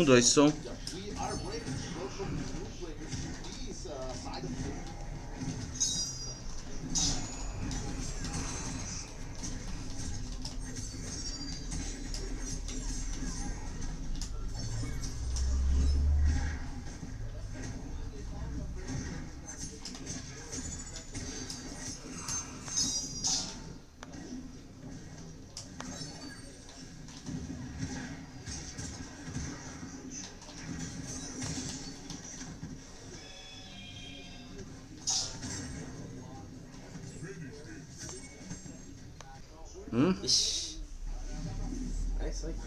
2 som. Ixi. É isso aqui.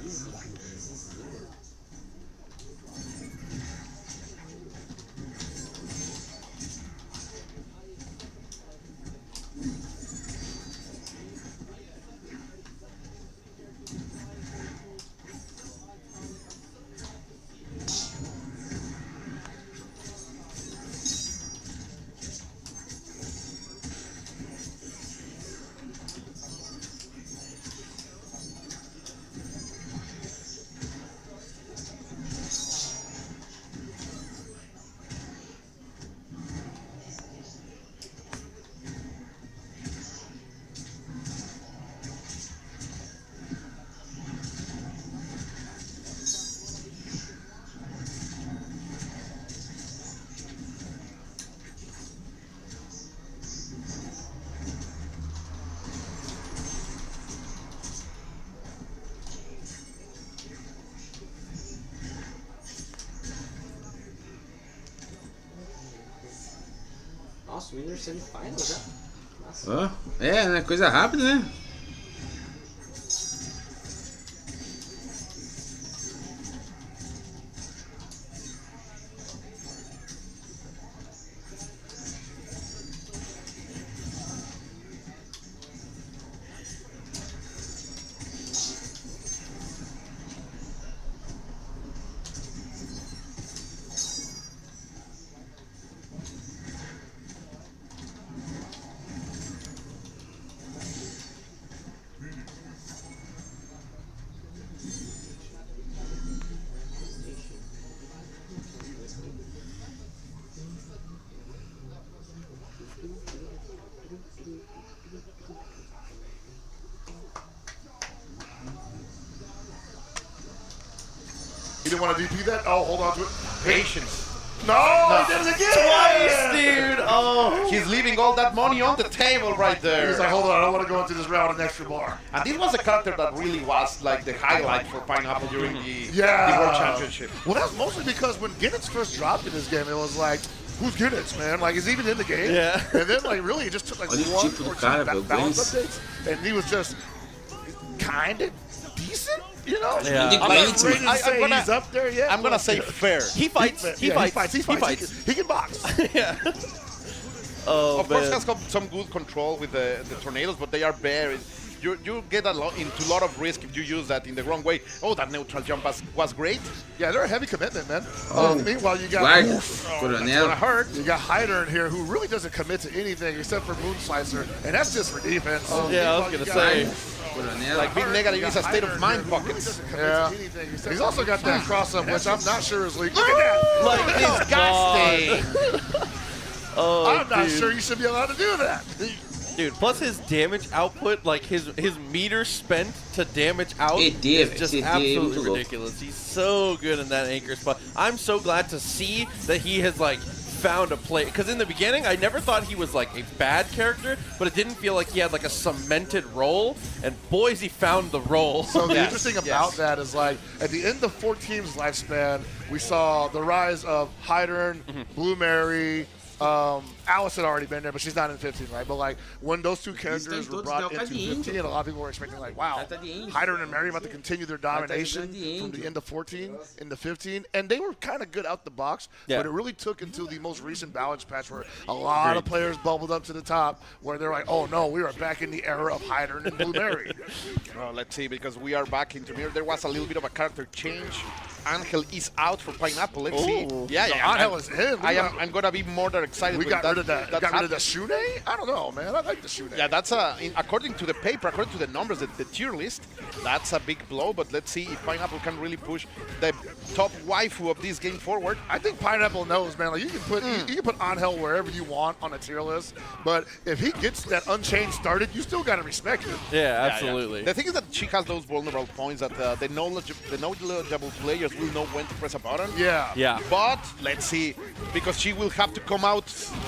Nossa, o Winner semifinal já? Nossa. É, né? Coisa rápida, né? You didn't want to DP that? Oh, hold on to it. Patience. No, he did it again! Twice, dude! Oh! He's leaving all that money on the table right there. He's like, hold on, I don't want to go into this round an extra bar. And this was a character that really was like the highlight for Pineapple during the World Championship. Well, that's mostly because when Ginnets first dropped in this game, it was like, who's Ginnets, man? Like, is he even in the game? Yeah. And then, like, really, it just took like one or two balance updates, and he was just kind of decent, you know? Yeah. I'm not ready to say he's up there yet. I'm gonna say fair. He fights. He fights. He can box. Yeah. Oh, Of course, man. has got some good control with the tornadoes, but they are bare. You get into a lot of risk if you use that in the wrong way. Oh, that neutral jump was great. Yeah, they're a heavy commitment, man. Meanwhile, you got Coronel. You got Hyder in here who really doesn't commit to anything except for Moon Slicer, and that's just for defense. Yeah, I was gonna say. Coronel. Like Big Negative is a state of mind pockets. Yeah. He's also got that cross up, which I'm not sure is legal. Look at that! Like disgusting. Oh, I'm not sure you should be allowed to do that. Dude, plus his damage output, like his meter spent to damage out is just absolutely ridiculous. He's so good in that anchor spot. I'm so glad to see that he has like found a play, because in the beginning I never thought he was like a bad character, but it didn't feel like he had like a cemented role, and boys, he found the role. So the interesting about that is, like, at the end of 14's lifespan, we saw the rise of Hydern, Blue Mary. Alice had already been there, but she's not in 15, right? But like when those two characters were brought into 15, a lot of people were expecting like, wow, Hydern and Mary about to continue their domination from the end of 14 into 15, and they were kind of good out the box, but it really took until the most recent balance patch where a lot of players bubbled up to the top, where they're like, oh no, we are back in the era of Hydern and Blue Mary. Let's see, because we are back into mirror. There was a little bit of a character change. Angel is out for Pineapple. Let's see. Yeah, Angel is in. I'm gonna be more than excited with that rid of that. Got rid of the Shune? I don't know, man. I like the Shune. Yeah, that's according to the paper, according to the numbers, the tier list, that's a big blow. But let's see if Pineapple can really push the top waifu of this game forward. I think Pineapple knows, man. Like you can put you can put Angel wherever you want on a tier list, but if he gets that Unchained started, you still gotta respect it. Yeah, absolutely. Yeah. The thing is that she has those vulnerable points that the knowledgeable players will know when to press a button. Yeah. But let's see, because she will have to come out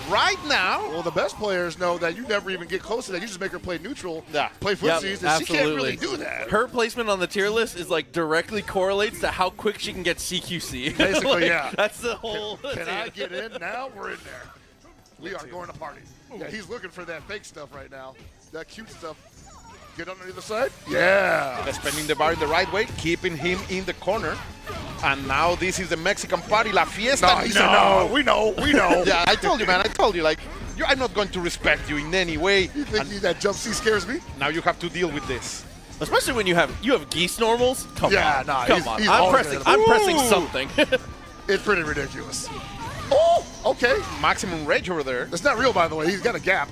right now. Well, the best players know that you never even get close to that. You just make her play neutral, play footsies, and absolutely. she can't really do that. Her placement on the tier list is like directly correlates to how quick she can get CQC. Basically, like, yeah. That's the whole. Can I get in now? We're in there. We are going to party. Yeah, he's looking for that fake stuff right now. That cute stuff. Get on the other side. Yeah. Spending the bar in the right way, keeping him in the corner. And now this is the Mexican party, La Fiesta. No, he said no. We know. Yeah, I told you, man. I told you, like, I'm not going to respect you in any way. You think that jump C scares me? Now you have to deal with this. Especially when you have geese normals. Come on. Come on. He's I'm pressing something. It's pretty ridiculous. Oh, okay. Maximum rage over there. That's not real, by the way. He's got a gap.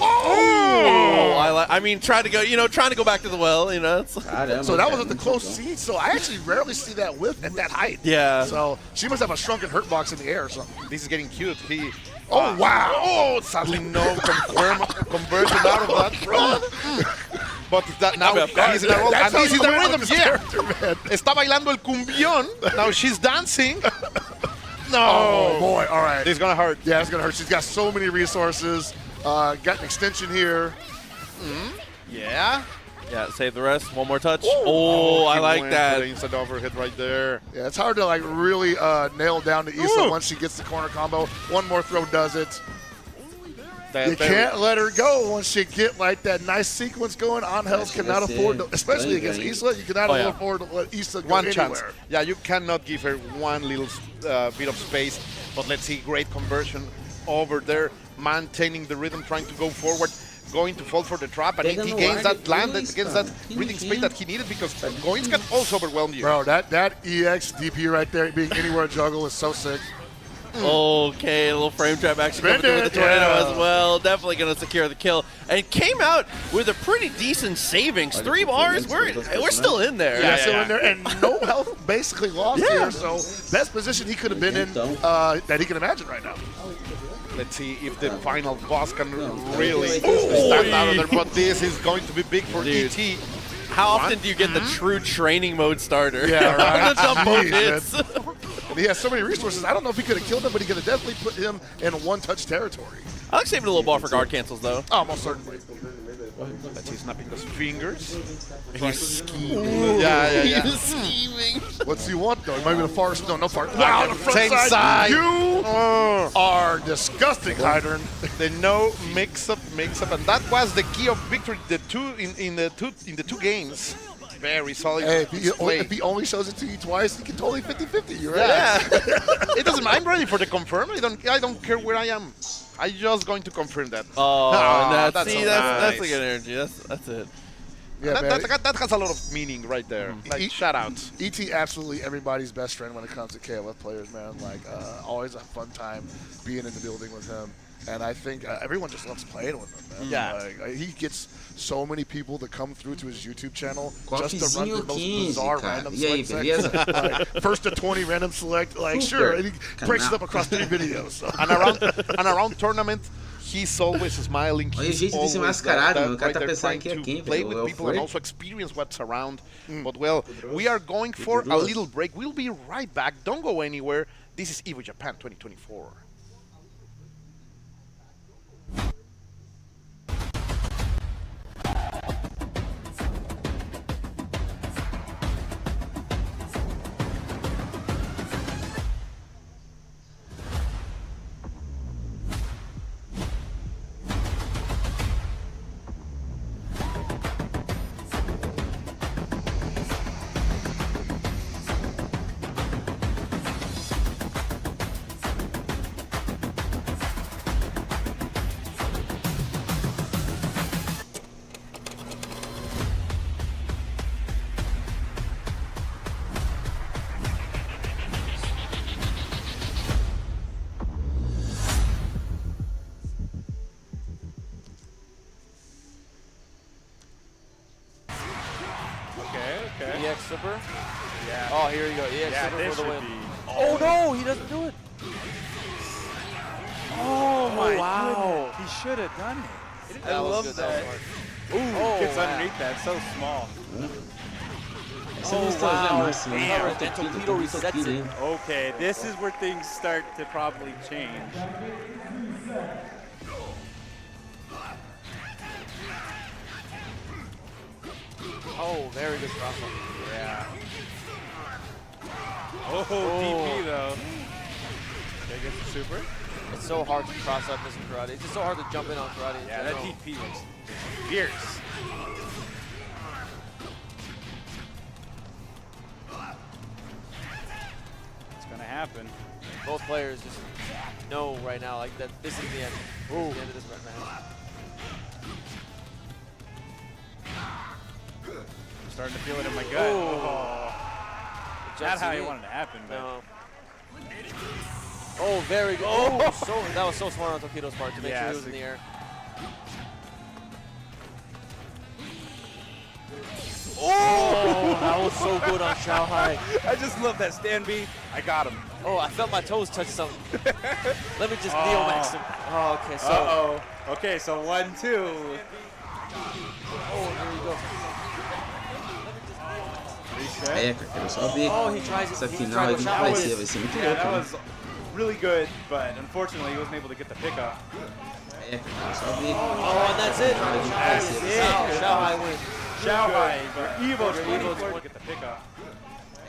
Oh! I mean, trying to go back to the well, you know. So that was at the close seat. So I actually rarely see that whip at that height. Yeah. So she must have a shrunken hurt box in the air or something. This is getting cute. Oh, wow. Oh, sadly no conversion out of that. But that now he's in a roll. And this is the rhythm, Está bailando el cumbión. Now she's dancing. No. Oh, boy. All right. This is going to hurt. Yeah, it's going to hurt. She's got so many resources. Got an extension here. Yeah. Yeah, save the rest. One more touch. Oh, I like that. The inside overhead right there. Yeah, it's hard to like really nail down to Issa once she gets the corner combo. One more throw does it. You can't let her go once you get like that nice sequence going. Angels cannot afford to, especially against Issa, you cannot afford to let Issa go one anywhere. chance. Yeah, you cannot give her one little bit of space. But let's see, great conversion over there, maintaining the rhythm, trying to go forward, going to fall for the trap, and if he gains that land against that breathing space that he needed, because Goins can also overwhelm you. Bro, that EX DP right there, being anywhere juggle is so sick. Okay, a little frame trap action coming through with the tornado as well. Definitely going to secure the kill. And came out with a pretty decent savings. 3 bars, we're still in there. Yeah, still in there. And no health basically lost here. So best position he could have been in that he can imagine right now. Let's see if the final boss can really stand out of there. But this is going to be big for ET. How often do you get the true training mode starter? Yeah, right. The jump both hits. And he has so many resources. I don't know if he could have killed him, but he could have definitely put him in one-touch territory. I like saving a little ball for guard cancels, though. Oh, most certainly. But he's snapping those fingers. He's scheming. Yeah. He's scheming. What's he want, though? He might be the far side. No far. Wow, the front same side. You are disgusting, Hydron. The no mix-up, and that was the key of victory. In the two games. Very solid. Hey, if he only shows it to you twice, he can totally 50-50. You're right. Yeah. It doesn't. I'm ready for the confirm. I don't care where I am. I'm just going to confirm that. Oh, that's so that's nice. a good energy. That's it. Yeah, that has a lot of meaning right there. Like shout outs. ET absolutely everybody's best friend when it comes to KOF players, man. Like always a fun time being in the building with him. And I think everyone just loves playing with him, man. Yeah. Like, he gets so many people to come through to his YouTube channel KOF just to run the most 15, bizarre cara. random E aí, select beleza? sections. Like, first to 20 random select, like sure, and he breaks it up across 3 videos. So. And around tournament, he's always smiling. Olha o He's jeito de se always mascarar, that mano. O cara right tá there pensando trying que é to quem, play velho? with É o people and Fred? also experience what's around. But well, we are going for a little break. We'll be right back. Don't go anywhere. This is EVO Japan 2024. super. Yeah. Oh, here you go. Yeah, super this for the should win. be. Oh no, he doesn't do it. Oh my wow. goodness. He should have done it. That I was love good. that. That was Ooh, gets wow. underneath that. So small. Essa nostalgia wow. máxima. Damn. Né? That torpedo resets it. Okay, this is where things start to probably change. Oh, very good cross up. Yeah. Oh, DP though. Okay, gets the super. It's so hard to cross up this in karate. It's just so hard to jump in on karate. Yeah, that DP looks fierce. It's gonna happen. Both players just know right now, like that. This is the end. This is the end of this match. I'm starting to feel it in my gut. Oh. Not how you wanted to happen, but. No. Oh, very good. Oh, that was so smart on Tokido's part to make sure he was in the air. Oh, that was so good on Xiaohai. I just love that stand B. I got him. Oh, I felt my toes touch something. Let me just Neo Max him. Oh, okay, so. Uh-oh. Okay, so 1-2. Oh, here you go. É, cara, quero só ver Oh, he tries it. essa He final tried aí to como shot vai with ser, it. vai ser muito Yeah, louco. that Né? was really good, but unfortunately he wasn't able to get the pickup. É, cara, quero só ver. Oh, and that's it. That's it. Xiaohai wins. Xiaohai, but EVO 24 to get the pickup.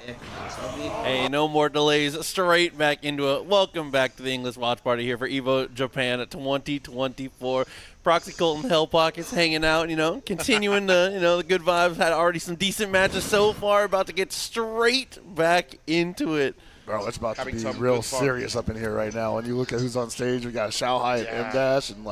É, cara, quero só ver. Hey, no more delays. Straight back into it. Welcome back to the English Watch Party here for EVO Japan 2024. Proxy Colton Hell Pockets hanging out, continuing the good vibes. Had already some decent matches so far. About to get straight back into it. Bro, it's about to Having be some real good fun. serious up in here right now. When you look at who's on stage, we got Xiaohai and M-Dash, and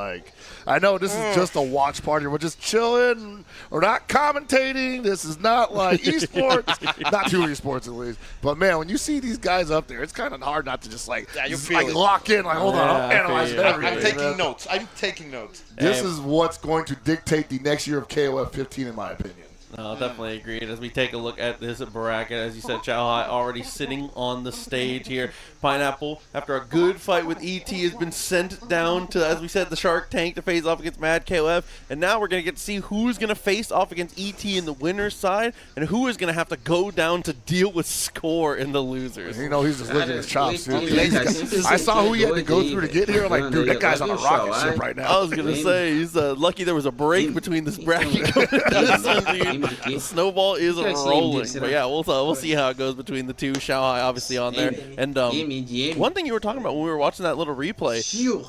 I know this is just a watch party. We're just chilling. We're not commentating. This is not like esports. Not too esports at least. But man, when you see these guys up there, it's kind of hard not to just you feel it. lock in. Hold on, I'll analyze everything. I'm taking notes. I'm taking notes. This is what's going to dictate the next year of KOF 15, in my opinion. No, definitely agreed. As we take a look at this bracket, as you said, Xiaohai already sitting on the stage here. Pineapple, after a good fight with ET, has been sent down to, as we said, the Shark Tank to face off against Mad KOF. And now we're going to get to see who's going to face off against ET in the winner's side and who is going to have to go down to deal with Score in the losers. He's just licking his chops, dude. Cara, I saw who he had to go through to get here. Like, dude, that guy's on a rocket ship right now. I was going to say, he's lucky there was a break between this bracket going into this one, dude. The snowball is rolling. But yeah, we'll see how it goes between the two. Xiaohai obviously on there. And one thing you were talking about when we were watching that little replay,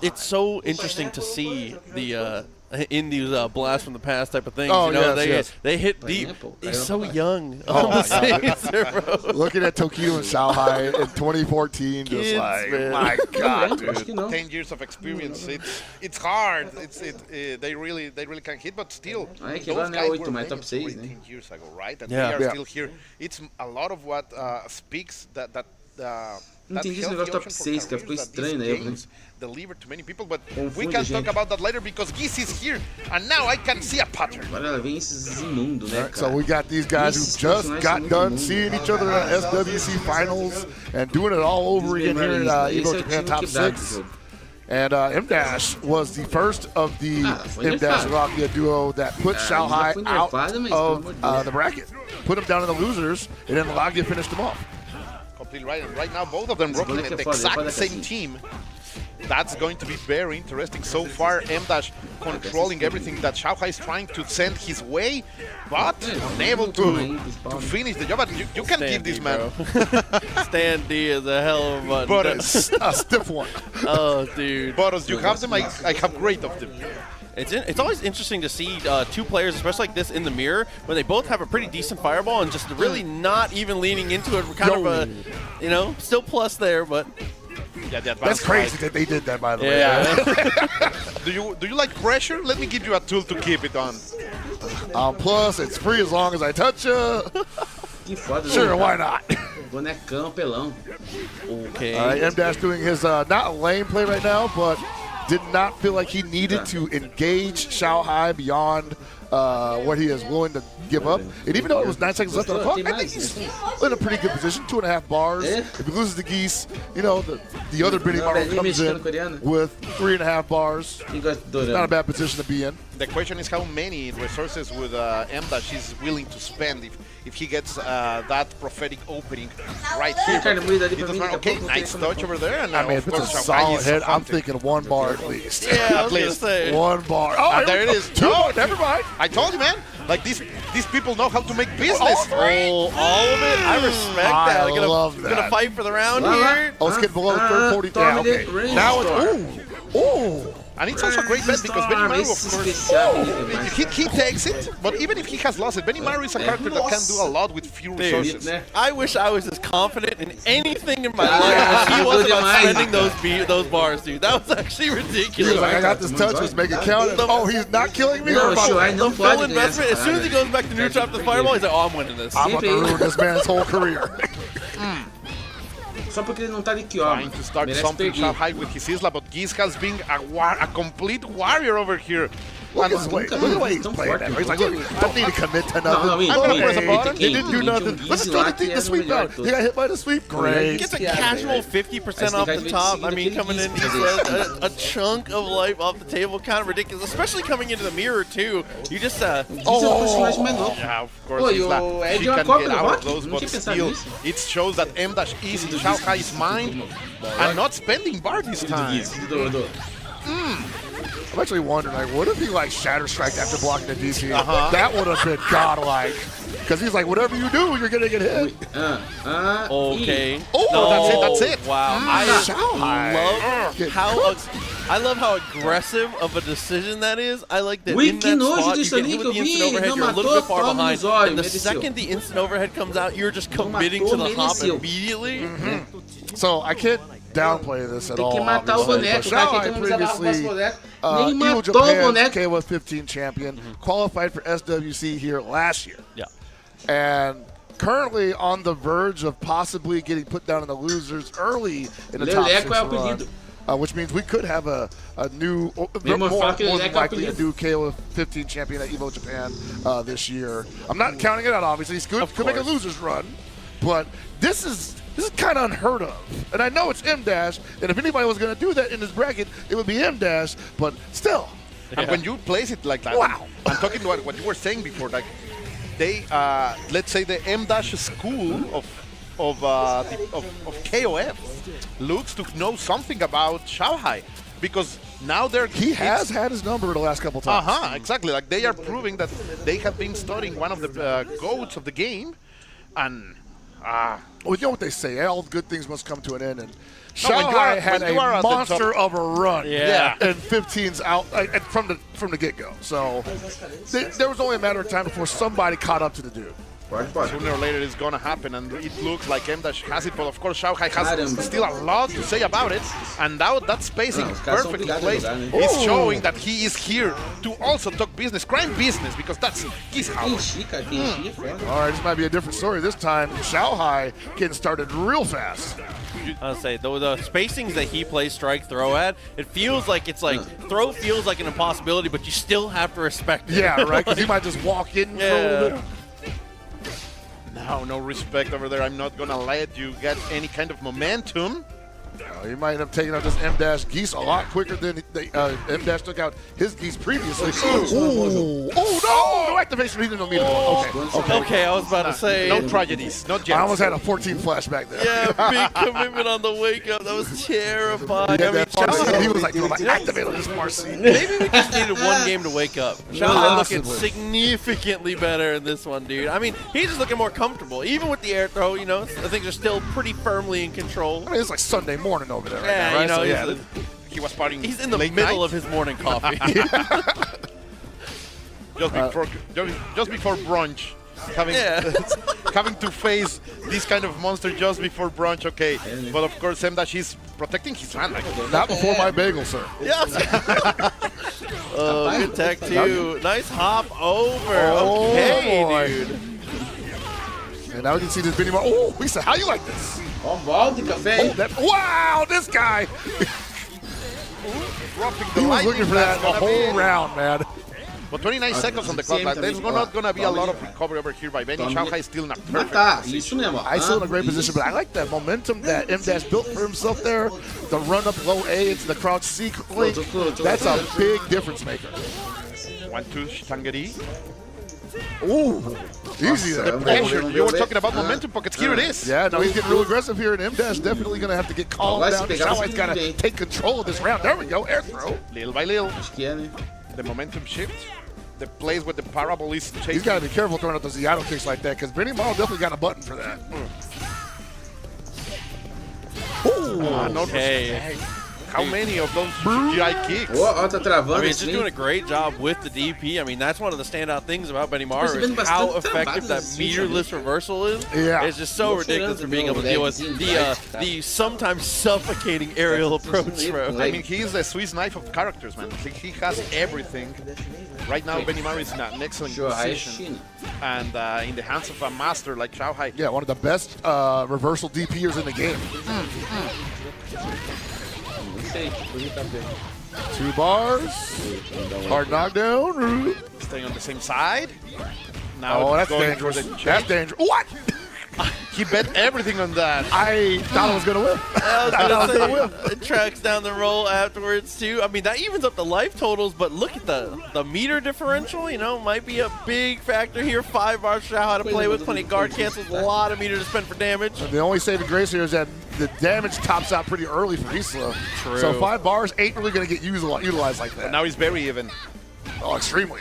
it's so interesting to see the in these blasts from the past type of things. Oh, they hit deep. He's so young on the stage there, bro. Looking at Tokido and Xiaohai in 2014, just Kids, like, man. my God, Acho que dude. não. 10 years of experience. It's hard. They really can hit, but still. Ah, é que those lá não é guys 8, were mas top made 6, 10 né? years ago, right? And Yeah. they are still here. It's a lot of what speaks that Não entendi esse negócio top 6, cara. Ficou estranho, né? Delivered to many people, but Confunde we can a gente. talk about that later because Giz is here, and now I can see a pattern. Agora ela vem esses imundos, né, So cara? we got these guys who just got done seeing each other at SWC finals and doing it all over again here at Esse EVO é o Japan time Top quebrado do 6. jogo. And M-Dash was the first of the foi M-Dash nerfado. Rocky duo that put já Xiaohai foi out nerfado, mas pelo amor de of Deus. the bracket. Put him down in the losers, and then Lagia finished him off. Completely right. And right now, both of them Esse rocking boneco é the foda, exact foda same assim. team. That's going to be very interesting. So far, M-Dash controlling everything that Xiaohai is trying to send his way, but unable to finish the job. And you can give this man. Stand D is a hell of a button. But it's a stiff one. Oh, dude. Boros, you have them. I have great of them. It's always interesting to see two players, especially like this, in the mirror, when they both have a pretty decent fireball and just really not even leaning into it. Kind of a, still plus there, but Yeah, the That's advanced crazy side. that they did that, by the way. yeah. Do you like pressure? Let me give you a tool to keep it on. Plus, it's free as long as I touch you. Que foda, né, Sure, cara? why not? Bonecão, pelão. Okay. All right, M-Dash doing his not lane play right now, but did not feel like he needed to engage Xiaohai beyond what he is willing to give up. And even though it was 9 seconds left on the clock, I think he's in a pretty good position, 2.5 bars. If he loses the geese, you know, the other Benimaru comes in with 3.5 bars. Not a bad position to be in. The question is how many resources would M-Dash is willing to spend if he gets that prophetic opening right here. Okay, nice touch over there. And I mean, if it's a solid hit, I'm thinking 1 bar at least. Yeah, at least. 1 bar. Oh, there it is. 2 bars. Never mind. I told you, man. Like, these people know how to make business. All of it? I respect that. I love that. Gonna fight for the round here. Oh, let's get below the third 40. Yeah, okay. Now it's, ooh. And it's also a great bet because Benimaru, of course, he takes it, but even if he has lost it, Benimaru is a character that can do a lot with few resources. I wish I was as confident in anything in my life as he was about spending those bars, dude. That was actually ridiculous. Like, I got this touch, let's make it count. Oh, he's not killing me? No, sure, I know the full investment, as soon as he goes back to neutral after the fireball, he's like, oh, I'm winning this. I'm about to ruin this man's whole career. Só porque ele não tá de Kyo. Trying to start something high with his Isla, but Geese has been a complete warrior over here. Look at the way he's playing that. He's like, look, I don't need to commit to nothing. I'm gonna press a button. He didn't do nothing. Let's throw the sweep out. He got hit by the sweep. Great. He gets a casual 50% off the top. I mean, coming in, he says a chunk of life off the table. Kind of ridiculous, especially coming into the mirror, too. You just, yeah, of course, Isla, she can get out of those, but still, it shows that M-Dash is in Shanghai's mind and not spending bar this time. I'm actually wondering, like, what if he like shatter strike after blocking the DC? That would have been godlike. Because he's like, whatever you do, you're gonna get hit. Okay. Oh, no, that's it. Wow. I love how aggressive of a decision that is. I like that in that spot, you get hit with the instant overhead, you're a little bit far behind. And the second the instant overhead comes out, you're just committing to the hop immediately. So I can't downplay this at all. Shanghai previously, EVO Japan's KOF 15 champion, qualified for SWC here last year. Yeah. And currently on the verge of possibly getting put down in the losers early in the top 6 run, which means we could have a new, more than likely a new KOF 15 champion at EVO Japan this year. I'm not counting it out, obviously. He's good, could make a losers run, but this is kind of unheard of. And I know it's M-Dash, and if anybody was going to do that in this bracket, it would be M-Dash, but still. And when you place it like that, I'm talking about what you were saying before, like they, let's say the M-Dash school of KOF looks to know something about Shanghai, because now he has had his number the last couple times. Exactly. Like they are proving that they have been studying one of the goats of the game, and well, you know what they say, all good things must come to an end, and Shanghai had a monster of a run. Yeah. And 15's out from the get-go. So there was only a matter of time before somebody caught up to the dude. Sooner or later it's going to happen, and it looks like M-Dash has it, but of course Shanghai has still a lot to say about it, and now that spacing is perfectly placed is showing that he is here to also talk business, crime business, because that's his power. All right, this might be a different story this time. Shanghai getting started real fast. I'll say, the spacings that he plays strike throw at, it feels like it's like, throw feels like an impossibility, but you still have to respect it. Yeah, right, because he might just walk in for a little bit. No respect over there. I'm not going to let you get any kind of momentum. He might have taken out this M-Dash Geese a lot quicker than M-Dash took out his Geese previously. Oh, no! No activation. He didn't need it. Okay, I was about to say. No tragedies. No jets. I almost had a 14 flashback there. Yeah, big commitment on the wake-up. That was terrifying. He was like, activate on this Marcy. Maybe we just needed one game to wake up. Shanghai looking significantly better in this one, dude. I mean, he's just looking more comfortable. Even with the air throw, you know, I think they're still pretty firmly in control. I mean, it's like Sunday morning over there right now, right? You know, he was partying. He's in the middle of his morning coffee. just before brunch, having to face this kind of monster just before brunch. Okay, but of course, M-Dash is protecting his land. Not before my bagel, sir. Yes. Good tech too. Nice hop over. Okay, dude. And now we can see this video. Oh, Lisa, how you like this? Wow, this guy. He was looking for that a whole round, man. But 29 seconds on the clock. Like, there's not going to be a lot of recovery over here by Benny. Shanghai is still in a perfect Isso mesmo, ó. I still in a great position, but I like that momentum that M-Dash built for himself there. The run up low A into the crouch C link. That's a big difference maker. 1-2 Shitangari. Ooh, easy there. Pressure. You were talking about momentum pockets. Here it is. Yeah, no, he's getting real aggressive here, and M-Dash definitely going to have to get calmed down. Shanghai's got to take control of this round. There we go, air throw. Little by little. Acho que é, né? The momentum shift. The place where the parable is changing. He's got to be careful throwing out those Iato kicks like that, because Benny Maro definitely got a button for that. Okay. How many of those GI kicks? Ó, tá travando. I mean, he's just doing a great job with the DP. I mean, that's one of the standout things about Benny Maro is how effective that meterless reversal is. Yeah. It's just so ridiculous for being able to deal with the sometimes suffocating aerial approach. I mean, he is the Swiss knife of characters, man. He has everything. Right now, Benny Maro is in an excellent position. And in the hands of a master like Xiaohai. Yeah, one of the best reversal DPers in the game. 2 bars. Hard knockdown. Staying on the same side. Now Oh, that's going dangerous. for the check. That's dangerous. What? He bet everything on that. I thought I was going to win. I was gonna say, it tracks down the roll afterwards too. I mean, that evens up the life totals, but look at the meter differential. You know, might be a big factor here. 5 bars for how to play with. Plenty of guard cancels. A lot of meter to spend for damage. The only saving grace here is that the damage tops out pretty early for Isla. True. So 5 bars ain't really going to get utilized like that. Now he's very even. Oh, extremely.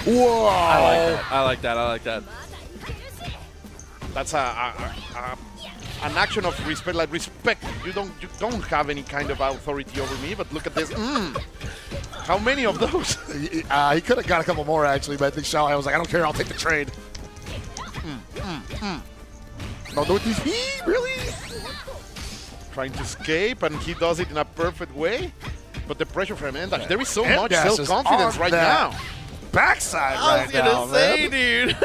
Whoa. I like that. That's an action of respect. Like respect. You don't have any kind of authority over me. But look at this. How many of those? He could have got a couple more actually, but I think Xiaohai was like, I don't care. I'll take the trade. No, don't these really? Trying to escape, and he does it in a perfect way. But the pressure from M-Dash, there is so much M-Dash is self-confidence on right that now. Backside I was right now, gonna say, man. dude.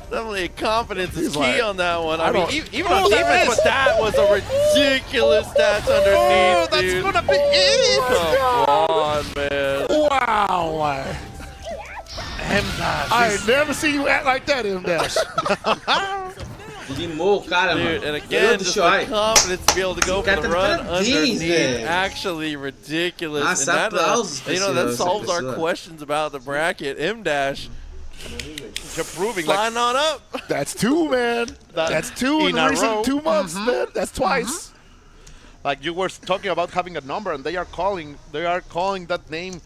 Definitely confidence is He's key like, on that one. I I mean, don't- even on defense, but that was a ridiculous stats underneath, that's dude. gonna be it. Come on, man. Wow. M-Dash. I ain't never seen you act like that, M-Dash. Limou o cara, Dude, mano. and again, just the Shoai. confidence to be able to go for the run underneath. Actually ridiculous. Nossa, And that, aplausos pra you know, that essa solves our pessoa. questions about the bracket. M-Dash, Proving flying on up. That's 2, man. That's 2 in in a recent row. 2 months, man. That's twice. like you were talking about having a number, and they are calling that name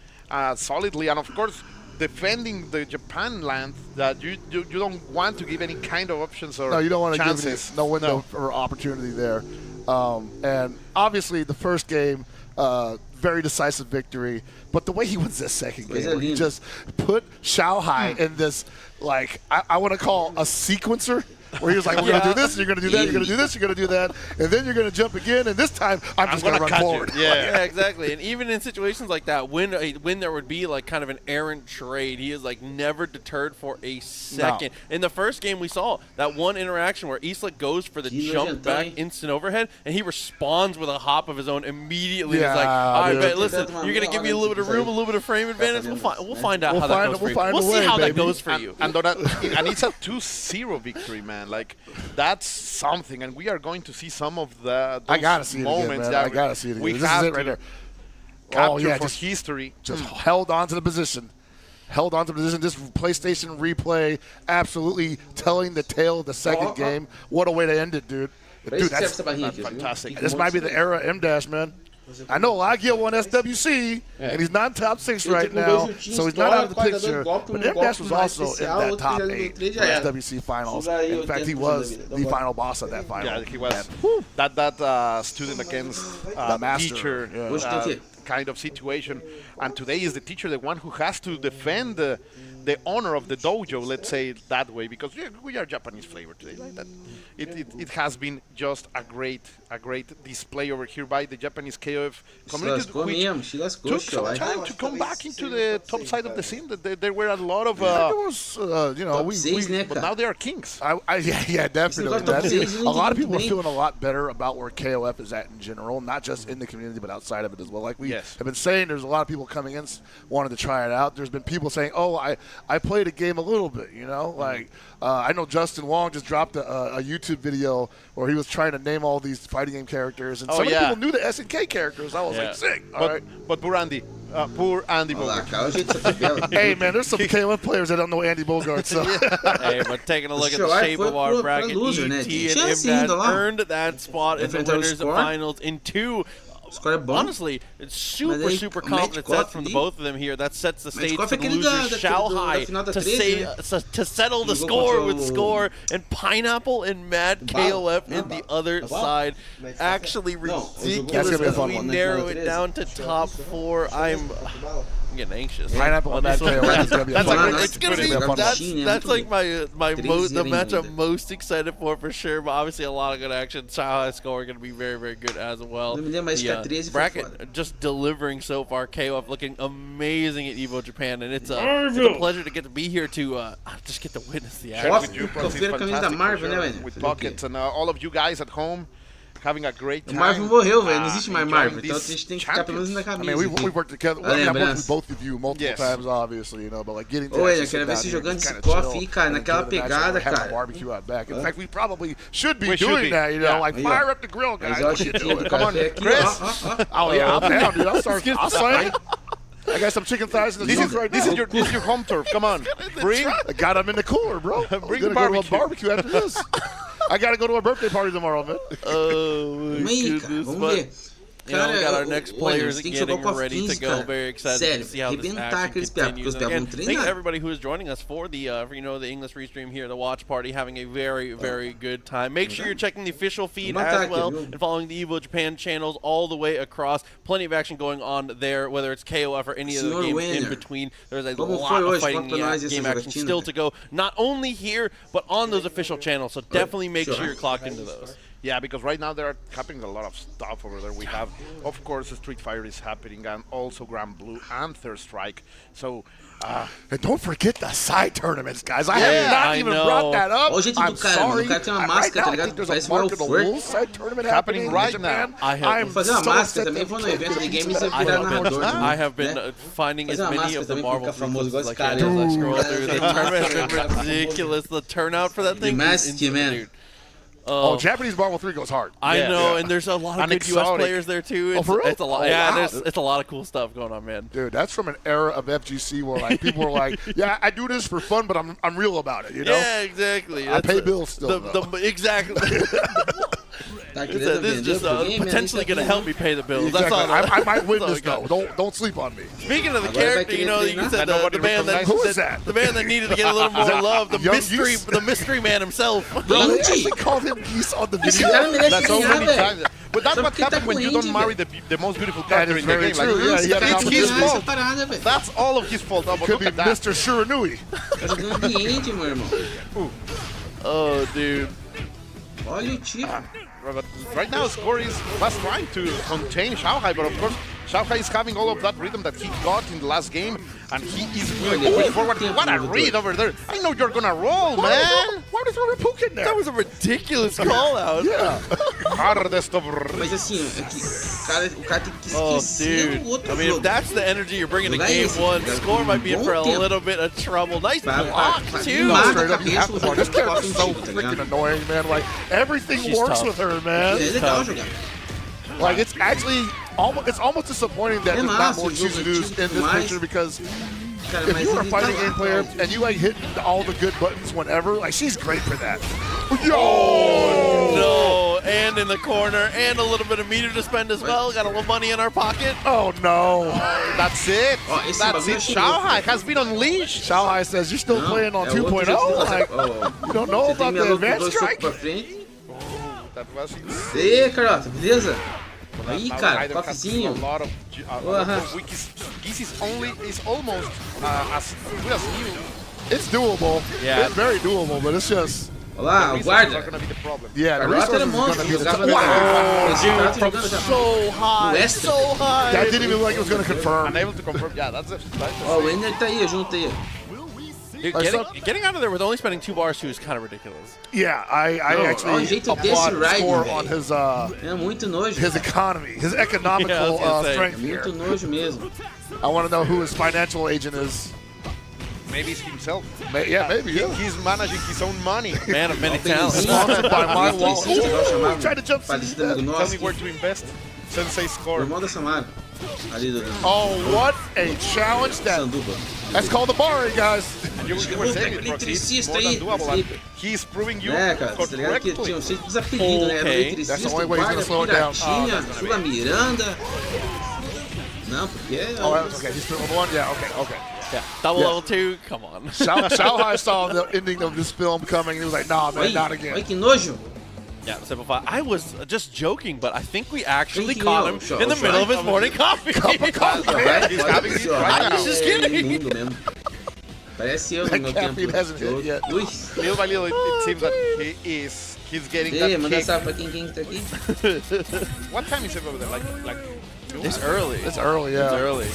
solidly, and of course defending the Japan land that you don't want to give any kind of options or No, you don't want to give chances. any, no window or opportunity there. And obviously the first game, very decisive victory. But the way he wins this second game, where he just put Xiaohai in this, like, I want to call a sequencer, where he was like, we're going to do this, you're going to do that, you're going to do this, you're going to do that, and then you're going to jump again, and this time I'm just going to run catch forward. you. Yeah. Yeah, exactly. And even in situations like that, when there would be like kind of an errant trade, he is like never deterred for a second. No. In the first game, we saw that one interaction where Isla goes for the jump back instant overhead, and he responds with a hop of his own immediately. Yeah, It's like, all right, dude. but listen, you're gonna give me a little bit of room, a little bit of frame advantage. We'll find out how that goes for you. We'll see how that goes for you. And it's a 2-0 victory, man. Like that's something, and we are going to see some of those I got to see it moments again, man. that I got to see it again. we This is have it right to there. capture for just history. Just held on to the position. Held on to the position. This PlayStation replay absolutely telling the tale of the second game. What a way to end it, dude. Dude, that's fantastic. This might be the era of M-Dash, man. I know Aguil won SWC, and he's not top 6 right now, so he's not out of the picture. But M-Dash was also in that top 8 SWC finals. In fact, he was the final boss of that final. Yeah, he was. That student against the master teacher kind of situation. And today is the teacher the one who has to defend the the honor of the dojo, let's say it that way, because we are Japanese flavor today. Like that. It has been just a great display over here by the Japanese KOF community, which took some time to come back into the top side of the scene. There were a lot of but now they are kings. Yeah, definitely. A lot of people are feeling a lot better about where KOF is at in general, not just in the community, but outside of it as well. Like we have been saying, there's a lot of people coming in wanting to try it out. There's been people saying, "Oh, I played a game a little bit," you know. Like I know Justin Wong just dropped a YouTube video where he was trying to name all these fighting game characters, and some people knew the SNK characters. I was like, sick. But poor Andy Bogart. Hey man, there's some KOF players that don't know Andy Bogart. So hey, but taking a look at the shape of our bracket, ET and Imdad earned that spot in the winners finals in 2. Honestly, it's super confident set from the both of them here. That sets the stage for the losers Shanghai to settle the score with Score, and Pineapple and Mad KOF in the other side. Actually ridiculous as we narrow it down to top 4. I'm getting anxious. Pineapple and Mad KOF is going to be fun. It's going to be that's like the match I'm most excited for sure. But obviously a lot of good action. Shanghai Score going to be very good as well. Bracket just delivering so far. KOF looking amazing at EVO Japan, and it's a pleasure to get to be here to just get to witness the action. With Pockets and all of you guys at home having a great time. O Marvin morreu, velho. Não existe mais Marvin. Então a gente tem que ficar pelo menos na camisa. I mean, we worked together. I've worked with both of you multiple times, obviously, you know, but like getting to eu quero ver você jogando esse KOF aí, cara, naquela pegada, cara. Barbecue out back. In fact, we probably should be doing that, you know, like fire up the grill, guys. What you doing? Come on, Chris. Oh yeah, I'm down, dude. I'll sign it. I got some chicken thighs in the soup right now. This is your home turf. Come on, I got them in the cooler, bro. Bring the barbecue after this. I gotta go to a birthday party tomorrow, man. Oh my goodness! But we got our next players getting ready to go. Very excited to see how this action continues. And again, thank everybody who is joining us for the the English restream here, the watch party, having a very good time. Make sure you're checking the official feed as well and following the EVO Japan channels all the way across. Plenty of action going on there, whether it's KOF or any other games in between. There's a lot of fighting game action still to go, not only here but on those official channels. So definitely make sure you're clocked into those. Yeah, because right now they're happening a lot of stuff over there. We have, of course, Street Fighter is happening, and also Grand Blue and Third Strike. So, and don't forget the side tournaments, guys. I have not even brought that up. I'm sorry. I don't think there's a marketable rules side tournament happening right now. I have been finding as many of the Marvel films as I can as I scroll through. The tournament has been ridiculous. The turnout for that thing is insane, dude. Japanese Marvel 3 goes hard. I know, and there's a lot of good U.S. players there too. It's a lot. It's a lot of cool stuff going on, man. Dude, that's from an era of FGC where like people were like, "Yeah, I do this for fun, but I'm real about it," you know? Yeah, exactly. I pay bills still. Exactly. This is just potentially going to help me pay the bills. Exactly. That's all. I might win this though. Don't sleep on me. Speaking of the character, you said the band that needed to get a little more love. The mystery man himself. They actually called him Geese on the video. That's so many times. But that's what happens when you don't marry the most beautiful character in the game. It's his fault. That's all of his fault. Could be Mr. Shiranui. Oh, dude. Olha o tiro. But right now, Score was trying to contain Shanghai, but of course, Shanghai is having all of that rhythm that he got in the last game, and he is willing to push forward. What a read over there. I know you're going to roll, man. Why did you throw a poke in there? That was a ridiculous call out. Yeah. Mas assim, o cara tem que esquecer o outro jogo. I mean, if that's the energy you're bringing to game 1, Score might be in for a little bit of trouble. Nice block, too. This character's so freaking annoying, man. Like, everything works with her, man. Like, it's actually almost disappointing that there's not more choose-to-dos in this picture, because if you're a fighting game player and you like hit all the good buttons whenever, like, she's great for that. Oh no! And in the corner, and a little bit of meter to spend as well. Got a little money in our pocket. Oh no! That's it. That's it. Shanghai has been unleashed. Shanghai says you're still playing on 2.0. Like, you don't know about the advanced strike. That was insane. Carlota, beleza? Aí, cara, KOFzinho. Geese is almost as good as you. It's doable. Yeah. It's very doable, but it's just... Olha lá, o guarda. Yeah, the Carlota era resources is monstro, going to be the... jogava Wow! esse cara tá jogando já. So high, No extra. so high. That didn't even look like it was going to confirm. Unable to confirm. Yeah, that's it. Ó, o Ender tá aí, junto aí. Dude, getting out of there with only spending 2 bars too is kind of ridiculous. Yeah, I actually olha o jeito desse applaud the riding, score velho. on his É muito nojo. his economy, his economical Yeah, I was gonna say. strength É here. muito nojo mesmo. I want to know who his financial agent is. Maybe it's himself. Yeah, maybe. Yeah. He's managing his own money. Man of many Tem talents. Sponsored by my wallet. Igual Ooh, chamava tried to jump o falecida seat. amigo Tell me nosso. where to invest. Sensei O score. irmão da Samara. Ali do Oh, what a challenge that. Sanduba. That's called the bar, guys. And you were saying it, Proxy, it's more than doable. And he's proving you É, cara, tá ligado que correctly. tinha um jeito de desapelido, né? Era o Okay. eletricista, That's the only way he's guarda, gonna slow it down. piratinha, Sula Miranda. Não, porque... Oh, that was okay. He's still level 1? Yeah, okay. Yeah. Double Yeah. level 2, come on. Shao Hai saw the ending of this film coming. He was like, nah, man, not Olha again. que nojo. Yeah, simplify. I was just joking, but I think we actually Thinking caught of him Shao in the middle of his Hai. morning coffee. He's having it right I now. was just kidding. Mundo mesmo. Parece eu no That meu caffeine tempo. hasn't hit yet. Ui. Little by little, it seems that he's getting Ei, that manda kick. essa pra quem tá aqui. What time is it over there? Like It's early. It's early, yeah. It's early.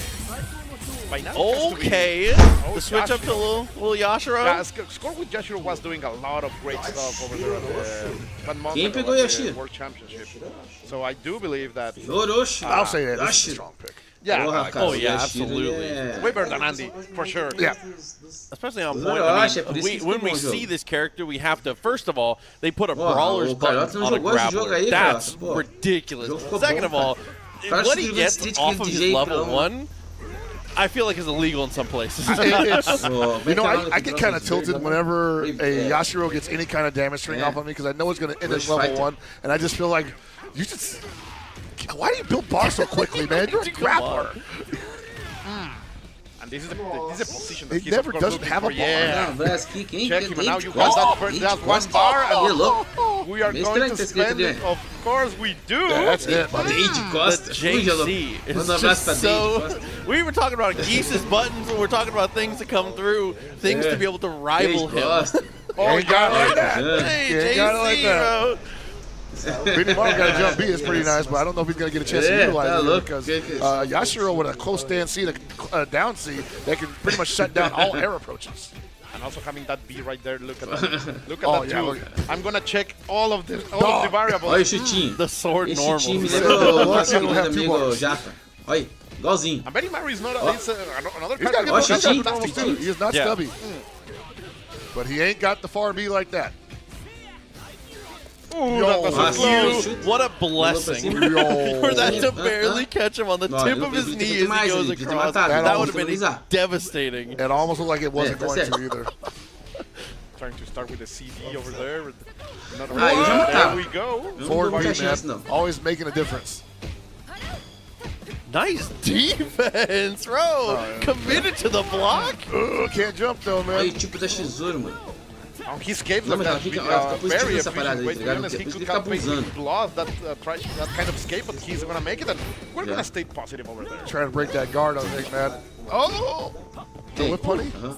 by now. it has to be- Okay. Oh, The switch up to little Yashiro. Yeah, Score with Yashiro was doing a lot of great stuff over there at the Quem pegou Yashiro? World Championship. So I do believe that. Orochi. I'll say that. This is a Yashiro. strong pick. Yeah, Porra, cara, Oh, yeah, o Yashiro, absolutely. ele é- way better than Andy, for sure. Yeah. Especially on Mas point. eu I acho, é por mean, isso que when ficou we bom o jogo. see this character, we have to, first of all, they put a Porra, brawler's o Carlota button não on a jogou esse jogo grappler. aí, That's Carlota, pô. ridiculous. O jogo ficou Second bom, of all, cara. what he Cara, gets Street off of Kid his DJ level pra 1, I feel like is illegal in some places. It's, Oh, you know, vai I get kind of tilted whenever a Yeah. Yashiro gets any kind of damage string Yeah. off of me because I know it's going to end at Push level fighter. 1, and I just feel like you just. Why do you build bars so quickly, man? You're a Come on. grappler. And this is a position that He he's never of course doesn't looking have a for. bar. Yeah. Não, Brás kick, hein? Check him, and now you Costa, got that first, hit that one Costa. bar, Ele é and louco. we are Meio going estranho to ter escrito spend ali. it. Of course we do. Yeah, that's it, buddy. Hit The Costa. Fuja, louco. JC is Manda um abraço just pra so. Dave Costa. We were talking about Geese's buttons when we're talking about things to come through, things Yeah. to be able to rival Dave him. Costa. Oh, you got it like that. Yeah. Hey, Yeah, got it like JC, that. bro. Vinny Martin got a jump B. It's pretty nice, but I don't know if he's going to get a chance to Yeah, utilize it look, because good. Yashiro with a close stand C, a down C, that can pretty much shut down all air approaches. And also having that B right there, look at that. Look at Oh, that yeah, too. look. I'm gonna check all of the variables. Olha o chutinho. The sword Esse normal. time Você lembra o não nosso have querido two amigo bars. Japa. Olha, igualzinho. I'm betting Mario is not Oh. it's, another He's character. got Oh, good Shichi. normals too. He is not Yeah. stubby. But he ain't got the far B like that. Ooh, Yo, that's nossa. so close. Chute. What a blessing. Yo. For that to barely catch him on the No, tip ele of his podia ter knee feito as mais he goes ali, podia ter across. matado, That dá would have pra been finalizar. devastating. It almost looked like it wasn't Yeah, going that's to either. Trying to start with the CD over there. Another Ah, eu já one. matava. There we go. Eu não Forward dou B, muita chance, man. não. Always making a difference. Nice defense, bro. Committed to the block. Can't jump though, Olha man. o tipo da X-Zoro, mano. Oh, he escaped Não, like mas that. fica- with, fica very positiva essa parada efficient aí, way. tá To be ligado? honest, he Depois could ele have fica basically abusando. lost that kind of escape, but he's gonna make it, and we're Yeah. gonna stay positive over there. Trying to break that guard, I think, man. Oh! Ei, whip putty? aham.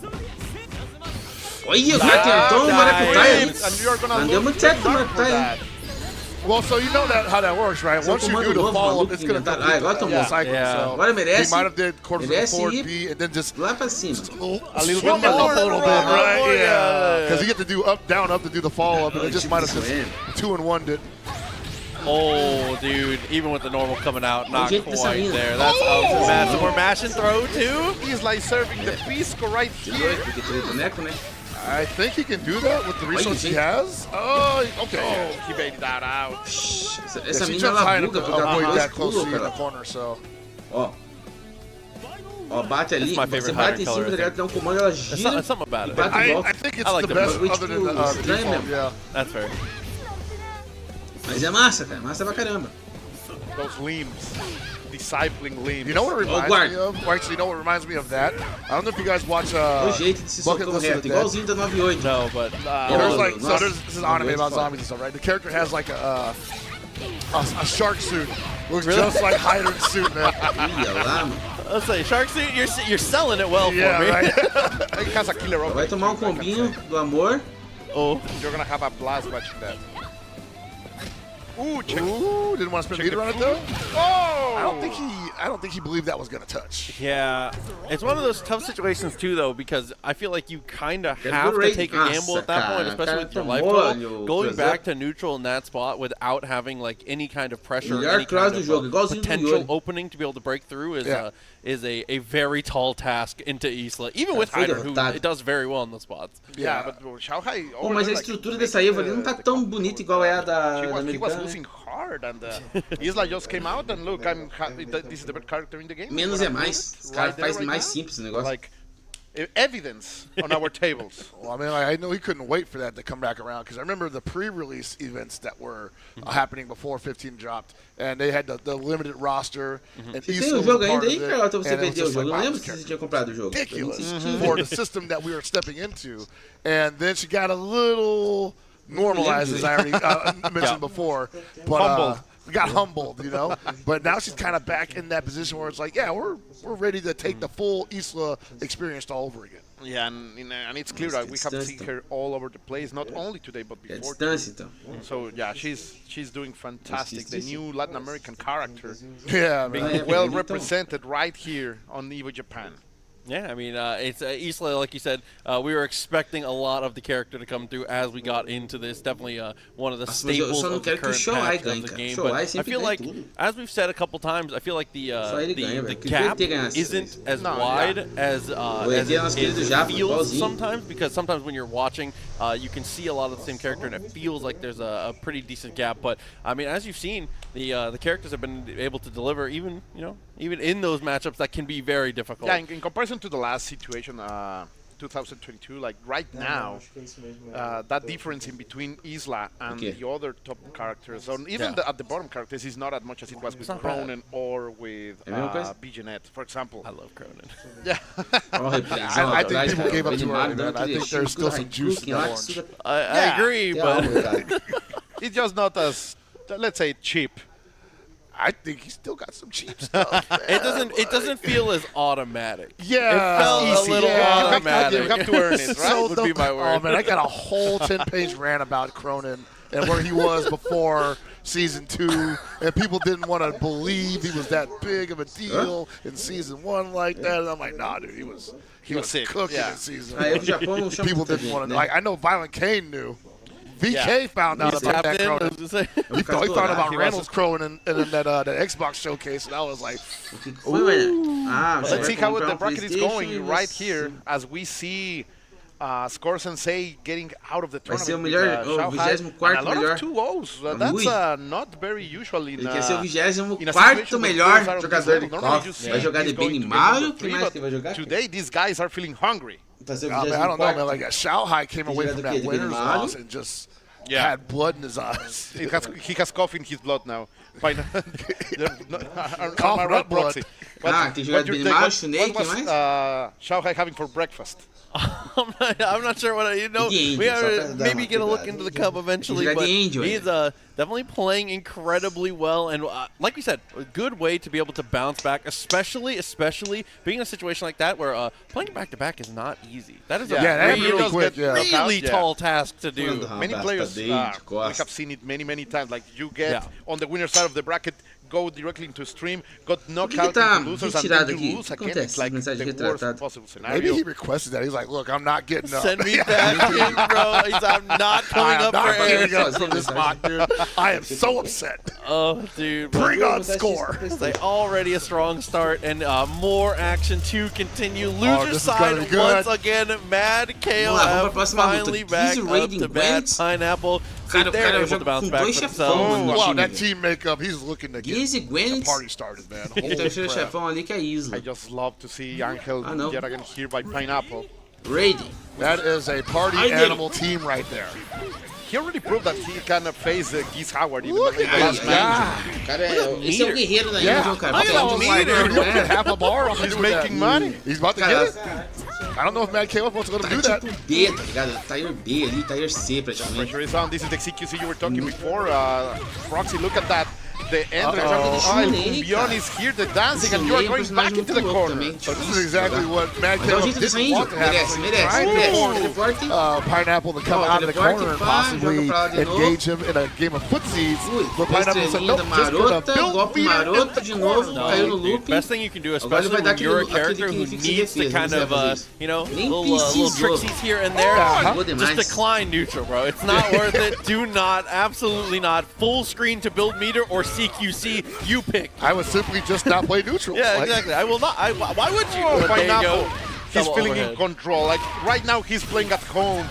Olha, o cara tentou um maracutaia. And you're gonna Não deu lose muito certo o big time for maracutaia. that. Well, so you know that how that works, right? Só Once you comando do the novo, follow-up, maluco it's going to inventaram. complete Agora the tomou. cycle. Yeah. So Agora he merece might ir. have did quarter Merece forward ir. B and then just Lá pra cima. a little Swim bit up more, a little bit, run right? more, Yeah. yeah. Because you get to do up, down, up to do the follow-up, and it just might have just Swim. 2-1'd it. Oh, dude. Even with the normal coming out, not jeito dessa quite mina. there. That's oh, massive. We're mash and throw, too. He's like serving the pisco right Doido, here. porque tirei o boneco, né? I think he can do that with the resources he has. Oh, okay. Oh, he baited that out. Essa Yeah, she mina jumps ela high enough buga to porque ela avoid tem that dois close pulos, C in the cara. corner, so. Ó. Ó, bate ali, That's my você favorite bate hybrid em cima, color, tá I ligado? Dá um comando, ela There's gira. something about it. Bate de I volta. think it's I like the the best blue. other than the Estranho default, mesmo. yeah. That's fair. Mas é massa, cara. Massa pra caramba. Those limbs. Discipling limbs. You know what it reminds guard. me of? Well, actually, you know what reminds me of that? I don't know if you guys watch É o jeito de se Bucket soltar um List of reto, the Dead. igualzinho da 98. No, but There's like, so Nossa. there's, this is anime about zombies and stuff, right? The character has like a shark suit. Looks just like Hydrant's suit, man. Olha lá, mano. Let's say, Shark Suit, you're selling it well for me. Right. He has a killer Vai opening. tomar combinho do amor. Oh. You're gonna have a blast watching that. Ooh, check. Ooh, didn't want to spend meter on it though. Oh! I don't think he believed that was gonna touch. Yeah, it's one of those tough situations too, though, because I feel like you kind of have to great. take a gamble at that point, especially with your life total. Going back to neutral in that spot without having like any kind of pressure, or any kind of potential opening to be able to break through is a very tall task into Isla, even with Hyder, who it does very well in the spots. Yeah, but Shanghai. Pô, mas a estrutura dessa EVO ali não tá tão bonita igual é a da He was americana. losing hard, and Isla just came out and look, this is the best character in the game. Menos é mais. Os caras fazem mais simples o negócio. Like evidence on our tables. Well, I mean, like, I know he couldn't wait for that to come back around because I remember the pre-release events that were happening before 15 dropped, and they had the limited roster. And Você tem o jogo ainda aí, Carol? Então você vendeu o jogo. Eu não lembro se você tinha comprado o jogo. Ridiculous for the system that we were stepping into. And then she got a little normalized, as I already mentioned before. But, got humbled, you know. But now she's kind of back in that position where it's like, yeah, we're ready to take the full Isla experience all over again. Yeah, and it's clear that we have seen her all over the place, not only today but before. So yeah, she's doing fantastic. The new Latin American character, yeah, being well represented right here on EVO Japan. Yeah, I mean, it's Isla, like you said, we were expecting a lot of the character to come through as we got into this. Definitely one of the staples of the current patch of the game. But I feel like, as we've said a couple times, I feel like the gap isn't as wide as it feels sometimes, because sometimes when you're watching, you can see a lot of the same character, and it feels like there's a pretty decent gap. But, I mean, as you've seen, the characters have been able to deliver even in those matchups that can be very difficult. Yeah, in comparison to the last situation, 2022, like right now, that difference in between Isla and the other top characters, or even at the bottom characters, is not as much as it was with Cronin or with BGNet, for example. I love Cronin. Yeah. I think people gave up too early, man. I think there's still some juice in the orange. I agree, but it's just not as, let's say, cheap. I think he's still got some cheap stuff. It doesn't feel as automatic. Yeah, it felt a little automatic. You have to earn it, right? So would be my word. Oh man, I got a whole 10-page rant about Cronin and where he was before Season 2, and people didn't want to believe he was that big of a deal in Season 1 like that. And I'm like, nah, dude, he was sick. Cooking in Season 1. People didn't want to. Like, I know Violent Kane knew. VK found out about that Cronin. He thought about Randall's Cronin in that Xbox showcase, and I was like, ooh. Let's see how the bracket is going right here as we see Score Sensei getting out of the tournament. Vai a lot of 2-0s. That's not very usual in Ele quer ser o 24º melhor jogador de KOF. Vai jogar de bem Mario. Quem mais que vai jogar? Today, these guys are feeling hungry. I don't know, man. Like, Shanghai came away from that winner's loss and just had blood in his eyes. He has KOF in his blood now. Cough up blood. Tem que jogar de bem Mario, Shunei, quem mais? Shanghai having for breakfast? I'm not sure what we are maybe gonna look into the cup eventually, but he's definitely playing incredibly well, and like we said, a good way to be able to bounce back, especially being in a situation like that where playing back to back is not easy. That is a really tall task to do. Many players we have seen it many times. Like you get on the winner side of the bracket, go directly into stream, got knocked out into losers, and then you lose again. It's like the worst possible scenario. Maybe he requested that. He's like, look, I'm not getting up. Send me back in, bro. I'm not coming up for air. From this spot, dude. I am so upset. Oh, dude. Bring on Score. They already a strong start, and more action to continue. Loser side once again. Mad KOF finally back up to Bad Pineapple. So they're able to bounce back for themselves. Wow, that team makeup, he's looking to get the party started, man. I just love to see Angel yet again here by Pineapple. Raiding. That is a party animal team right there. He already proved that he can face Geese Howard even in the last match. Esse é o guerreiro da Angel, cara. Half a bar. He's making money. He's about to get it. I don't know if Mad KOF wants to let him do that. Tipo B, tá ligado? Tire B ali, Tire C praticamente. Pressure is on. This is the CQC you were talking before. Proxy, look at that. The entrance. Cumbion is here, the dancing, and you are going back into the corner. So this is exactly what Mad Mas é o KOF jeito de didn't want to happen. merece. Pineapple to come out of the corner and possibly engage him in a game of footsies. But Pineapple said, nope, just gonna build golpe maroto de novo, caiu no loop. Best thing you can do, especially when you're a character who needs to kind of, you know, little tricksies here and there, just decline neutral, bro. It's not worth it. Do not, absolutely not. Full screen to build meter or CQC, you pick. I would simply just not play neutral. Yeah, exactly. I will not. Why would you? Pineapple, he's feeling in control. Like right now, he's playing at home.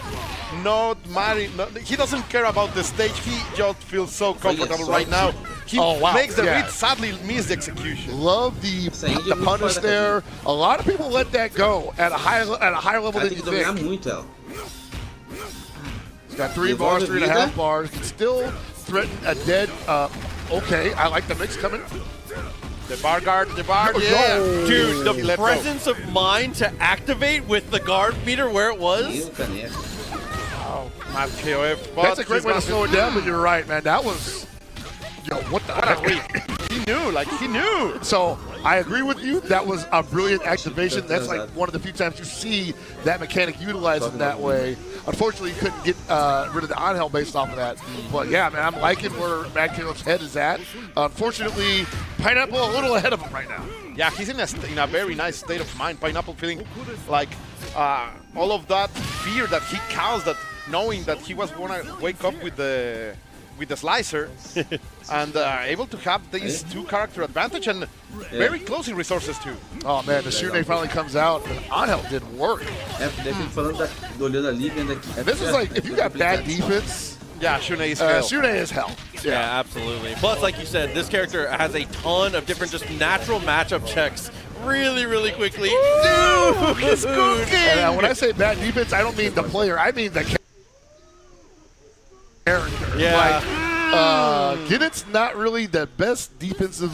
Not married. He doesn't care about the stage. He just feels so comfortable right now. He makes the read, sadly miss the execution. Love the punish there. A lot of people let that go at a higher level than you think. He's got 3 bars, 3.5 bars. Can still threaten a dead. Okay, I like the mix coming. The bar guard, yeah. Dude, the presence of mind to activate with the guard meter where it was. KOF, that's a great way to slow it down, but you're right, man. That was, what the heck? He knew. So I agree with you. That was a brilliant activation. That's like one of the few times you see that mechanic utilized in that way. Unfortunately, you couldn't get rid of the on-hell based off of that. But yeah, man, I'm liking where Mad KOF's head is at. Unfortunately, Pineapple a little ahead of him right now. Yeah, he's in a very nice state of mind. Pineapple feeling like all of that fear that he caused, that knowing that he was gonna wake up with the slicer and able to have these 2 character advantage and very close in resources too. Oh man, the Shune finally comes out, and on-hell did work. And this is like, if you got bad defense, yeah, Shune is hell. Shune is hell. Yeah, absolutely. Plus, like you said, this character has a ton of different just natural matchup checks really, really quickly. Dude, he's cooking! And when I say bad defense, I don't mean the player, I mean the character. Yeah. Like, Ginnet's not really the best defensive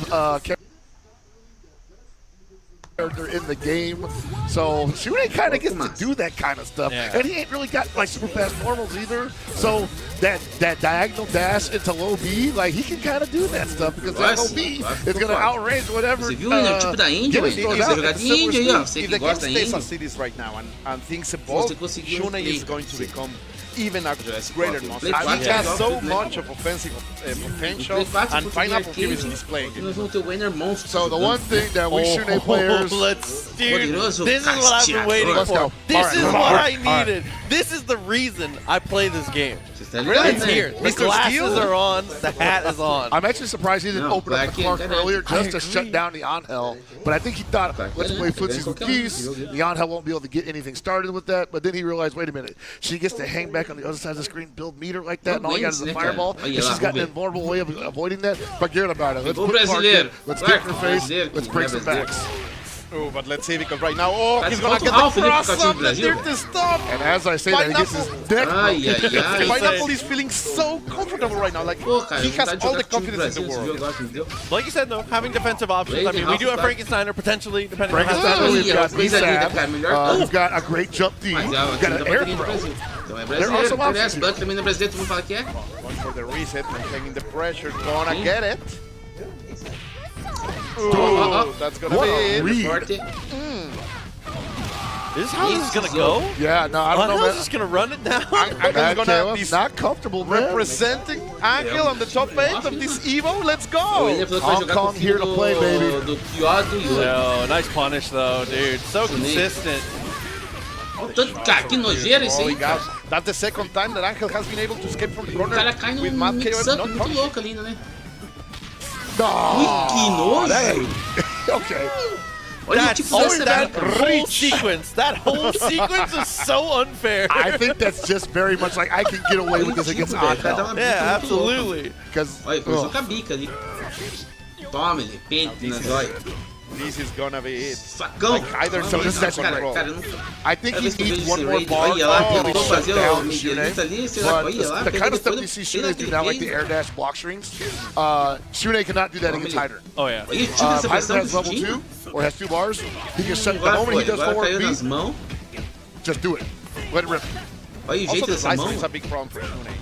character in the game, so Shune kind of gets to do that kind of stuff, and he ain't really got like super fast normals either. So that diagonal dash into low B, like he can kind of do that stuff because that low B is going to outrange whatever. Você viu o tipo da Índia? Você jogar de Índia aí, ó. Você que gosta da Índia. Cities right now and things evolve, Shune is going to become even a greater monster. He has so much of offensive potential, and Pineapple here is displaying it. So the one thing that we Shune players... Dude, this is what I've been waiting for. This is what I needed. This is the reason I play this game. It's here. The glasses are on. The hat is on. I'm actually surprised he didn't open up the Clark earlier just to shut down the on-hell. But I think he thought, let's play footsies with peace. The on-hell won't be able to get anything started with that. But then he realized, wait a minute. She gets to hang back on the other side of the screen, build meter like that, and all he got is a fireball. And she's got an invulnerable way of avoiding that. Forget about it. Let's put Clark in. Let's get in her face. Let's break some backs. Oh, but let's see, because right now, he's gonna get the cross up there to stop. And as I say that, he gets his neck broken. Pineapple is feeling so comfortable right now. Like, he has all the confidence in the world. Like you said, though, having defensive options. I mean, we do have Frankensteiner, potentially, depending on how Frankensteiner, we've got Misab. We've got a great jump D. We've got an air throw. There are some options. Também no brasileiro, todo mundo fala que é. Going for the reset, maintaining the pressure, gonna get it. Ooh, that's gonna be it. This is how this is gonna go? Yeah, no, I don't know. How's just gonna run it down? I'm gonna be not comfortable, man. Representing Angel on the top 8 of this EVO. Let's go. Hong Kong here to play, baby. No, nice punish though, dude. So consistent. Cara, que nojeira isso aí, cara. That's the second time that Angel has been able to escape from the corner. O cara cai num mix-up muito louco ali, né? Oh, que nojo! Okay. That whole sequence, is so unfair. I think that's just very much like I can get away with this against on-hell. Yeah, absolutely. Because olha, começou com a bica ali. Toma, ele pente na zóia. This is gonna be it. Facão. Like either so this is cara, I think he needs one more bar. Olha lá, tentou fazer o Miguelito ali, sei lá, olha lá. The kind of stuff you see Shune do now, like the air dash block strings, Shune cannot do that against Hyder. Oh yeah. Hyder has level 2, or has 2 bars. He can shut the moment he does forward B, just do it. Let it rip. Olha o jeito dessa mão. Is a big problem for Shune.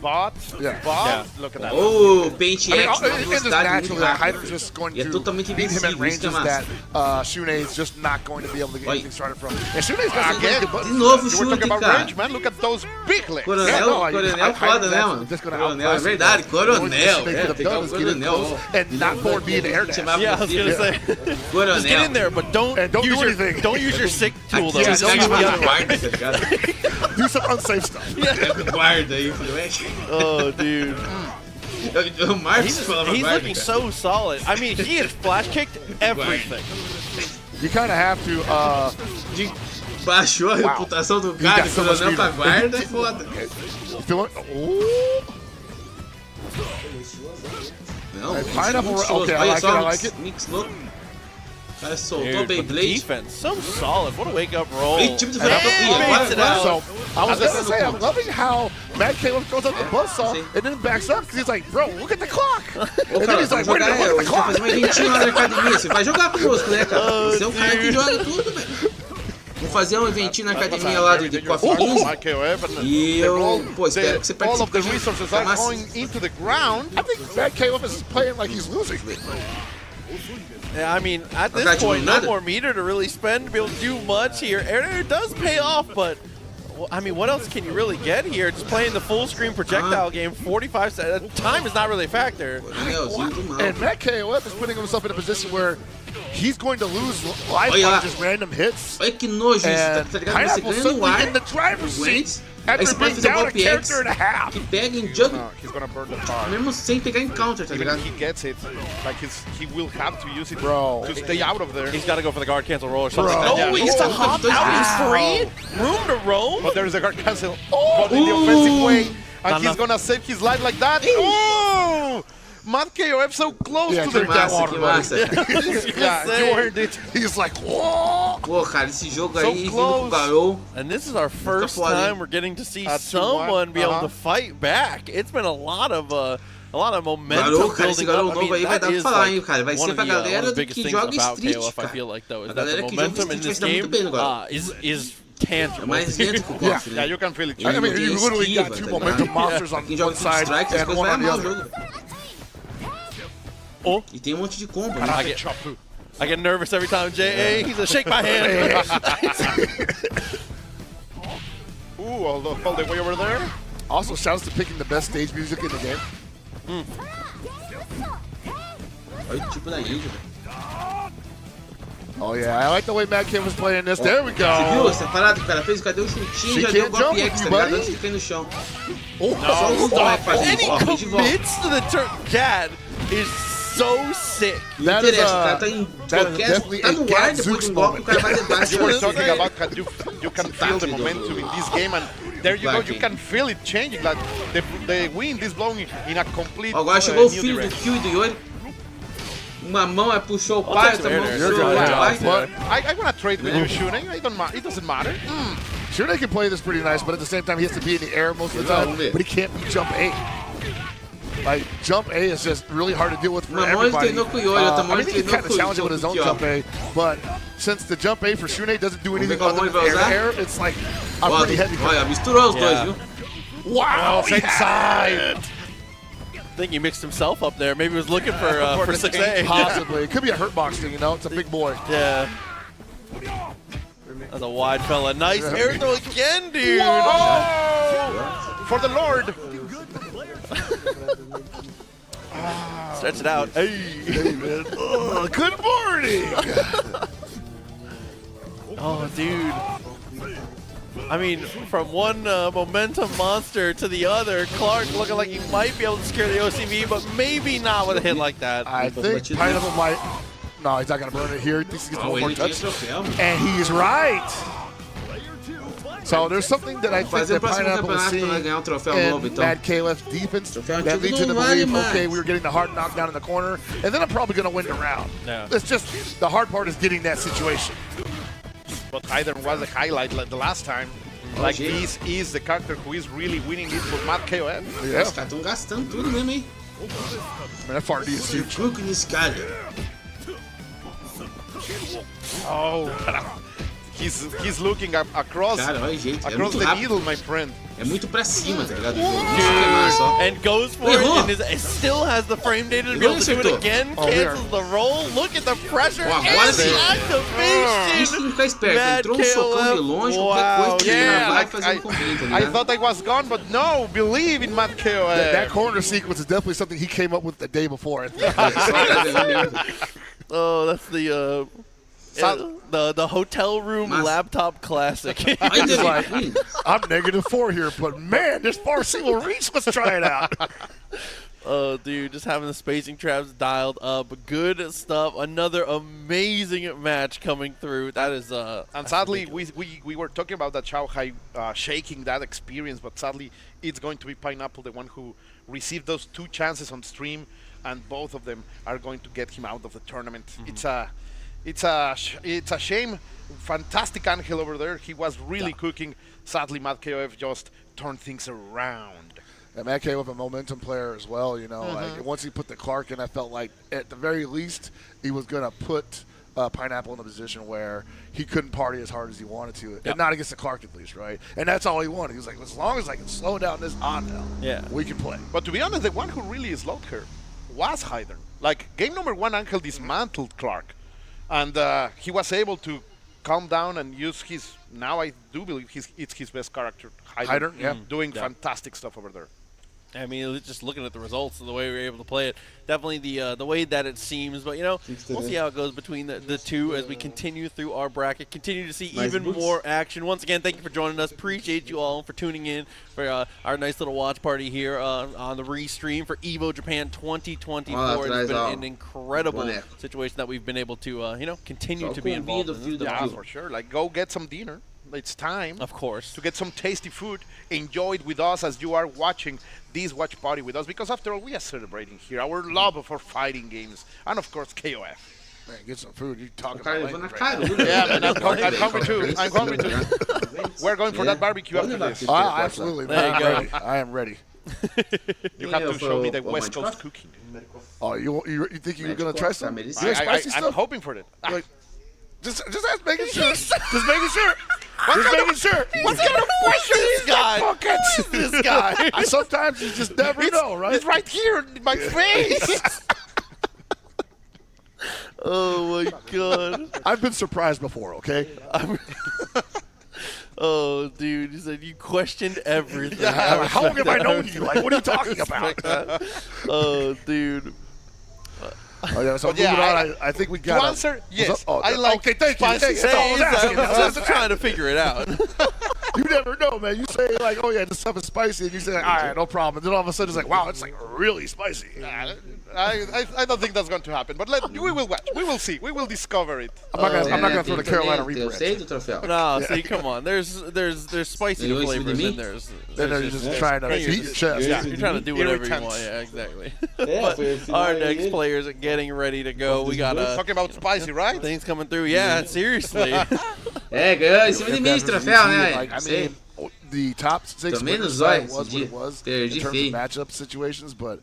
But Yeah. look at that. Oh, Paint I mean, X, it's just velocidade natural muito that rápida. Hydra's just going E é to totalmente beat him at invencível, isso que é ranges that massa. Shunei is just not going to be able to get Oi. anything started from. And Shunei's got some Again, really good buttons. De novo You were chute, talking about cara. range, man. Look at those big legs. Coronel, Yeah, no, Coronel foda, né, mano? Coronel, é verdade, Coronel. É, pegar o Coronel. And not forward B in the air dash. Yeah, I was gonna say. Coronel. Just get in there, but don't And don't use do your anything. don't use your sick tool though. Aqui, Yeah, pega don't mais use guarda, tá ligado? Do some unsafe stuff. Guarda aí, moleque. Oh, dude. O Marcos falava He's guarda, looking cara. so solid. I mean, he has flash kicked everything. You kind of have to. Baixou a reputação do cara, got so much Coronel pra speed. guarda, é foda. Feel it? Oh. Não, Pineapple, okay, I olha like só, it, I like it. Mix louco. O cara soltou o Dude, but the Beyblade. defense so solid. What a wake up roll. Ih, time de And agora, agora. So I was Agora gonna no say, I'm ponto. loving how Matt Caleb goes up the buzzsaw Sim. and then backs up because he's like, bro, look at the clock. Ô, And then cara, he's like, vamos wait a jogar, minute, a look at gente the vai fazer um clock. eventinho lá na academia. Você vai jogar conosco, né, cara? Você é um cara que joga tudo, velho. Vamos fazer um eventinho na academia lá de KOF 15. E eu, pô, espero que você all of participe. the resources Tá are massa. going into the ground. I think Matt Caleb is playing like he's losing. Yeah, I mean, at this got you point, no another. more meter to really spend to be able to do much here. Air air does pay off, but well, I mean, what else can you really get here? Just playing the full screen projectile game, 45 seconds. Time is not really a factor. Coronelzinho do mal. And Matt KOF is putting himself in a position where he's going to lose life Olha lá. on just random hits. Olha que nojo isso, And tá ligado? Você Pineapple ganha no suddenly ar, in the driver's seat aguente, aí after você pode being fazer um down a golpe X character and a half. que pega em jump, No, he's gonna burn the car. mesmo sem pegar em counter, tá Even ligado? if he gets it, like he will have to use it Bro. to stay out of there. He's got to go for the guard cancel roll or something. Bro. No, Yeah. he gets to hop Oh, out. wow. He's free. Room to roam. But there is a guard cancel. But in the offensive way, and No, he's no. gonna save his life like that. Oh! Matt KOF so close Yeah, to drink the that Massa, water, que buddy. massa. Yeah, you heard it. He's like, whoa. Pô, cara, esse jogo So aí, vindo close. com o Garou, And this is our first foda, hein? time we're getting to see At 2-1, someone be able to fight back. It's been a lot of momentum Garou, cara, esse building Garou up. novo aí vai that dar pra is falar, like hein, cara. Vai one ser of pra the, one galera of the biggest que things joga about Street, KOF, I cara. feel like, though, is A that the galera que joga momentum in Street this vai se dar muito game bem no Garou. is É tangible. mais lento que o KOF, Yeah, né? you can feel it. I mean, Tem you literally esquiva, got two tá momentum ligado? monsters on Quem joga one Full side Strike, as and coisas one vai on the amar o other. jogo. Oh, E tem um monte de combo, né? I get nervous every time JA, he's a shake my hand. Ooh, all the way over there. Also, shouts to picking the best stage music in the game. Olha o tipo da Índia, velho. Oh, yeah. I like the way Matt Kim was playing this. There we Você viu go. essa parada que o cara fez? Cadê o chutinho? Já She deu o can't golpe jump, X, tá buddy. ligado? Antes de cair no chão. Oh, Só o moleque faz And isso. he Ó, de volta. commits to the turn. Jad is so sick. Não That is interessa, o cara tá em that is qualquer... definitely Tá a no ar, depois Gadzooks de um golpe, o cara vai debaixo. You were That's talking right. about how you can feel the momentum in this game, and there you go. You can feel it changing. Like the wind is blowing in a complete Agora chegou o new filho do direction. Kyo e do Yori. Uma mão é puxou o I'll pai, take some outra mão air puxou there. o You're pai. good. but I wanna trade with you, Shunei. It doesn't matter. sure they can play this pretty nice, but at the same time, he has to be in the air most of the time. But he can't be jump A. Like, jump A is just really hard to deal with for Uma mão ele everybody. treinou com o Yori, outra I mão mean, ele he can treinou kind com of challenge it with his own o jump A, but since the jump A for Shunei doesn't do anything qual other mão than ele vai air usar? to air, it's like a Ó, pretty heavy. olha, misturou os dois, Yeah. viu? Wow, Fake side. I think he mixed himself up there. Maybe he was looking for 6A. Possibly. It could be a hurt box thing, you know? It's a big boy. Yeah. That's a wide fella. Nice air throw again, dude. For the Lord. Stretch it out. Hey. Hey, man. Oh, good morning. Oh, dude. I mean, from one momentum monster to the other, Clark looking like he might be able to scare the OCV, but maybe not with a hit like that. I think Pineapple might. No, he's not going to burn it here. He thinks he gets Ó, one more ele tinha touch. troféu. And he's right. So there's something that I think Fazer that o próximo Pineapple is campeonato seeing vai ganhar um troféu novo, in então. Mad Caleb's defense Troféu that antigo leads him to não vale believe, okay, mais. we were getting the hard knockdown in the corner, and then I'm probably going to win the round. Yeah. It's just the hard part is getting that situation. But either was the highlight like the last time. Like gee. this is the character who is really winning this for Matt KOF. Yeah, Os caras estão gastando tudo mesmo, hein? man, that FRD is huge. Truque nesse cara. Oh, he's looking across Cara, olha o jeito, é across muito the rápido. needle, my friend. É muito pra cima, tá ligado? Isso que é massa, ó. And goes for it, and it still has the frame data to be able to do it again. Cancels the roll. Look at the pressure. Agora sim. Activation. Isso tem que ficar esperto. Entrou um socão de longe, qualquer coisa que ele vai fazer um combinho, tá ligado? I thought I was gone, but no, believe in Matt KOF. That corner sequence is definitely something he came up with the day before. Oh, that's the hotel room laptop classic. He's like, I'm -4 here, but man, this far single reach. Let's try it out. Oh, dude, just having the spacing traps dialed up. Good stuff. Another amazing match coming through. That is and sadly, we were talking about that Shanghai shaking that experience, but sadly, it's going to be Pineapple, the one who received those 2 chances on stream, and both of them are going to get him out of the tournament. It's a shame. Fantastic Angel over there. He was really cooking. Sadly, Matt KOF just turned things around. And Matt KOF, a momentum player as well, you know. Like, once he put the Clark in, I felt like at the very least he was going to put Pineapple in a position where he couldn't party as hard as he wanted to, and not against the Clark at least, right? And that's all he wanted. He was like, as long as I can slow down this Angel, we can play. But to be honest, the one who really slowed her was Hydern. Like, game number 1, Angel dismantled Clark, and he was able to calm down and use his, now I do believe it's his best character, Hydern, doing fantastic stuff over there. I mean, just looking at the results and the way we were able to play it, definitely the way that it seems. But, you know, we'll see how it goes between the two as we continue through our bracket, continue to see even more action. Once again, thank you for joining us. Appreciate you all for tuning in for our nice little watch party here on the restream for EVO Japan 2024. It's been an incredible situation that we've been able to, you know, continue to be involved in. Yeah, for sure. Like, go get some dinner. It's time, of course, to get some tasty food. Enjoy it with us as you are watching this watch party with us, because after all, we are celebrating here our love for fighting games and, of course, KOF. Man, get some food. You're talking about yeah, man, I'm hungry too. I'm hungry too. We're going for that barbecue after this. Absolutely. There you go. I am ready. You have to show me the West Coast cooking. Oh, you think you're going to try some? I'm hoping for it. Like, just making sure. Just making sure. Just making sure. What kind of question is guy? This guy. Sometimes you just never know, right? It's right here in my face. Oh my God. I've been surprised before, okay? Oh, dude, you said you questioned everything. Yeah, how long have I known you? Like, what are you talking about? Oh, dude. Oh, yeah, so moving on, I think we got to answer. Yes, I like. Okay, thank you. I'm just trying to figure it out. You never know, man. You say like, "Oh yeah, this stuff is spicy," and you say, like, "All right, no problem." And then all of a sudden, it's like, "Wow, it's like really spicy." I don't think that's going to happen, but we will watch. We will see. We will discover it. I'm not gonna throw the Carolina Reaper. No, see, come on. There's spicy flavors in there. Then they're just trying to heat your chest. Yeah, you're trying to do whatever you want. Yeah, exactly. But our next players are getting ready to go. We got talking about spicy, right? Things coming through. Yeah, seriously. É, ganhou em cima de mim esse troféu, né? I mean, the top 6 winners was what it was in terms of matchup situations, but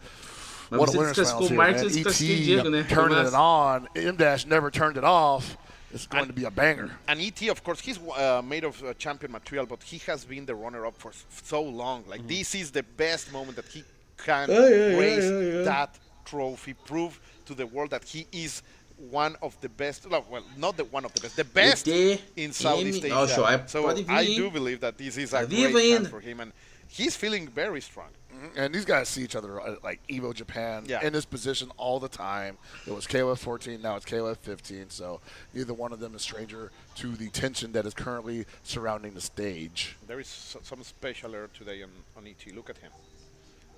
what a winners finals here, man. ET turning it on. M-Dash never turned it off. It's going to be a banger. And ET, of course, he's made of champion material, but he has been the runner-up for so long. Like, this is the best moment that he can raise that trophy, prove to the world that he is one of the best, well, not the one of the best, the best in Southeast Asia. So I do believe that this is a great chance for him, and he's feeling very strong. And these guys see each other like EVO Japan in this position all the time. It was KOF 14, now it's KOF 15, so neither one of them is stranger to the tension that is currently surrounding the stage. There is some special air today on ET. Look at him.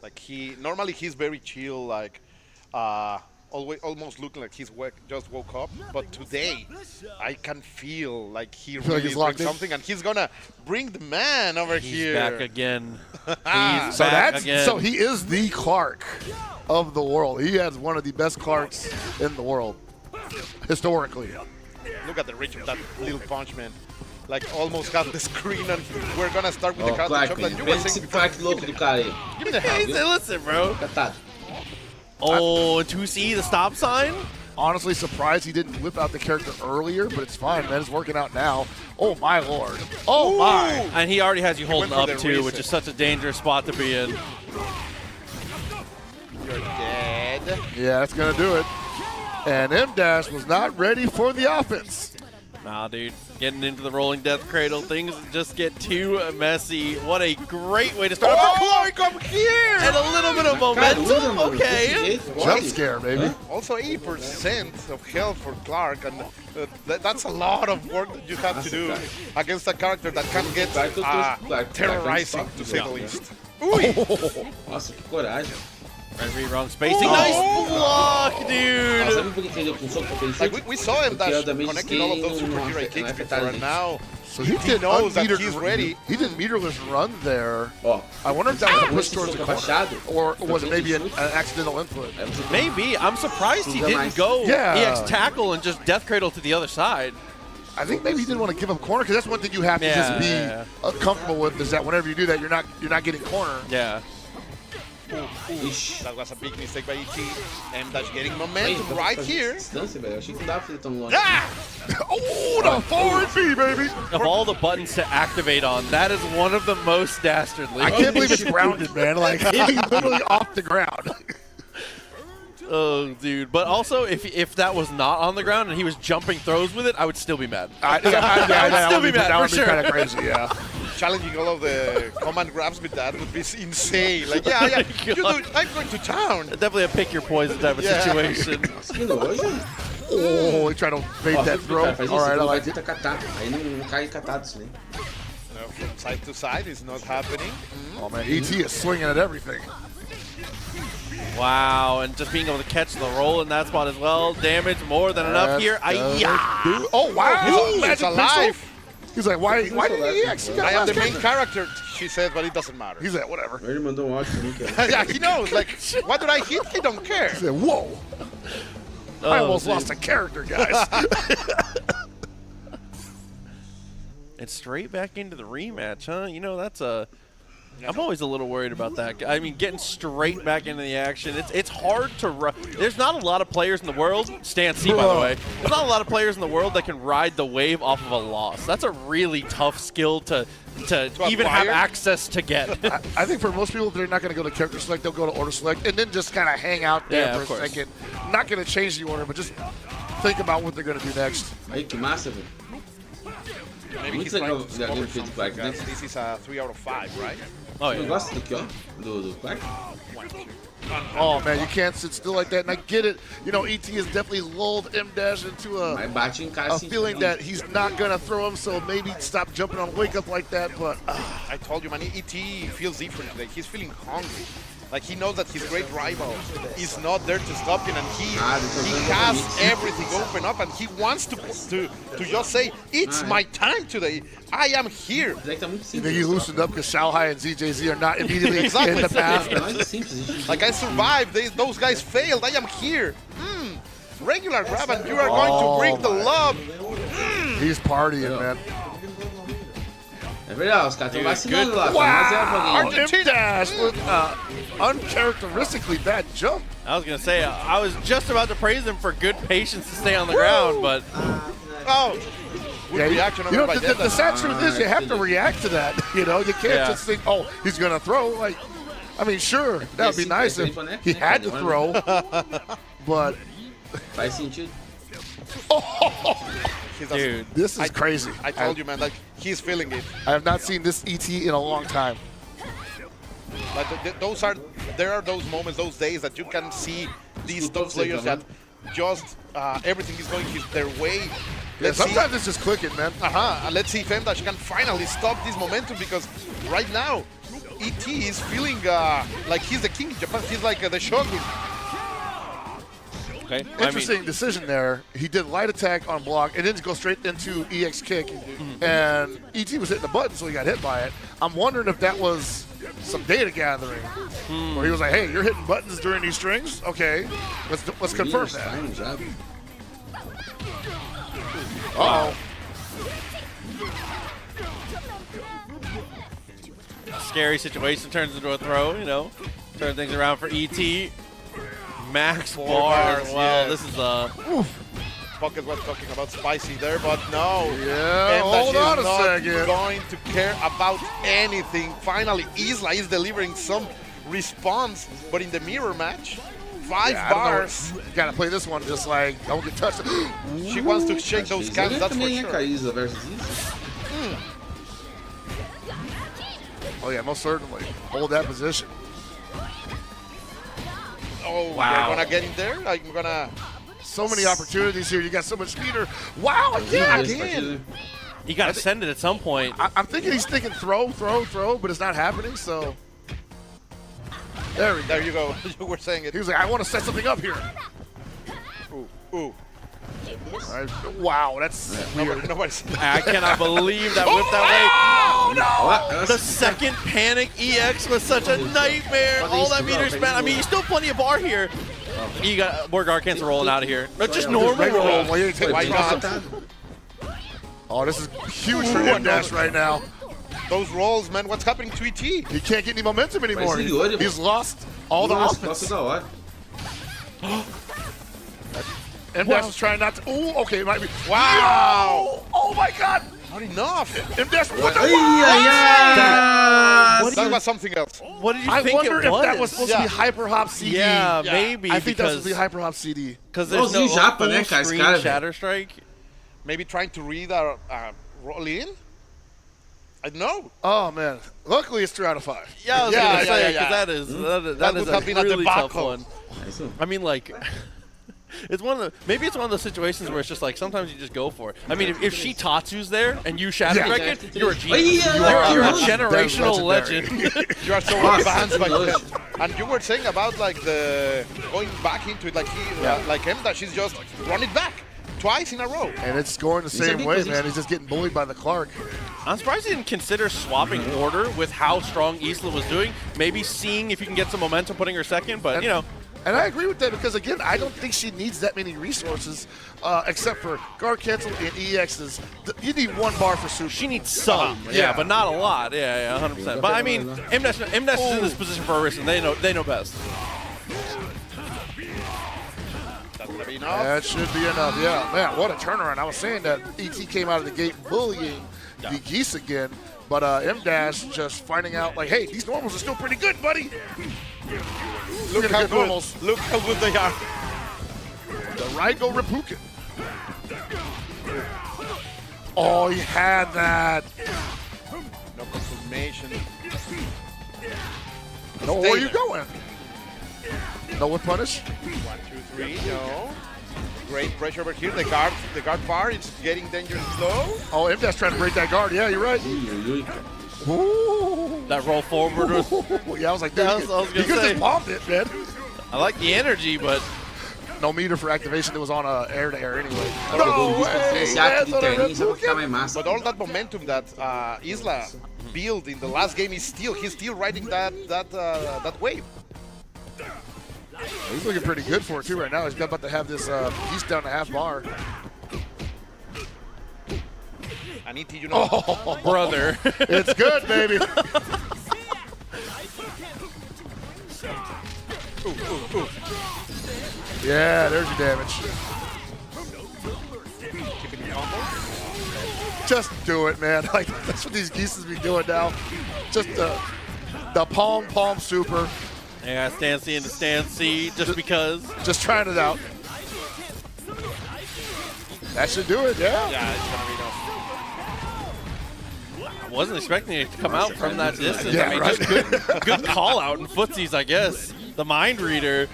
Like, normally he's very chill, like almost looking like he's just woke up, but today I can feel like he really brings something, and he's gonna bring the man over here. He's back again. So he is the Clark of the world. He has one of the best Clarks in the world historically. Look at the reach of that little punch, man. Like, almost got the screen, and we're gonna start with the counter chop that you were saying before. Give me the hand. Listen, bro. Oh, 2C, the stop sign? honestly surprised he didn't whip out the character earlier, but it's fine, man. It's working out now. Oh, my Lord. Oh, my. And he already has you holding up, too, reset. which is such a dangerous spot to be in. You're dead. Yeah, that's going to do it. And M-Dash was not ready for the offense. Nah, dude. Getting into the rolling death cradle, things just get too messy. What a great way to start. Oh, come here! And a little bit of momentum. Okay. Jump scare, baby. Also 80% of health for Clark, and that's a lot of work that you have to do against a character that can get terrorizing, to say the least. Nossa, que coragem. Referee wrong spacing. Nice block, dude. Sabe por que ele deu com soco pra frente? Like we saw him that connecting all of those super hero kicks before, and now So he knows that he's ready. He did meterless run there. Ó, I wonder if that was a push towards the corner, fachado. or was it maybe an accidental input? Maybe. I'm surprised he didn't go EX tackle and just death cradle to the other side. I think maybe he didn't want to give up corner, because that's one thing you have to just be comfortable with, is that whenever you do that, you're not getting corner. Yeah. That was a big mistake by ET. And that's getting momentum right here. Distância, velho. Eu achei que não dava pra ele tão longe. Oh, the forward B, baby! Of all the buttons to activate on, that is one of the most dastardly. I can't believe it's grounded, man. Like, he's literally off the ground. Oh, dude. But also, if that was not on the ground and he was jumping throws with it, I would still be mad. I would still be mad, that would for be sure. kind of crazy, yeah. Challenging all of the command grabs with that would be insane. Like, yeah, I'm going to town. Definitely a pick your poison type of situation. Que nojo. Oh, he tried to bait that throw. Cara, faz All isso, right, I vai like tentar catar. Aí não cai catado isso, né? No, from side to side is not happening. Oh, man, ET is swinging at everything. Wow, and just being able to catch the roll in that spot as well. Damage more than enough here. Oh, wow. He's alive. He's like, why did he EX? I am the main character, she said, but it doesn't matter. He's like, whatever. Ele mandou áudio pra mim, cara. Yeah, he knows. Like, what did I hit? He don't care. He said, whoa. I almost lost a character, guys. And straight back into the rematch, huh? You know, that's a... I'm always a little worried about that. I mean, getting straight back into the action, it's hard to... There's not a lot of players in the world, Stan C, by the way, there's not a lot of players in the world that can ride the wave off of a loss. That's a really tough skill to even have access to get. I think for most people, they're not going to go to character select. They'll go to order select and then just kind of hang out there for a second. Not going to change the order, but just think about what they're going to do next. Aí, que massa, velho. Maybe he's legal trying to já discover feito something, Clark, né? guys. This is a 3 out of 5, right? Oh, Eu yeah. gosto daqui, ó. Do Clark. Oh, man, you can't sit still like that. And I get it. You know, ET has definitely lulled M-Dash into Mas bate em cara a assim. feeling that he's not going to throw him, so maybe stop jumping on wake up like that. But I told you, man, ET feels different today. He's feeling hungry. Like, he knows that his great rival is not there to stop him, and he has everything open up, and he wants to just say, it's my time today. I am here. Tá muito you simples. think he loosened up because Xiaohai and ZJZ are not immediately in the path. É mais simples. Like, I survived. Those guys failed. I am here. Regular grab, and you are going to bring the love. He's partying, man. É verdade, os caras estão vacilando lá. Wow! M-Dash with uncharacteristically bad jump. I was going to say, I was just about to praise him for good patience to stay on the ground, but... Oh! Good reaction you know, by the sad truth is you have to react to that. You know, you can't just think, oh, he's going to throw. Like, I mean, sure, that would be nice if he had to throw, but... Faz sentido. Dude, this is crazy. I told you, man, like, he's feeling it. I have not seen this ET in a long time. Like, there are those moments, those days that you can see these top players that just everything is going their way. Sometimes it's just clicking, man. And let's see if M-Dash can finally stop this momentum, because right now, ET is feeling like he's the king in Japan. He's like the shogun. okay. Interesting decision there. He did light attack on block and then go straight into EX kick. And ET was hitting the button, so he got hit by it. I'm wondering if that was some data gathering, where he was like, "Hey, you're hitting buttons during these strings. Okay, let's confirm that." Uh-oh. Scary situation turns into a throw, you know. Turn things around for ET. Max 4 bars. bars, Wow, yeah. this is Pocket was talking about spicy there, but no. Yeah, hold on a second. Going to care about anything. Finally, Isla is delivering some response, but in the mirror match, 5 bars. You gotta play this one just like, don't get touched. She wants to shake those cans, that's for sure. Isla versus Isla. Oh yeah, most certainly. Hold that position. Oh, Wow. you're gonna get in there? Like, I'm gonna... So many opportunities here. You got so much speeder. Wow, yeah, Yes, again. you got to send it at some point. I'm thinking he's thinking throw, but it's not happening, so. There we go. There you go. You were saying it. He was like, I want to set something up here. Ooh, ooh. All right. Wow, that's weird. Nobody's... I cannot believe that whipped that way. The second panic EX was such a nightmare. All that meter spent. I mean, he's still plenty of bar here. You got more guard cancel rolling out of here. But just normal roll. Well, you take My God. Oh, this is huge for him dash right now. Those rolls, man, what's happening to ET? He can't get any momentum anymore. Mas ele He's lost all the offense. Da hora. M-Dash is trying not to. Oh, okay, it might be. Wow! Oh my God! Not enough. M-Dash, what the? That was something else. What did you I think wonder it if was? that was supposed to be Hyper Hop CD. Yeah, maybe. I think that was because the Hyper Hop CD. because there's no Igualzinho Japa, full né, cara, esse screen cara, velho. Shatter Strike. Maybe trying to read our roll in? I don't know. Oh man! Luckily, it's 3 out of 5. Yeah, I was Yeah, gonna yeah, say yeah, because yeah. that That is would a have been a really tough debacle. one. I mean, like, it's one of the maybe it's one of those situations where it's just like sometimes you just go for it. I mean, if she Tatsu's there and you Shatter Strike it, you're a genius. You're a generational legend. You are so advanced by them. And you were saying about like the going back into it, like like M-Dash, she's just run it back twice in a row. And it's going the same way, man. He's just getting bullied by the Clark. I'm surprised he didn't consider swapping order with how strong Isla was doing. Maybe seeing if you can get some momentum, putting her second, but you know. And I agree with that because, again, I don't think she needs that many resources except for guard cancel and EXs. You need 1 bar for super. She needs some, yeah, but not a lot. Yeah, 100%. But I mean, M-Dash is in this position for a reason. They know best. That's gonna be enough. That should be enough, yeah. Man, what a turnaround. I was saying that ET came out of the gate bullying the Geese again, but M-Dash just finding out, like, hey, these normals are still pretty good, buddy. Look how good good. normals. Look how good they are. The Raigo Ripuken. Oh, he had that. No confirmation. No, where are you going? No one punish? 1, 2, 3. No. Great pressure over here. The guard bar is getting dangerous low. Oh, M-Dash trying to break that guard. Yeah, you're right. Ooh. That roll forward was. Yeah, I was like, dude, Yeah, I was you gonna could say. just bombed it, man. I like the energy, but No meter for activation. It was on air to air anyway. No way! Esse ato de terninho só pra ficar mais massa. But all that momentum that Isla built in the last game he's still riding that wave. He's looking pretty good for it too right now. He's about to have this He's down to half bar. And ET, you know. Oh, brother. it's good, baby. Yeah, there's your damage. Just do it, man. Like that's what these geese be doing now. Just the palm super. Yeah, stand C into stand C just because. Just trying it out. That should do it, yeah. Yeah, it's gonna be enough. I wasn't expecting it to come out from that distance. Yeah, I mean, right. just good call out in footsies, I guess. The mind reader.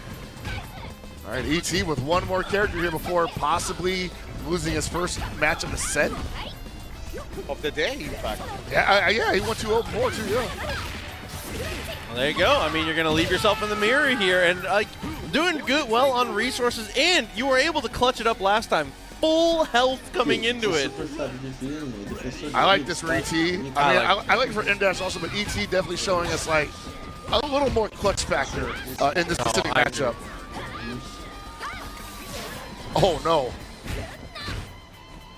All right, ET with one more character here before possibly losing his first match of the set. Of the day, in fact. Yeah, he went 2-0 before too, yeah. Well, there you go. I mean, you're going to leave yourself in the mirror here and like doing good, well on resources, and you were able to clutch it up last time. Full health coming into it. I like this for ET. I like it for M-Dash also, but ET definitely showing us like a little more clutch factor in this specific matchup. Oh no.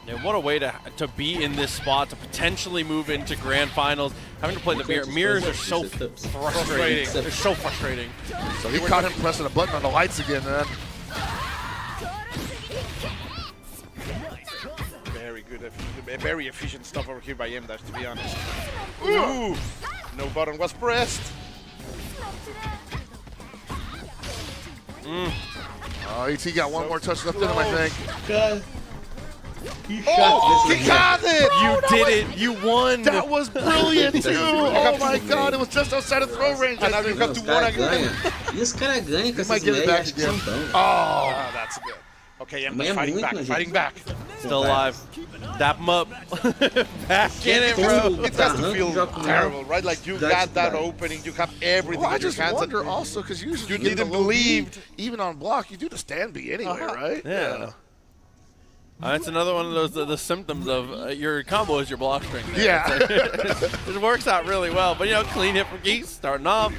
Yeah, what a way to be in this spot, to potentially move into grand finals. Having to play the mirror. Mirrors are so frustrating. They're so frustrating. So he caught him pressing a button on the lights again, man. Very good, very efficient stuff over here by M-Dash, to be honest. Ooh! No button was pressed. ET got one more touch left in him, I think. He got it! You did it! You won! That was brilliant, too! Oh my god, it was just outside of throw range. And now you have to one again. E os caras ganham com essas might get it back médias de again. plantão. Oh, that's good. Okay, I'm fighting back, fighting back. Still alive. Dap him up. Back in it, bro. It has to feel terrible, right? Like you got that opening, you have everything Well, I in your just hands. wonder also, because usually You didn't believe. even on block, you do the stand B anyway, right? Yeah. That's another one of those the symptoms of your combo is your block strength. Yeah. It works out really well, but you know, clean hit from Geese starting off.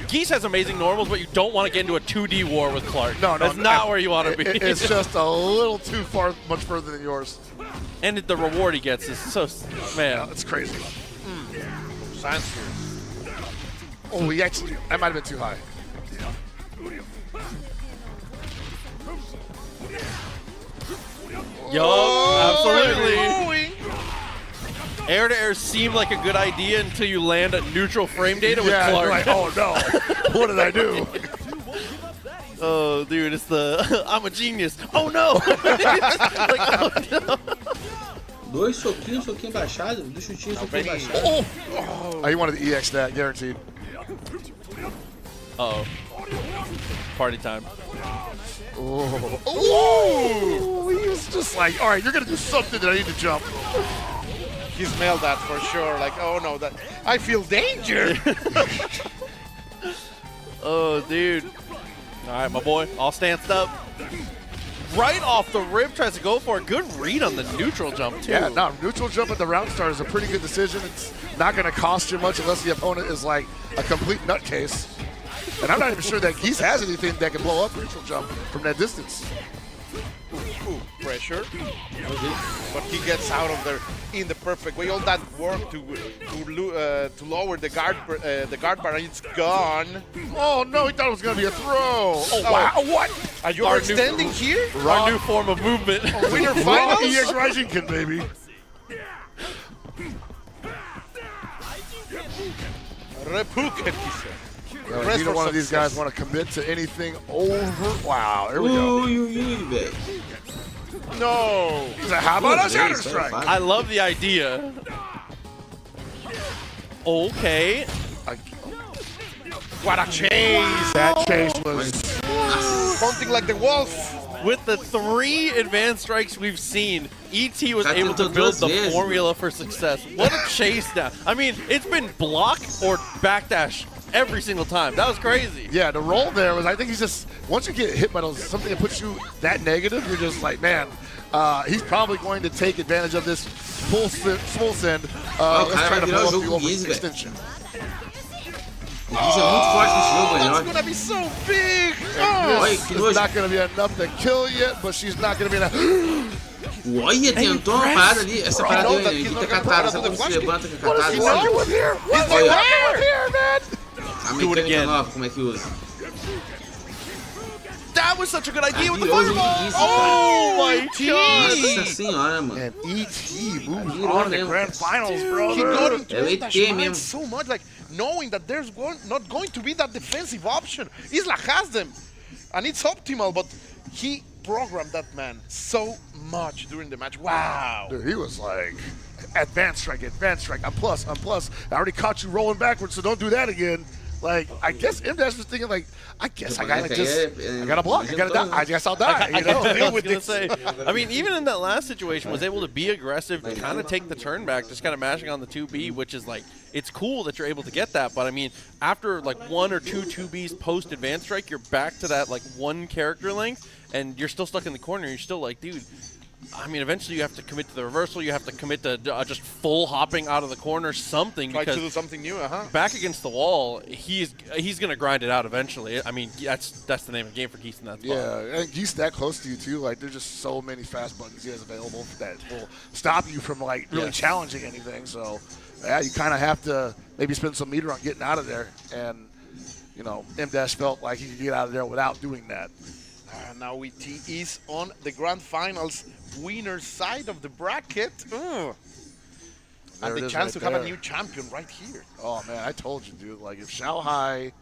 Geese has amazing normals, but you don't want to get into a 2D war with Clark. No, that's not where you want to be. It's just a little too far, much further than yours. And the reward he gets is so, man. It's crazy. Science. Oh, he actually, that might have been too high. Absolutely. Air to air seemed like a good idea until you land at neutral frame data with Clark. Like, oh no, what did I do? Oh, dude, it's the I'm a genius. Oh no! Like, oh, no. Dois soquinhos, soquinho baixado, dois chutinhos, soquinho baixado. Oh, he wanted to EX that, guaranteed. Uh-oh. Party time. Oh, he was just like, all right, you're going to do something that I need to jump. He smelled that for sure. Like, oh no, that I feel danger. Oh, dude. All right, my boy, all stanced up. Right off the rib, tries to go for a good read on the neutral jump, too. Yeah, no, neutral jump at the round start is a pretty good decision. It's not going to cost you much unless the opponent is like a complete nutcase. And I'm not even sure that Geese has anything that can blow up neutral jump from that distance. Ooh, pressure. But he gets out of there in the perfect way. All that work to lower the guard bar, and it's gone. Oh no, he thought it was going to be a throw. Oh wow, what? Are you extending here? Our new form of movement. Winner finals? EX Rising baby. Repuket, he said. Neither one of these guys want to commit to anything over. Wow, here we go. velho. No. He's like, how about a Shatter Strike? I love the idea. Okay. What a chase. That chase was... Something like the wolf. With the 3 advanced strikes we've seen, ET was able to build the formula for success. What a chase down. I mean, it's been block or backdash every single time. That was crazy. Yeah, the roll there was, I think he's just, once you get hit by those, something that puts you that negative, you're just like, man, he's probably going to take advantage of this full send. Let's try to blow up the over extension. Isso é muito forte nesse jogo, That's Maior. gonna be so big. It's not going to be enough to kill yet, but she's not going to be enough. Olha, tentou uma parada ali. Essa parada dele, ele fica catado. Sabe quando se levanta com a catada? A mecânica nova, como é que usa? That was such a good idea with the Virou o jogo fireball. disso, Oh my Nossa god. senhora, mano. And ET moves Virou on to mesmo. grand finals, He brother. got into É o ET Dash mind mesmo. so much, like knowing that there's not going to be that defensive option. Isla has them, and it's optimal, but he programmed that man so much during the match. Wow. Dude, he was like, advanced strike, I'm plus. I already caught you rolling backwards, so don't do that again. Like, I guess M-Dash was thinking like, I guess I gotta I gotta block, I gotta die, I guess I'll die. You know? I was gonna say, I mean, even in that last situation, was able to be aggressive, to kind of take the turn back, just kind of mashing on the 2B, which is like, it's cool that you're able to get that, but I mean, after like 1 or 2 2Bs post advanced strike, you're back to that like 1 character length, and you're still stuck in the corner. You're still like, dude, I mean, eventually you have to commit to the reversal. You have to commit to just full hopping out of the corner, something. Try because to do something new, back against the wall, he's going to grind it out eventually. I mean, that's the name of the game for Geese in that spot. Yeah, and Geese that close to you too. Like, there's just so many fast buttons he has available that will stop you from like really challenging anything. So, yeah, you kind of have to maybe spend some meter on getting out of there. And you know, M-Dash felt like he could get out of there without doing that. Now ET is on the grand finals winner's side of the bracket. And the chance to have a new champion right here. Oh, man, I told you, dude. Like, if Shanghai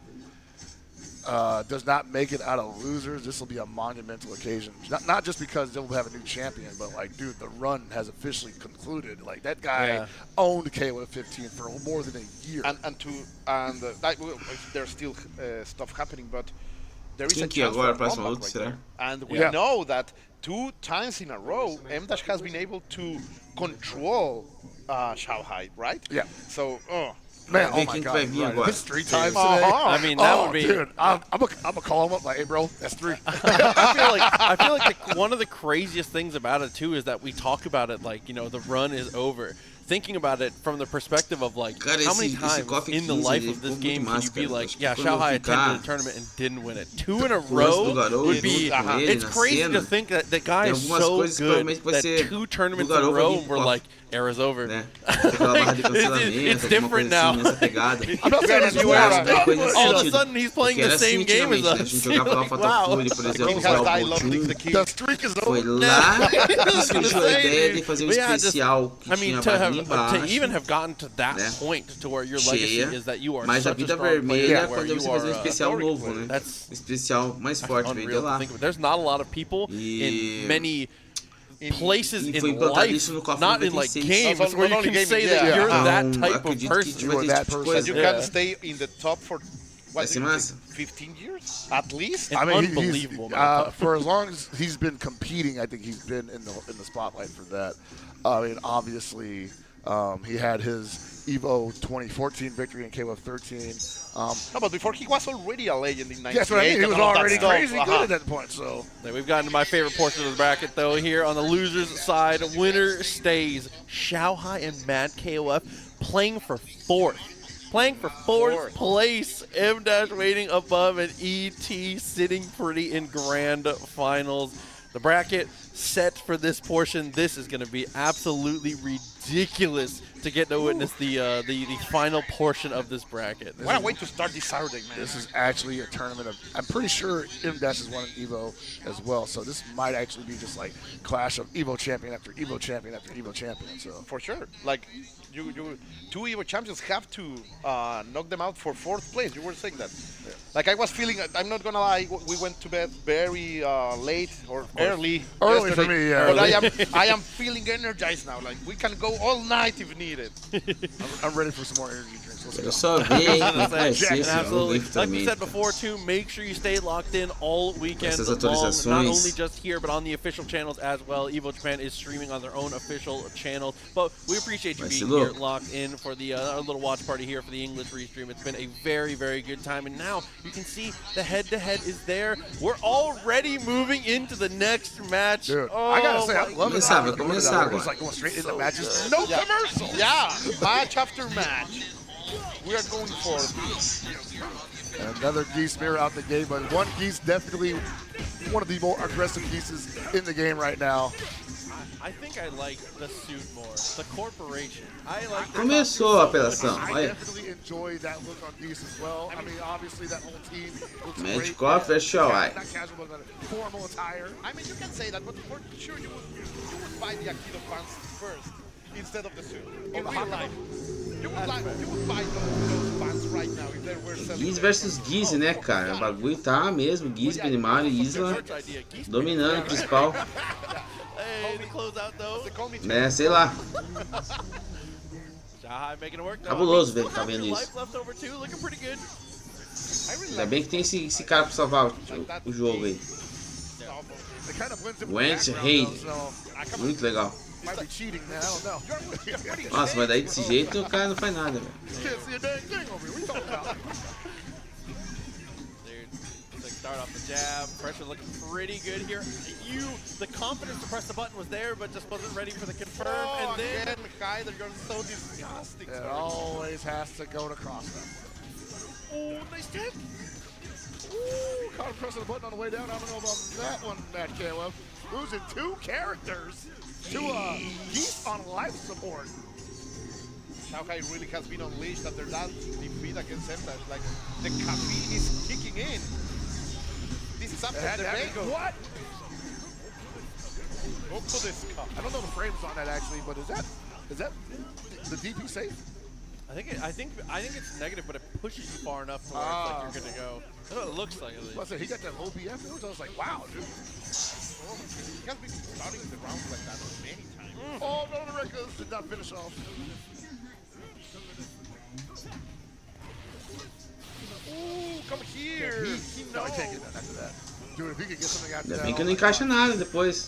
does not make it out of losers, this will be a monumental occasion. Not just because they'll have a new champion, but, like, dude, the run has officially concluded. Like, that guy owned KOF 15 for more than a year. There's still stuff happening, but there is a que chance agora for a a próxima comeback luta, right será? there. And we know that 2 times in a row, M-Dash has been able to control Shanghai, right? Yeah. So, man, oh my God, right. It's 3 times today. I mean, that would be. Dude, I'm gonna call him up like, hey, bro, that's 3. I feel like one of the craziest things about it too is that we talk about it like, you know, the run is over. Thinking about it from the perspective of like, how many times in the life of this game can you be like, yeah, Shanghai attended the tournament and didn't win it? 2 in a row would be. It's crazy to think that the guy is so good that 2 tournaments in a row were like, era's over. It's different now. I'm not saying it's All of a sudden he's playing the same game as us. Like, wow. The streak is over. Foi lá que surgiu a ideia de fazer especial que I mean, to even have gotten to that point to where your legacy is that you are mas a such a vida strong player vermelha quando você faz especial novo, né? That's Especial mais forte veio de lá. There's not a lot of people in many places foi in implantado life, isso no KOF not in like 96. games, where you can say that you're that type of acredito que person. vai ter esse tipo de coisa. You can stay in the top for Vai ser massa. 15 years at least. It's unbelievable. For as long as he's been competing, I think he's been in the spotlight for that. I mean, obviously, he had his EVO 2014 victory in KOF 13. No, but before he was already a legend in 98. That's what I mean. He was already crazy good at that point. So we've gotten to my favorite portion of the bracket, though. Here on the losers' side, winner stays. Shanghai and Mad KOF playing for 4th. Playing for 4th place. M-Dash waiting above, and ET sitting pretty in grand finals. The bracket set for this portion. This is going to be absolutely ridiculous to get to witness the final portion of this bracket. What a way to start this Saturday, man. This is actually a tournament of, I'm pretty sure M-Dash has won an EVO as well, so this might actually be just like clash of EVO champion after EVO champion after EVO champion. So for sure, like you 2 EVO champions have to knock them out for 4th place. You were saying that. Yeah. Like I was feeling, I'm not gonna lie, we went to bed very late or early. Early for me, yeah. But I am feeling energized now. Like we can go all night if needed. I'm ready for some more energy drinks. Eu só vi como vai ser esse Absolutely. novo Like we também. said before, too, make sure you stay locked in all weekend Essas long, atualizações. not only just here, but on the official channels as well. EVO Japan is streaming on their own official channel. But we appreciate you being here locked in for the our little watch party here for the English restream. It's been a very, very good time. And now you can see the head-to-head is there. We're already moving into the next match. Dude, I gotta say, I love it. Começar agora. It's like going straight into matches. No commercial. Yeah, match after match. We are going for another Geese mirror out the game, but one Geese definitely one of the more aggressive Geeses in the game right now. I think I like the suit more. The corporation. I like. Começou a apelação. I definitely enjoy that look on Geese as well. I mean, obviously that whole team looks great. KOF versus Shanghai. Not casual, but formal attire. I mean, you can say that, but for sure you would buy the Aikido pants first instead of the suit. In real life, you would buy those pants right now if there were selling. Geese versus Geese, né, cara? O bagulho tá mesmo. Geese, Benimaru e Isla dominando o principal. Hey, the closeout though. É, sei lá. Cabuloso ver que tá vendo isso. Ainda bem que tem esse cara pra salvar o jogo aí. Wentz Hayden. Muito legal. Nossa, mas daí desse jeito o cara não faz nada, velho. start off the jab. Pressure looking pretty good here. The confidence to press the button was there, but just wasn't ready for the confirm. And then again, Hyder, you're so disgusting. It always has to go to cross them. Oh, nice tech. Ooh, caught him pressing the button on the way down. I don't know about that one, that KOF. Losing 2 characters to Geese on life support. Xiaohai really has been unleashed after that defeat against Emdash. Like, the caffeine is kicking in. This is after the break. What? Go to this cup. I don't know the frames on that actually, but is that the DP safe? I think it's negative, but it pushes you far enough to where it's like you're good to go. That's what it looks like at least. I said he got that low BF moves. I was like, wow, dude. He has been starting the rounds like that many times. Oh no, the records did not finish off. Ooh, come here. He no, I can't get that after that. Dude, if he could get something after Ainda that. bem que não encaixa nada depois.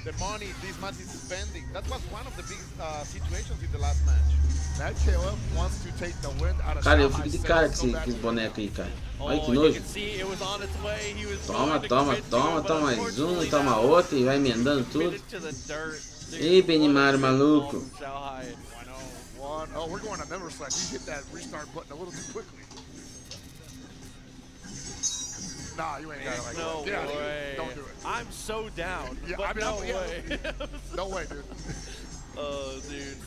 The money this match is spending. That was one of the big situations in the last match. That KOF wants to take the wind out of Cara, eu fico de cara com esse boneco aí, cara. Olha que nojo. Toma, toma, toma, toma mais um e toma outro e vai emendando tudo. Ei, Benimar, maluco. Oh, we're going to member select. You hit that restart button a little too quickly. Nah, you ain't got it like no that. No way. Don't do it. I'm so down. Yeah, but no way. No way, dude. Oh, dude.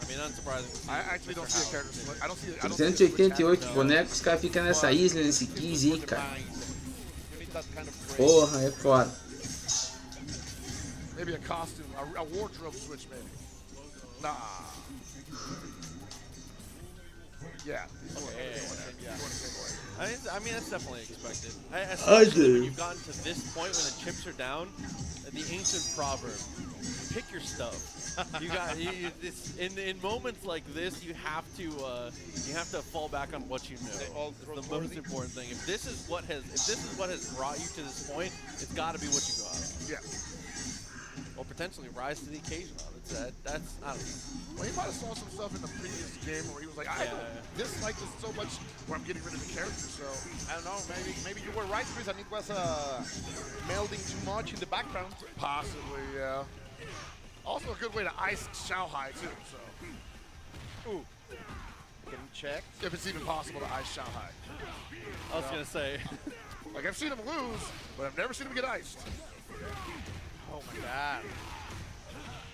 I mean, unsurprising. I actually don't see a character split. I don't see. 388 bonecos, os caras ficam nessa isla, nesse 15 aí, cara. Porra, é foda. Maybe a costume, a wardrobe switch, maybe. Nah. Yeah. Okay. I mean, that's definitely expected. Especially when you've gotten to this point when the chips are down. The ancient proverb: pick your stuff. You got in moments like this, you have to fall back on what you know. It's the most important thing. If this is what has brought you to this point, it's got to be what you go out of. Yeah. Or potentially rise to the occasion of it. That's I don't know. Well, he might have saw some stuff in the previous game where he was like, I don't dislike this so much where I'm getting rid of the character, so. I don't know, maybe you were right, Chris, and it was melding too much in the background. Possibly, yeah. Also a good way to ice Xiaohai too, so. Ooh. Getting checked. If it's even possible to ice Xiaohai. I was gonna say. Like, I've seen him lose, but I've never seen him get iced. Oh my god.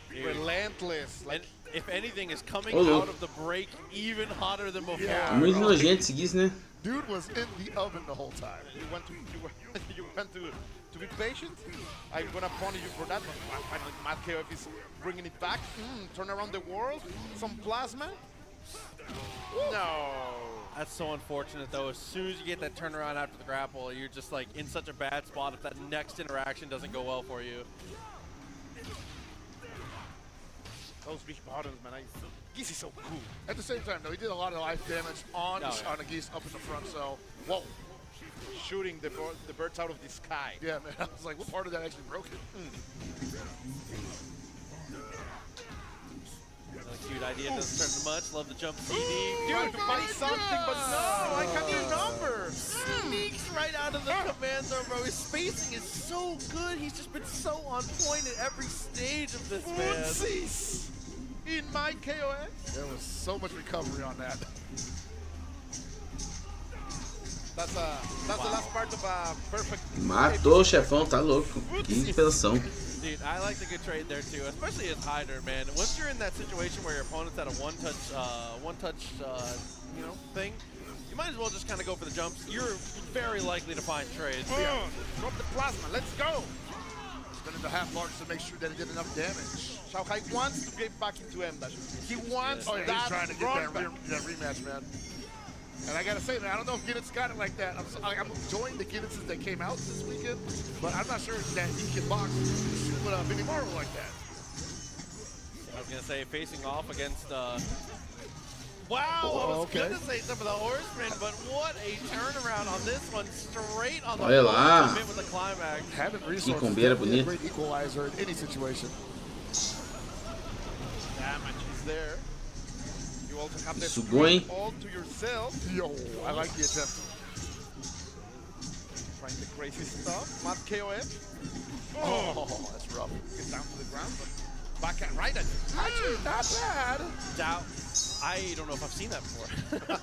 Dude. Relentless. Like, and if anything is coming out of the break even hotter than before. Yeah. Muito nojento esse Geese, né? Dude was in the oven the whole time. You want to be patient? I'm gonna punish you for that, but finally Matt KOF is bringing it back. Turn around the world. Some plasma. No. That's so unfortunate, though. As soon as you get that turnaround after the grapple, you're just like in such a bad spot if that next interaction doesn't go well for you. Those big bottoms, man. Geese is so cool. At the same time, though, he did a lot of life damage on a Geese up in the front, so. Whoa. Shooting the birds out of the sky. Yeah, man. I was like, what part of that actually broke it? Cute idea, doesn't turn much. Love the jump CD. Dude, to find something, but no, I can't get a number. Sneaks right out of the command zone, bro. His spacing is so good. He's just been so on point at every stage of this, man. Oopsies. In my KOF. There was so much recovery on that. That's the last part of a perfect. Matou o chefão, tá louco. Que inspeção. Dude, I like the good trade there too, especially as Hyder, man. Once you're in that situation where your opponent's at a one-touch, thing, you might as well just kind of go for the jumps. You're very likely to find trades. Drop the plasma. Let's go. Spinning the half large to make sure that he did enough damage. Xiaohai wants to get back into Emdash. He wants that. He's trying to get that rematch, man. And I gotta say, man, I don't know if Gibbons got it like that. I'm enjoying the Gibbonses that came out this weekend, but I'm not sure that he can box with Vinny Marvel like that. I was gonna say, facing off against. Wow, I was gonna say some of the Horsemen, but what a turnaround on this one, straight on the commit with the climax. Having resources is a great equalizer in any situation. Damage. there. You also have the Sugou, hein? all to yourself. Yo, I like the attempt. Trying the crazy stuff. Matt KOF. Oh, that's rough. Gets down to the ground, but back at right at Actually, not bad. Doubt. I don't know if I've seen that before.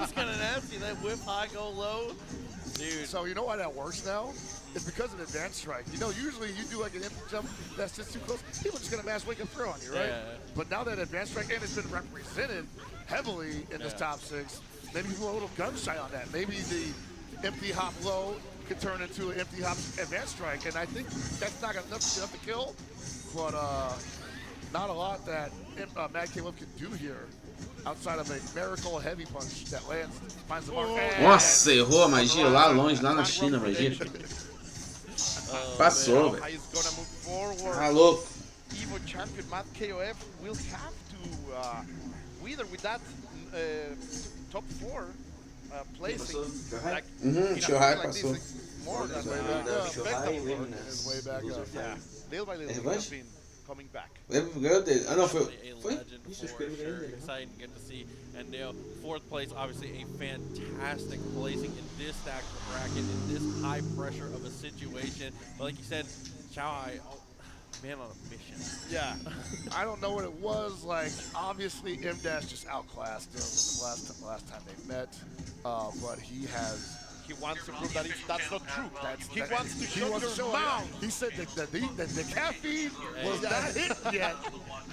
It's kind of nasty. That whip high, go low. Dude. So you know why that works now? It's because of advanced strike. You know, usually you do like an empty jump that's just too close. People just gonna mash wake up throw on you, right? Yeah. But now that advanced strike and it's been represented heavily in this top 6, maybe people are a little gun shy on that. Maybe the empty hop low could turn into an empty hop advanced strike, and I think that's not enough to kill. But not a lot that Mad KOF can do here. Outside of a miracle heavy punch that lands, finds the mark. Nossa, errou a magia lá longe, lá na China, a magia. Passou, velho. Is gonna move forward. Tá louco. EVO champion Matt KOF will have to wither with that top 4 placing. Like, Shohai passou. More than Is way back up. Yeah, little by little, he has been coming back. Ganhou dele. Ah, não, foi. A legend for sure. Exciting to get to see. And you know, 4th place, obviously a fantastic placing in this stack of the bracket, in this high pressure of a situation. But like you said, Xiaohai, man on a mission. Yeah. I don't know what it was. Like, obviously, M-Dash just outclassed him the last time they met. But he wants to prove that that's not true. He wants to show your mouth. He said that the caffeine was not hit yet.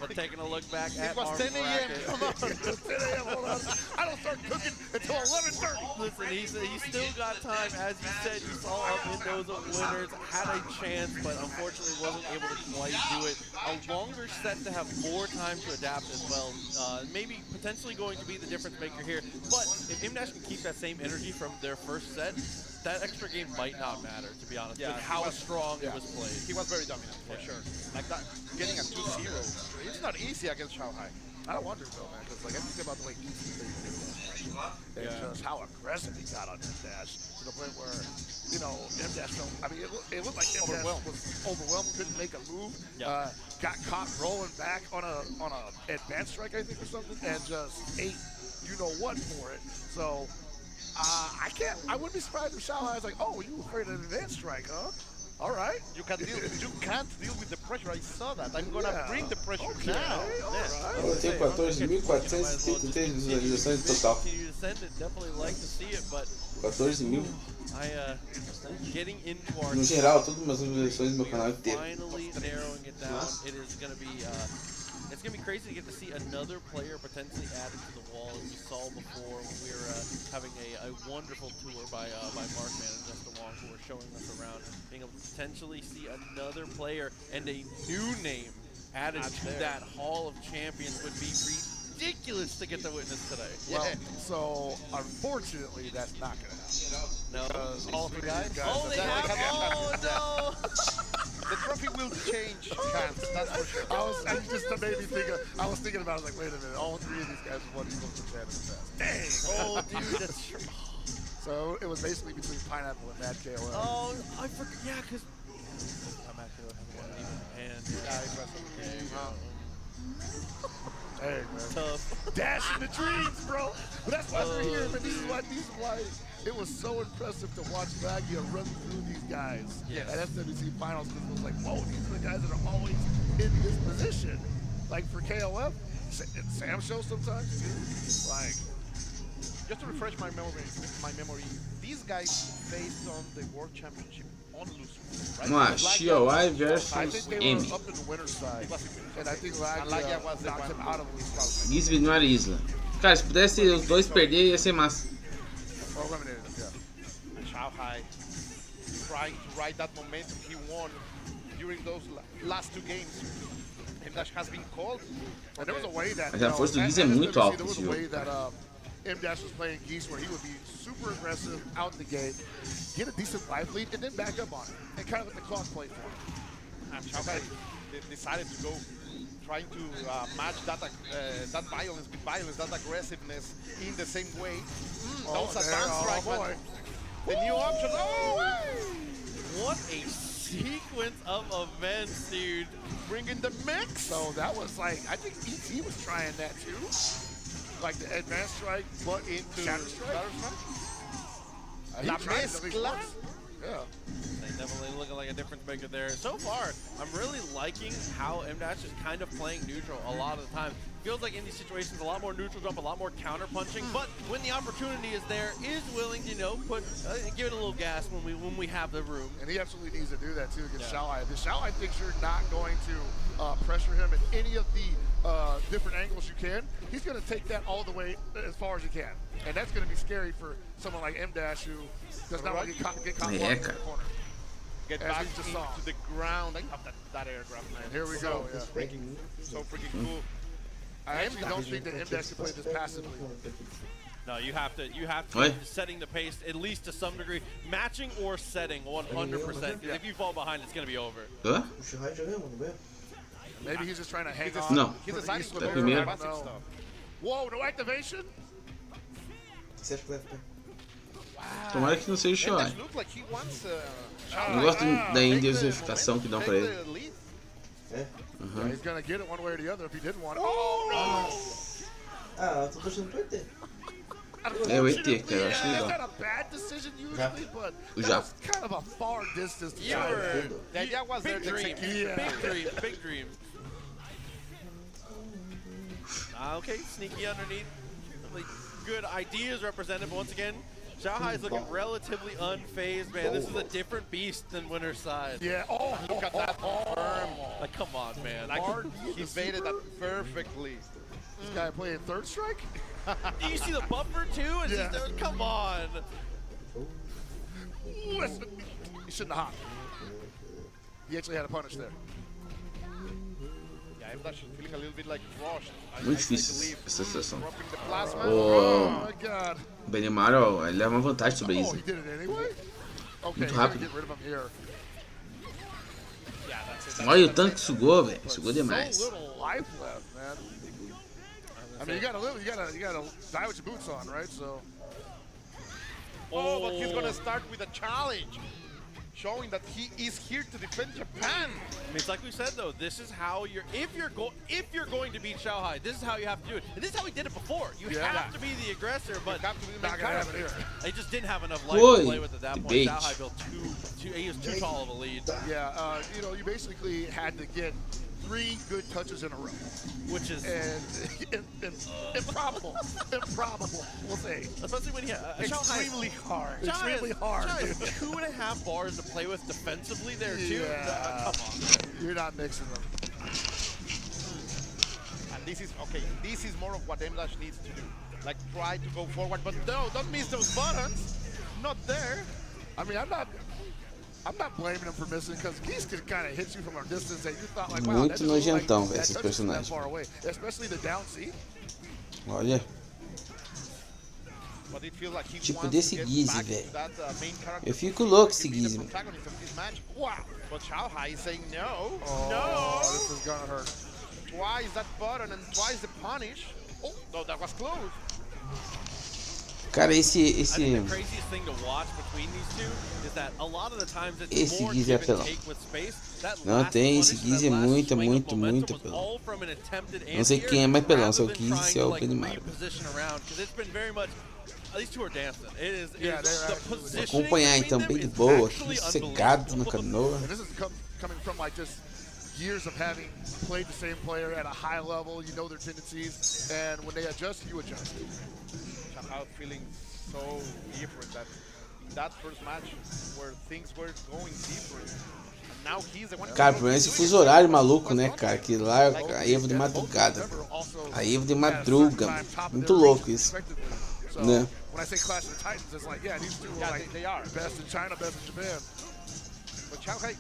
We're taking a look back at It was our 10 a.m. bracket. Come on. 10 a.m. Hold on. I don't start cooking until 11:30. Listen, he's still got time. As you said, you saw a windows of winners, had a chance, but unfortunately wasn't able to quite do it. A longer set to have more time to adapt as well. Maybe potentially going to be the difference maker here. But if M-Dash can keep that same energy from their first set, that extra game might not matter, to be honest, with how strong it was played. He was very dominant, for sure. Like that, getting a 2-0. It's not easy against Xiaohai. I don't wonder though, man, because like I think about the way he played and just how aggressive he got on M-Dash to the point where, you know, M-Dash felt. I mean, it looked like M-Dash was overwhelmed, couldn't make a move. Got caught rolling back on a advanced strike, I think, or something, and just ate you know what for it. So I wouldn't be surprised if Xiaohai was like, oh, you afraid of an advanced strike, huh? All right. You can't deal with the pressure. I saw that. I'm gonna bring the pressure now. Eu tenho 14.433 visualizações no total. Continue to send it. Definitely like to see it, but 14.000. Getting into our No geral, todas as visualizações do meu canal inteiro. finally narrowing it down. It is gonna be it's gonna be crazy to get to see another player potentially added to the wall, as we saw before when we were having a wonderful tour by Markman and Justin Wong, who were showing us around. Being able to potentially see another player and a new name added to that Hall of Champions would be ridiculous to get to witness today. Well, so unfortunately, that's not gonna happen. No. Because all 3 guys. Oh, they have. Oh no! The trophy will change hands, that's for sure. I was thinking about it, like, wait a minute, all 3 of these guys won Eagles to Champions past. Dang! Oh, dude, that's true. So it was basically between Pineapple and Mad KOF. Oh, I forgot, yeah, because Mad KOF hasn't won even, and Hey, man. tough. Dashing the dreams, bro. But that's why we're here, man. This is why it was so impressive to watch Baguia run through these guys at SWC Finals, because it was like, whoa, these are the guys that are always in this position. Like for KOF, Sam shows sometimes too. Like, just to refresh my memory, these guys faced on the World Championship on loser, right? Vamos lá, Xiaohai I versus think they M. were up in the winner's side, and I think Lagia knocked him out of the league. Gizby não era Isla. Cara, se pudesse os dois perder, ia ser massa. Or eliminated him, Xiaohai trying to ride that momentum he won during those last 2 games. M-Dash has been called. And there was a way that, Mas a força do Giz é muito alta there was esse a jogo. way that M-Dash was playing Geese where he would be super aggressive out the gate, get a decent life lead, and then back up on it, and kind of let the clock play for him. And Xiaohai decided to go trying to match that violence with violence, that aggressiveness in the same way. That was a bounce strike, but the new option. Oh, What a sequence of events, dude. Bringing the mix. So that was like, I think ET was trying that too. Like the advanced strike, but into shatter strike. La mezcla. Yeah. They definitely looking like a difference maker there. So far, I'm really liking how M-Dash is kind of playing neutral a lot of the time. Feels like in these situations, a lot more neutral jump, a lot more counter punching. But when the opportunity is there, is willing to, you know, give it a little gas when we have the room. And he absolutely needs to do that too against Xiaohai. If Xiaohai thinks you're not going to pressure him in any of the different angles you can, he's going to take that all the way as far as he can. And that's going to be scary for someone like M-Dash who does not want to get caught in the corner. Get back into the ground. I love that air grab, man. And here we go. Yeah. So freaking cool. I actually don't think that M-Dash can play this passively. No, you have to be setting the pace at least to some degree, matching or setting 100%. If you fall behind, it's going to be over. Maybe he's just trying to hang on. No. He's deciding to primeiro. Whoa, no activation? Tomara que não seja o Shoai. Look like he wants, Eu gosto da diversificação que dão pra ele. Yeah, he's gonna get it one way or the other if he didn't want it. Oh no! Ah, tô torcendo pro ET. É o ET, cara, eu acho legal. That's not a bad decision usually, but O that Jap. was kind of a far distance. To the idea was there to execute. Big dream. Okay, sneaky underneath. Really good ideas represented, but once again, Xiaohai is looking relatively unfazed, man. This is a different beast than Winner's Side. Yeah. Oh, Look at that firm. Like, come on, man. He baited that perfectly. This guy playing third strike? Do you see the buffer too? Is Yeah. Come on. Listen, he shouldn't have hopped. He actually had a punish there. Yeah, I'm actually feeling a little bit like rushed. Muito difícil essa situação. Dropping the plasma. Oh O my God. Benimar, ó, ele leva uma vantagem sobre Oh, isso. he did it anyway? Okay, Muito you gotta rápido. get rid of him here. Yeah, that's it. Olha o tanto que sugou, velho. Sugou So demais. little life left, man. I mean, you gotta live. You gotta die with your boots on, right? So. Oh, but he's gonna start with a challenge, showing that he is here to defend Japan. I mean, it's like we said though. This is how if you're going to beat Xiaohai, this is how you have to do it. And this is how he did it before. You have to be the aggressor, but You have to be the Not main gonna happen character. here. he just didn't have enough life Boy, to play with at that point. debate. Xiaohai built he was too tall of a lead, Yeah, you know, you basically had to get 3 good touches in a row, which is and improbable, we'll say. especially when he Extremely hard. Xiaohai Extremely has- hard. Xiaohai has dude. 2.5 bars to play with defensively there too. Yeah. Come on. You're not mixing them. And this is okay. This is more of what M-Dash needs to do. Like try to go forward, but no, don't miss those buttons. Not there. I mean, I'm not blaming him for missing because Geese could kind of hit you from a distance that you thought like, wow, Muito that doesn't look nojentão, like, velho, that esses touch isn't that personagens. far away, especially the down C. Olha. But it feels like he Tipo wants desse to get Gizzy, back to velho. that, main character. Eu fico louco esse He be Gizzy, the mano. protagonist of this match. Wow. But Xiaohai is saying no. Oh, No. this is gonna hurt. Twice that button and twice the punish. Oh, no, that was close. Cara, I think esse the craziest thing to watch between these two is that a lot of the times it's Esse more Gizzy é give and apelão. take with space. That Não last tem, punish, esse that Gizzy é last muito, swing of muito, momentum muito was apelão. all from an attempted Não sei anti-air quem é mais apelão, se é o rather than Gizzy, se é trying o to, like, Benimar. reposition around, because it's been very much. These two are dancing. It is Yeah, the they're actually- positioning Acompanhar between então them bem de is boa, actually aqui, cegado na unbelievable. canoa. And this is coming from like just years of having played the same player at a high level. You know their tendencies, and when they adjust, you adjust. Somehow feeling so different that in that first match where things were going different. And now he's the one. Cara, o problema é esse fuso horário maluco, né, cara? Que lá é a EVO de madrugada. A EVO de madruga, mano. Muito louco isso. So, Né? when I say Clash of the Titans, it's like, yeah, these two are Yeah, like they are. best in China, best in Japan. But Xiaohai,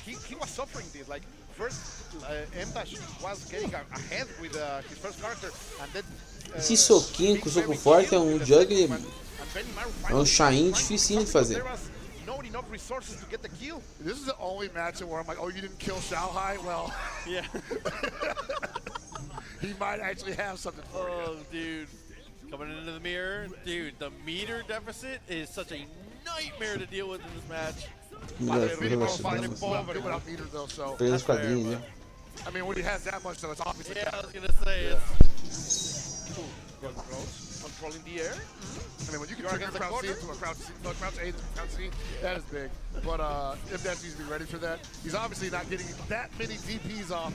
he was suffering this. Like first, M-Dash was getting ahead with his first character, and then. Esse soquinho com soco forte é um juggle, é um Shine dificinho de fazer. There was not enough resources to get the kill. This is the only match where I'm like, oh, you didn't kill Xiaohai? Well, Yeah. he might actually have something for you. Oh, dude. Coming into the mirror. Dude, the meter deficit is such a nightmare to deal with in this match. Pelos quadrinhos, né? I mean, when he has that much, though, it's obviously. Yeah, I was gonna say Yeah. Controlling the air. I mean, when you can turn a crouch C into a crouch A into a crouch C, that is big. But if that needs to be ready for that, he's obviously not getting that many DPs off.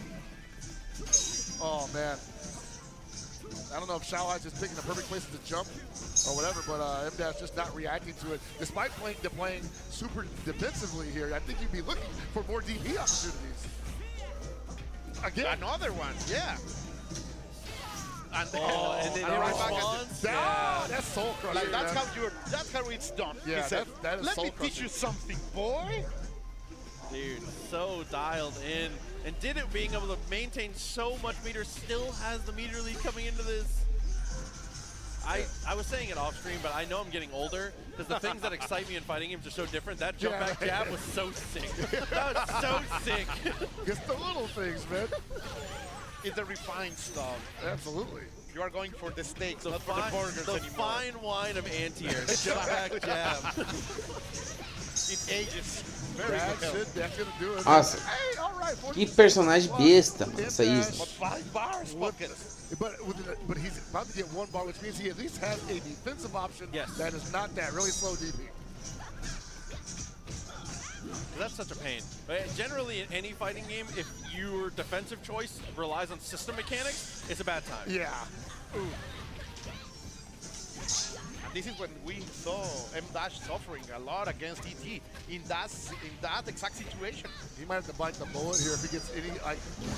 Oh, man. I don't know if Xiaohuai's just picking the perfect places to jump or whatever, but M-Dash just not reacting to it. Despite playing super defensively here, I think you'd be looking for more DP opportunities. Again. Another one, yeah. And then, and then right back at that's soul crushing. like, that's how it's done. Yeah, he said, that is let soul me teach crushing. you something, boy. Dude, so dialed in. And did it being able to maintain so much meter, still has the meter lead coming into this. I was saying it off stream, but I know I'm getting older because the things that excite me in fighting games are so different. That jump back jab was so sick. That was so sick. Just the little things, man. It's the refined stuff. Absolutely. You are going for the steaks, not for the burgers anymore. The fine wine of anti-airs. Jump back jab. It ages very That well. should do it. Nossa, Hey, all right, que personagem besta, mano, essa Izzy. But 5 bars, pocket. But he's about to get 1 bar, which means he at least has a defensive option that is not that really slow DP. That's such a pain. But generally, in any fighting game, if your defensive choice relies on system mechanics, it's a bad time. Yeah. And this is when we saw M-Dash suffering a lot against ET in that exact situation. He might have to bite the bullet here if he gets any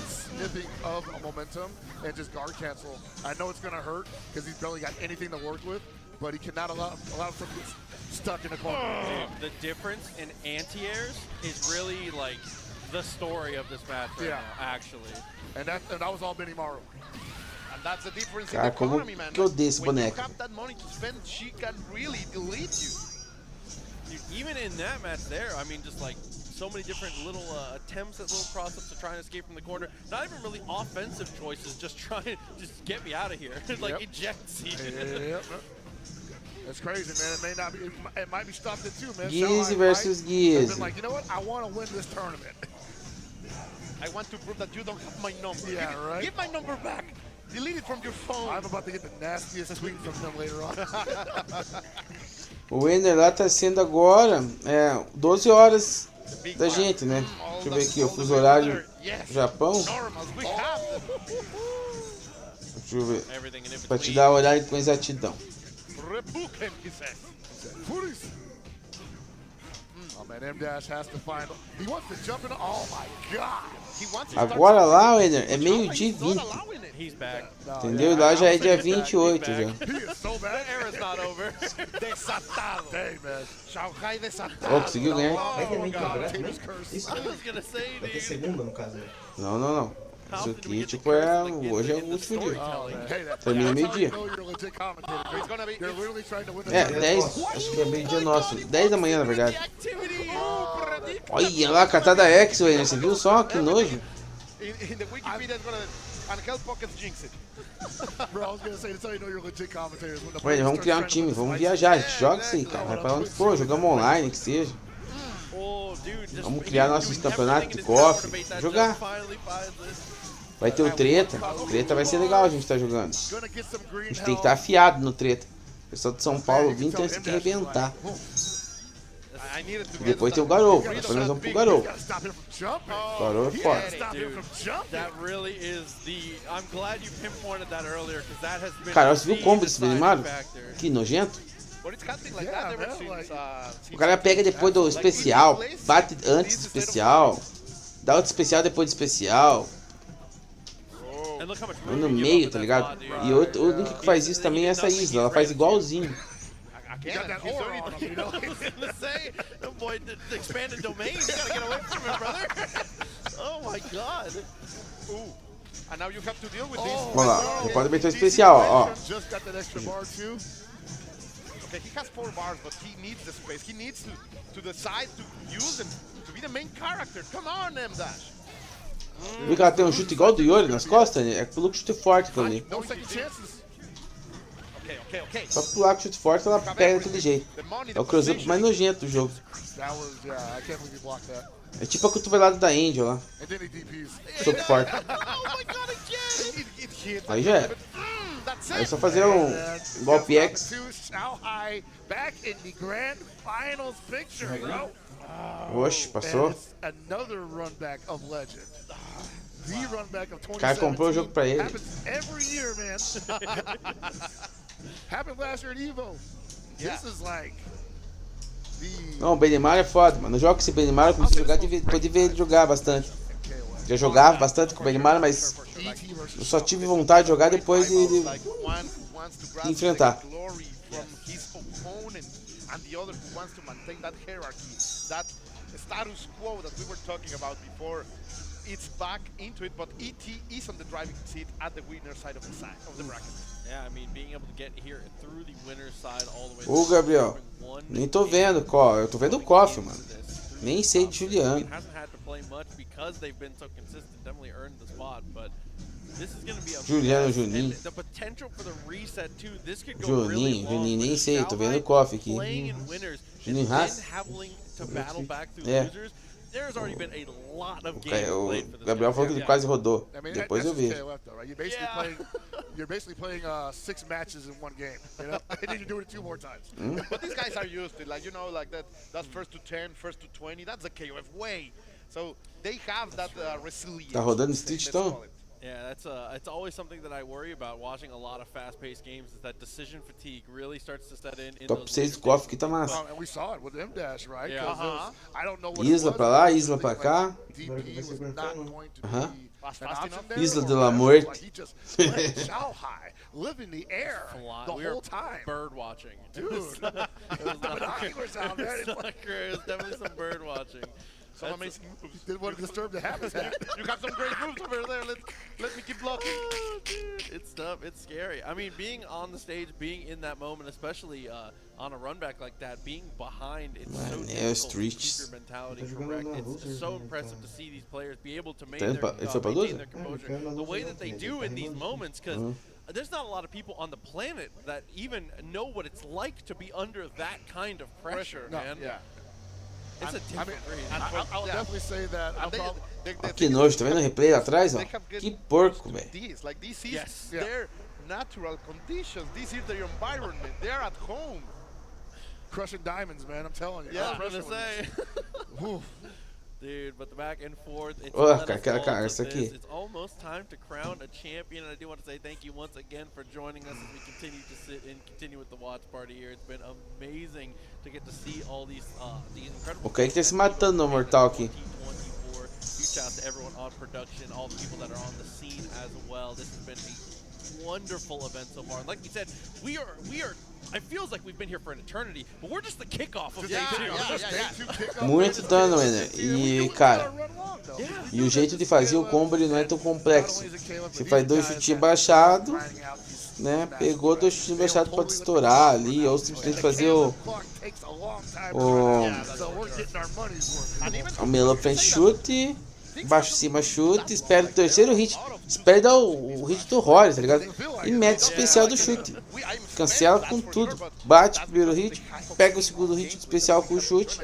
sniffing of a momentum and just guard cancel. I know it's going to hurt because he's barely got anything to work with, but he cannot allow himself to get stuck in the corner. Dude, the difference in anti-airs is really like the story of this match right now, actually. And that was all Benimaru. And that's the difference Cara, in the como economy, man. que eu odeio esse When you boneco. have that money to spend, she can really delete you. Dude, even in that match there, I mean, just like so many different little attempts at little cross-ups to try and escape from the corner. Not even really offensive choices, just trying to just get me out of here. Like eject C. Yep. That's crazy, man. It may not be. It might be stopped at 2, man. Gizzy versus Gizzy. Like, you know what? I want to win this tournament. I want to prove that you don't have my number. Yeah, right. Give my number back. Delete it from your phone. I'm about to get the nastiest tweet from him later on. O Ender lá tá sendo agora 12 horas da gente, né? Deixa eu ver aqui o fuso horário do Japão. Deixa eu ver. Pra te dar o horário com exatidão. Oh man, M-Dash has to find. He wants to jump in. Oh my God. Agora lá, o Ender, é meio-dia e 20. He's back. Entendeu? Lá já é dia 28 já. He is so bad. The era's not over. Desatado. Dang, man. Shanghai desatado. Oh, conseguiu ganhar. Vai ter nem campeonato, né? Isso I was gonna say, vai ter dude. segunda, no caso, né? Não. Isso aqui, tipo, hoje é o último dia. Termina meio-dia. 10, acho que é meio-dia nosso. 10 da manhã, na verdade. Olha lá, catada X, Ender, você viu só? Que nojo. In the Wikipedia, it's gonna Angel Pockets jinx it. Bro, I was gonna say, that's how you know you're legit commentators. Ué, vamos criar um time, vamos viajar, a gente joga isso aí, cara. Vai pra onde for, jogamos online, que seja. Vamos criar nossos campeonatos de KOF, jogar. Vai ter o treta vai ser legal a gente tá jogando. A gente tem que estar afiado no treta. O pessoal de São Paulo vindo tem que arrebentar. E depois tem o Garou, depois nós vamos pro Garou. Garou é foda. Cara, você viu o combo desse Benimaru? Que nojento. O cara pega depois do especial, bate antes do especial, dá outro especial depois do especial. No meio, tá ligado? E o único que faz isso também é essa Isla, ela faz igualzinho. Vamos lá, ele pode meter o especial, ó. Okay, he has 4 bars, but he needs the space. He needs to decide to use them to be the main character. Come on, M-Dash. Viu que ela tem um chute igual do Yori nas costas? É pelo chute forte aquilo ali. No second chances. Okay. Só pular com chute forte, ela pega daquele jeito. É o crossup mais nojento do jogo. That was, yeah, I can't believe he blocked that. É tipo a cotovelada da Angel lá. And then he DPs. Soco forte. Aí já era. Aí é só fazer um golpe X. Back in the grand finals picture, bro. Oxe, passou. Another run back of legend. The run back of 2017. O cara comprou o jogo pra ele. Happens every year, man. Happened last year at EVO. This is like the... Não, o Benimar é foda, mano. Eu jogo com esse Benimar, eu comecei a jogar, pode ver ele jogar bastante. Já jogava bastante com o Benimar, mas eu só tive vontade de jogar depois de enfrentar. And the other who wants to maintain that hierarchy, that status quo that we were talking about before, it's back into it, but ET is on the driving seat at the winner side of the bracket. Yeah, I mean, being able to get here through the winner's side all the way. Ô, Gabriel, nem tô vendo KOF, eu tô vendo o KOF, mano. Nem sei de Juliano. Hasn't had to play much because they've been so consistent, definitely earned the spot, but this is going to be a Juliano, Juninho. the potential for the reset too. This could go really long. Juninho, nem sei, tô vendo o KOF aqui. Playing in winners, Juninho Haas. having to battle back through É. losers. There's already been a lot of games played for O this Gabriel guy. falou que ele quase rodou. I mean, Depois eu that's vi. just KOF though, right? You're basically playing 6 matches in one game, you know? And then you do it 2 more times. But these guys are used to it, like, you know, like that's first to 10, first to 20, that's the KOF way. So they have that resilience. Tá rodando let's Street call então? it. Yeah, it's always something that I worry about watching a lot of fast-paced games is that decision fatigue really starts to set in. Top 6 do KOF aqui tá massa. And we saw it with M-Dash, right? Yeah. 'Cause it was- I don't know what Isla it was, pra lá, but Isla pra cá. DP was not going to Uh-huh. be an option there, Isla or de la whatever. Muerte. Like he just went Shao high, live in the air the We were whole time. bird watching. Dude, the binoculars out there. It's not great. It's definitely some bird watching. Some amazing moves. Didn't want to disturb the habitat. You got some great moves over there. Let me keep blocking. Oh, dude, it's tough. It's scary. I mean, being on the stage, being in that moment, especially on a run back like that, being behind, it's so Mano, é difficult to Streets. keep your mentality Tá jogando correct. na It's Losers, just so né, impressive cara. to see these players be able to Ele foi pra maintain Loser? their Ele composure. foi na The way Loser that they ontem, do ele in tá these rimando. moments, because there's not a lot of people on the planet that even know what it's like to be under that kind of pressure, No, man. Yeah. It's a I different mean, breed. I'll definitely say that. And they Que nojo, tá vendo o replay lá atrás, ó? they have get Que porco, used to velho. this. Like, this is Yes. Yeah. their natural conditions. This is their environment. They're at home. Crushing diamonds, man. I'm telling you. Yeah, I was Pressure gonna say. was- Dude, but the back and forth, it's, Oh, let us cara, all cara, to isso aqui. this. It's almost time to crown a champion, and I do want to say thank you once again for joining us as we continue to sit and continue with the watch party here. It's been amazing to get to see all these incredible. O Kaique tá se matando no Mortal aqui. 2024. Huge shout out to everyone on production, all the people that are on the scene as well. This has been a wonderful event so far. And like we said, we are. It feels like we've been here for an eternity, but we're just the kickoff of day two. Muito dano, Ender. E, cara, e o jeito de fazer o combo ele não é tão complexo. Você faz 2 chutinhos baixados, né? Pegou 2 chutinhos baixados pra estourar ali, ou simplesmente fazer o melão frente chute, baixo cima chute, espera o terceiro hit, espera dar o hit do Rory, tá ligado? E mete o especial do chute. Cancela com tudo. Bate o primeiro hit, pega o segundo hit especial com o chute.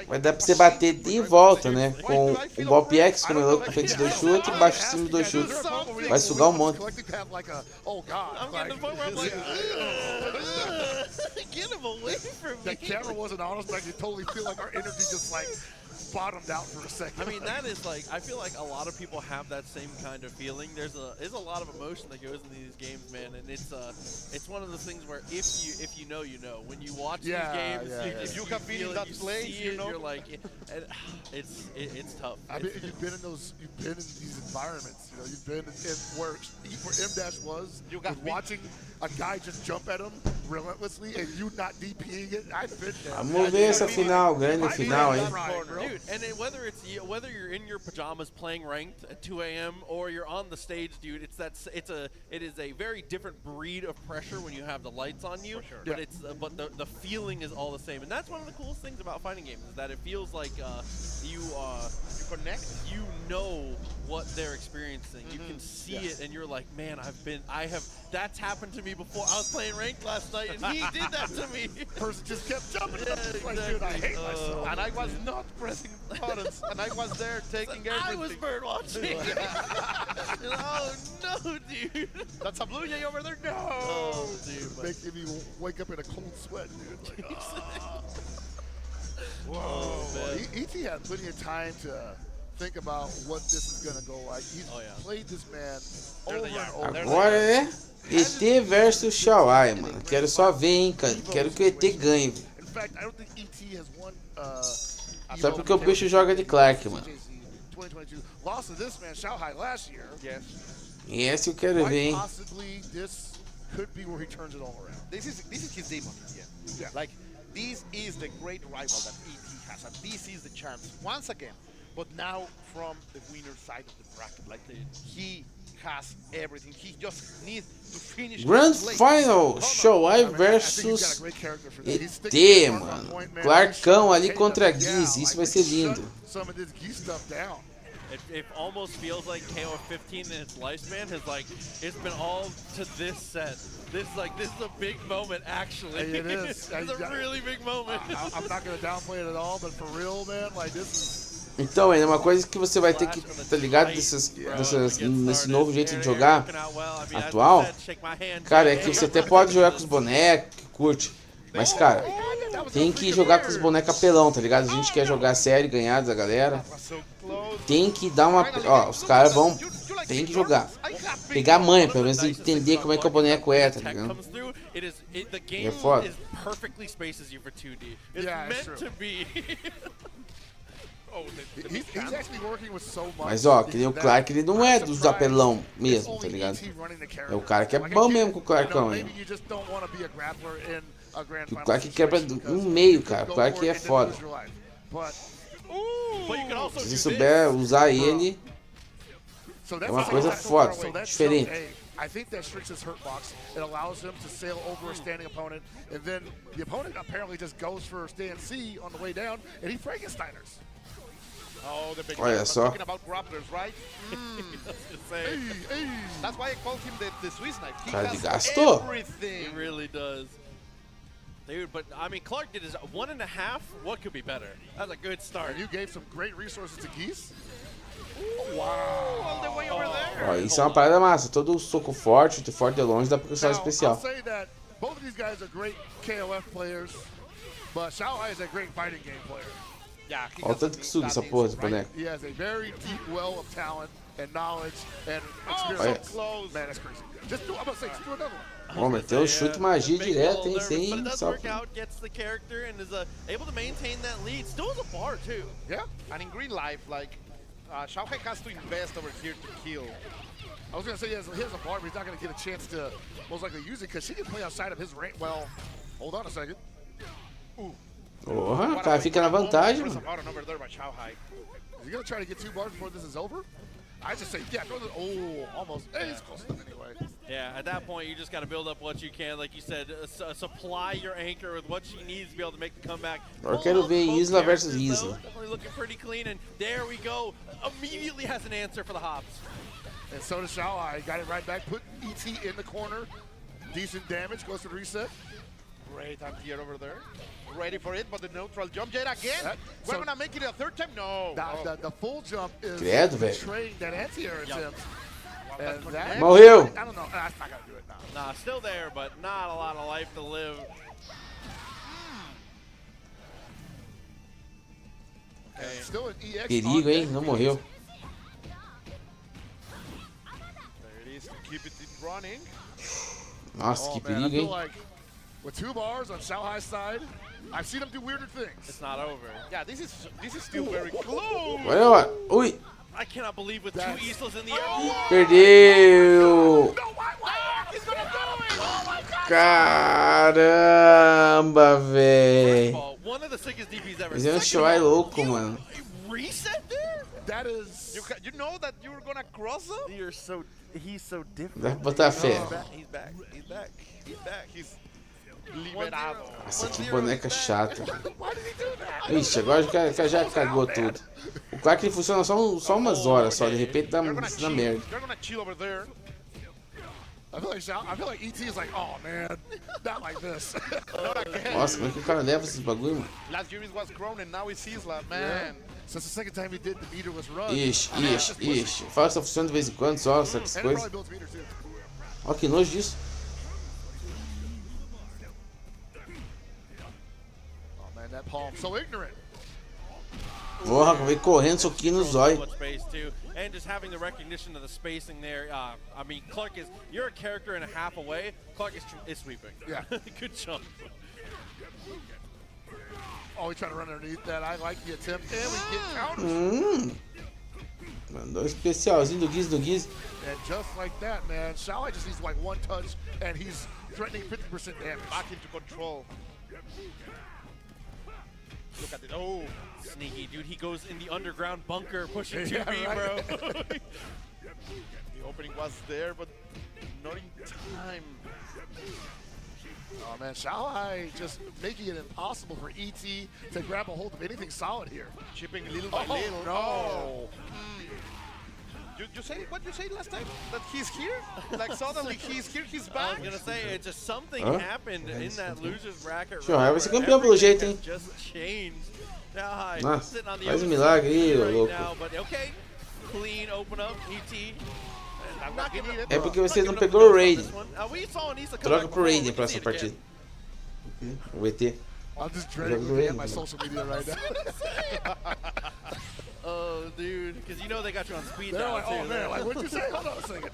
Vai dar pra você bater de volta, né? Com o golpe X, como é louco, com frente 2 chutes, baixo cima 2 chutes. Vai sugar um monte. I'm getting to the point where I'm like, get him away from me. The camera wasn't on us, but I could totally feel like our energy just like bottomed out for a second. I mean, that is like, I feel like a lot of people have that same kind of feeling. There's a lot of emotion that goes into these games, man, and it's one of those things where if you know, you know. When you watch these games, if you have been in that place, see you it, know. you're like, it's tough. I mean, you've been in these environments. You know, you've been in where M-Dash was. Watching a guy just jump at him relentlessly and you not DPing it. I've been there. Vamos ver essa final, grande final, hein? Dude, and whether you're in your pajamas playing ranked at 2 a.m. or you're on the stage, dude, it is a very different breed of pressure when you have the lights on you. But but the feeling is all the same, and that's one of the coolest things about fighting games is that it feels like you connect. You know what they're experiencing. You can see it, and you're like, man, that's happened to me before. I was playing ranked last night, and he did that to me. Person just kept jumping. Yeah, Like, exactly. dude, I hate myself. And I was not pressing buttons, and I was there taking everything. I was bird watching. Oh no, dude. That's a blue jay over there. No. Oh, dude. Making me wake up in a cold sweat, dude. Like, Whoa, man. ET had plenty of time to think about what this is gonna go like. He's played this man over and over. Agora é ET versus Xiaoai, mano. Quero só ver, hein, cara. Quero que o ET ganhe, velho. In fact, I don't think ET has won. Só porque o bicho joga de Clark, mano. 2022 lost to this man, Xiaohai, last year. Yes. E esse eu quero ver, hein. Possibly, this could be where he turns it all around. This is his demon. Yeah. Like, this is the great rival that ET has, and this is the chance once again. But now from the winner side of the bracket, like he has everything. He just needs to finish. Grand Final, Xiaoai versus ET, mano. Clarkão ali contra Geese, isso vai ser lindo. Some of this Geese stuff down. It almost feels like KOF 15 in its lifespan has it's been all to this set. This is a big moment, actually. It is. It's a really big moment. I'm not gonna downplay it at all, but for real, man, like this is. Então, é uma coisa que você vai ter que tá ligado nesse novo jeito de jogar atual. Cara, é que você até pode jogar com os bonecos, que curte. Mas, cara, tem que jogar com os bonecos apelão, tá ligado? A gente quer jogar sério, ganhar da galera. Tem que dar uma... Ó, os caras vão... Tem que jogar. Pegar a manha, pelo menos entender como é que o boneco é, tá ligado? É foda. Mas, ó, que nem o Clark, ele não é dos apelão mesmo, tá ligado? É o cara que é bom mesmo com o Clarkão aí. O Clark quebra no meio, cara. O Clark é foda. Se você souber usar ele, é uma coisa foda, diferente. I think that shrinks his hurt box. It allows him to sail over a standing opponent, and then the opponent apparently just goes for stand C on the way down, and he Frankensteiners. Oh, the big Olha só. Talking about grapplers, right? That's why I called him the Swiss knife. He Cara, has gastou. everything. He really does. Dude, but I mean, Clark did his 1.5. What could be better? That's a good start. And you gave some great resources to Geese. Wow. All the way over there. Ó, isso é uma parada massa. Todo soco forte, de forte de longe, dá pra caçar especial. I'll say that both of these guys are great KOF players, but Xiaohai is a great fighting game player. Yeah, Olha o tanto que suga essa porra desse boneco. He has a very deep well of talent and knowledge and experience. Olha. So close. Man, that's crazy. Just do, I'm gonna say, just do another one. Ó, meteu o chute magia direto, hein? But Sem it does só... work out, gets the character, and is able to maintain that lead. Still has a bar, too. Yeah. And in green life, like, Xiaohai has to invest over here to kill. I was gonna say he has a bar, but he's not gonna get a chance to most likely use it because he can play outside of his range. Well, hold on a second. Ooh. Porra, o cara fica na vantagem, mano. Is he gonna try to get 2 bars before this is over? I just say, yeah, go to the, oh, almost. Hey, he's close enough anyway. Yeah, at that point, you just got to build up what you can. Like you said, supply your anchor with what she needs to be able to make the comeback. Eu quero ver Isla versus Isla. Definitely looking pretty clean, and there we go. Immediately has an answer for the hops. And so does Xiaohai. Got it right back. Put ET in the corner. Decent damage. Goes to the reset. Great anti-air over there. Ready for it, but the neutral jump jet again. We're gonna make it a 3rd time? No. The full jump is Credo, velho. betraying that anti-air attempt. And that, Morreu. I don't know. That's not gonna do it now. Nah, still there, but not a lot of life to live. Okay. Still an EX Perigo, hein? Não morreu. There it is to keep it running. Nossa, que perigo, I feel hein? like with 2 bars on Xiaohai's side, I've seen him do weirder things. It's not over. Yeah, this is still very close. Olha lá. Ui. I cannot believe with 2 Islas in the air. Perdeu. He's gonna do it. Oh my God. Caramba, véi. One of the sickest DPs ever. Mas é um Xiaoai louco, mano. Reset there? That is. You know that you were gonna cross him? He's so different. Dá pra botar fé. He's back. He's back. He's back. He's liberado. Nossa, que boneca chata. Ixi, agora o cara já cagou tudo. O Clark ele funciona só umas horas só, de repente dá merda. You're gonna chill over there. I feel like ET is like, oh man, not like this. Not again. Nossa, como é que o cara leva esses bagulho, mano? Last year it was Crown and now it's Isla, man. Yeah. Since the second time he did, the meter was run. Ixi. Fala que só funciona de vez em quando, só essas And it coisas. probably builds meter too. Ó, que nojo disso. Oh man, that palm, so ignorant. Porra, veio correndo, soquinho no zóio. Much space too, and just having the recognition of the spacing there. I mean, Clark you're a character and a half away. Clark is sweeping. Yeah. Good jump. Oh, he's trying to run underneath that. I like the attempt, and we get counters. Mandou um especialzinho do Giz. And just like that, man, Xiao just needs like one touch, and he's threatening 50% damage. Back into control. Look at it. Oh. Sneaky, dude. He goes in the underground bunker, pushing 2B, Yeah, right. bro. The opening was there, but not in time. Oh man, Xiao just making it impossible for ET to grab a hold of anything solid here. Chipping little by Oh, little. no. Oh. You say what you say last time? That he's here? Like suddenly he's here, he's I back. was gonna say, it's just something Huh? happened in that losers bracket. Sure, vai ser where campeão pelo everything jeito, hein? has just changed. Now, hi, Nossa, sitting on the faz other milagre aí, side ô right louco. now, but okay, clean open up, ET. I'm not giving É porque você não pegou o Raiden. We saw Anissa come Troca back pro before, Raiden we na can see próxima it again. partida. O ET. I'm just dreading looking at my social media right now. Oh, dude, because you know they got you on speed They're dial like, too. oh man, like what'd you say? Hold on a second.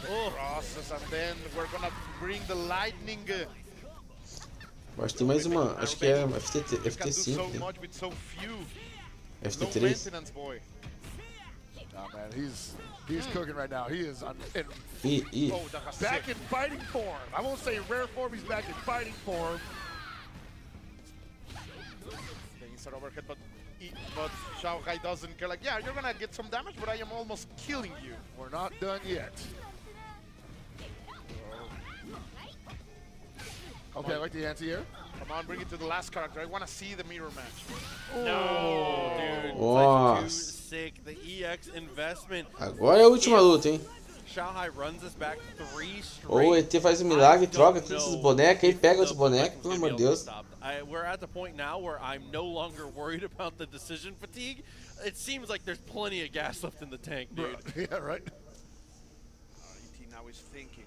Process, and then we're gonna bring the lightning. Acho que tem mais uma. Acho que é You can do FT5. so Tem. much with so few. Low FT3. maintenance, boy. Oh man, he's cooking right now. He is in Ih. Oh, that was back sick. in fighting form. I won't say rare form. He's back in fighting form. The inside overhead, but Shanghai doesn't care. Like, yeah, you're gonna get some damage, but I am almost killing you. We're not done yet. Okay, I like the anti-air. Come on, bring it to the last character. I want to see the mirror match. No, dude. Nossa. Like, too sick. The EX investment. Agora é a última luta, hein? Shanghai runs us back 3 straight. Ou o ET faz um milagre, troca todos esses bonecos, aí pega os bonecos, pelo amor de Deus. We're at the point now where I'm no longer worried about the decision fatigue. It seems like there's plenty of gas left in the tank, dude. Yeah, right. ET now is thinking.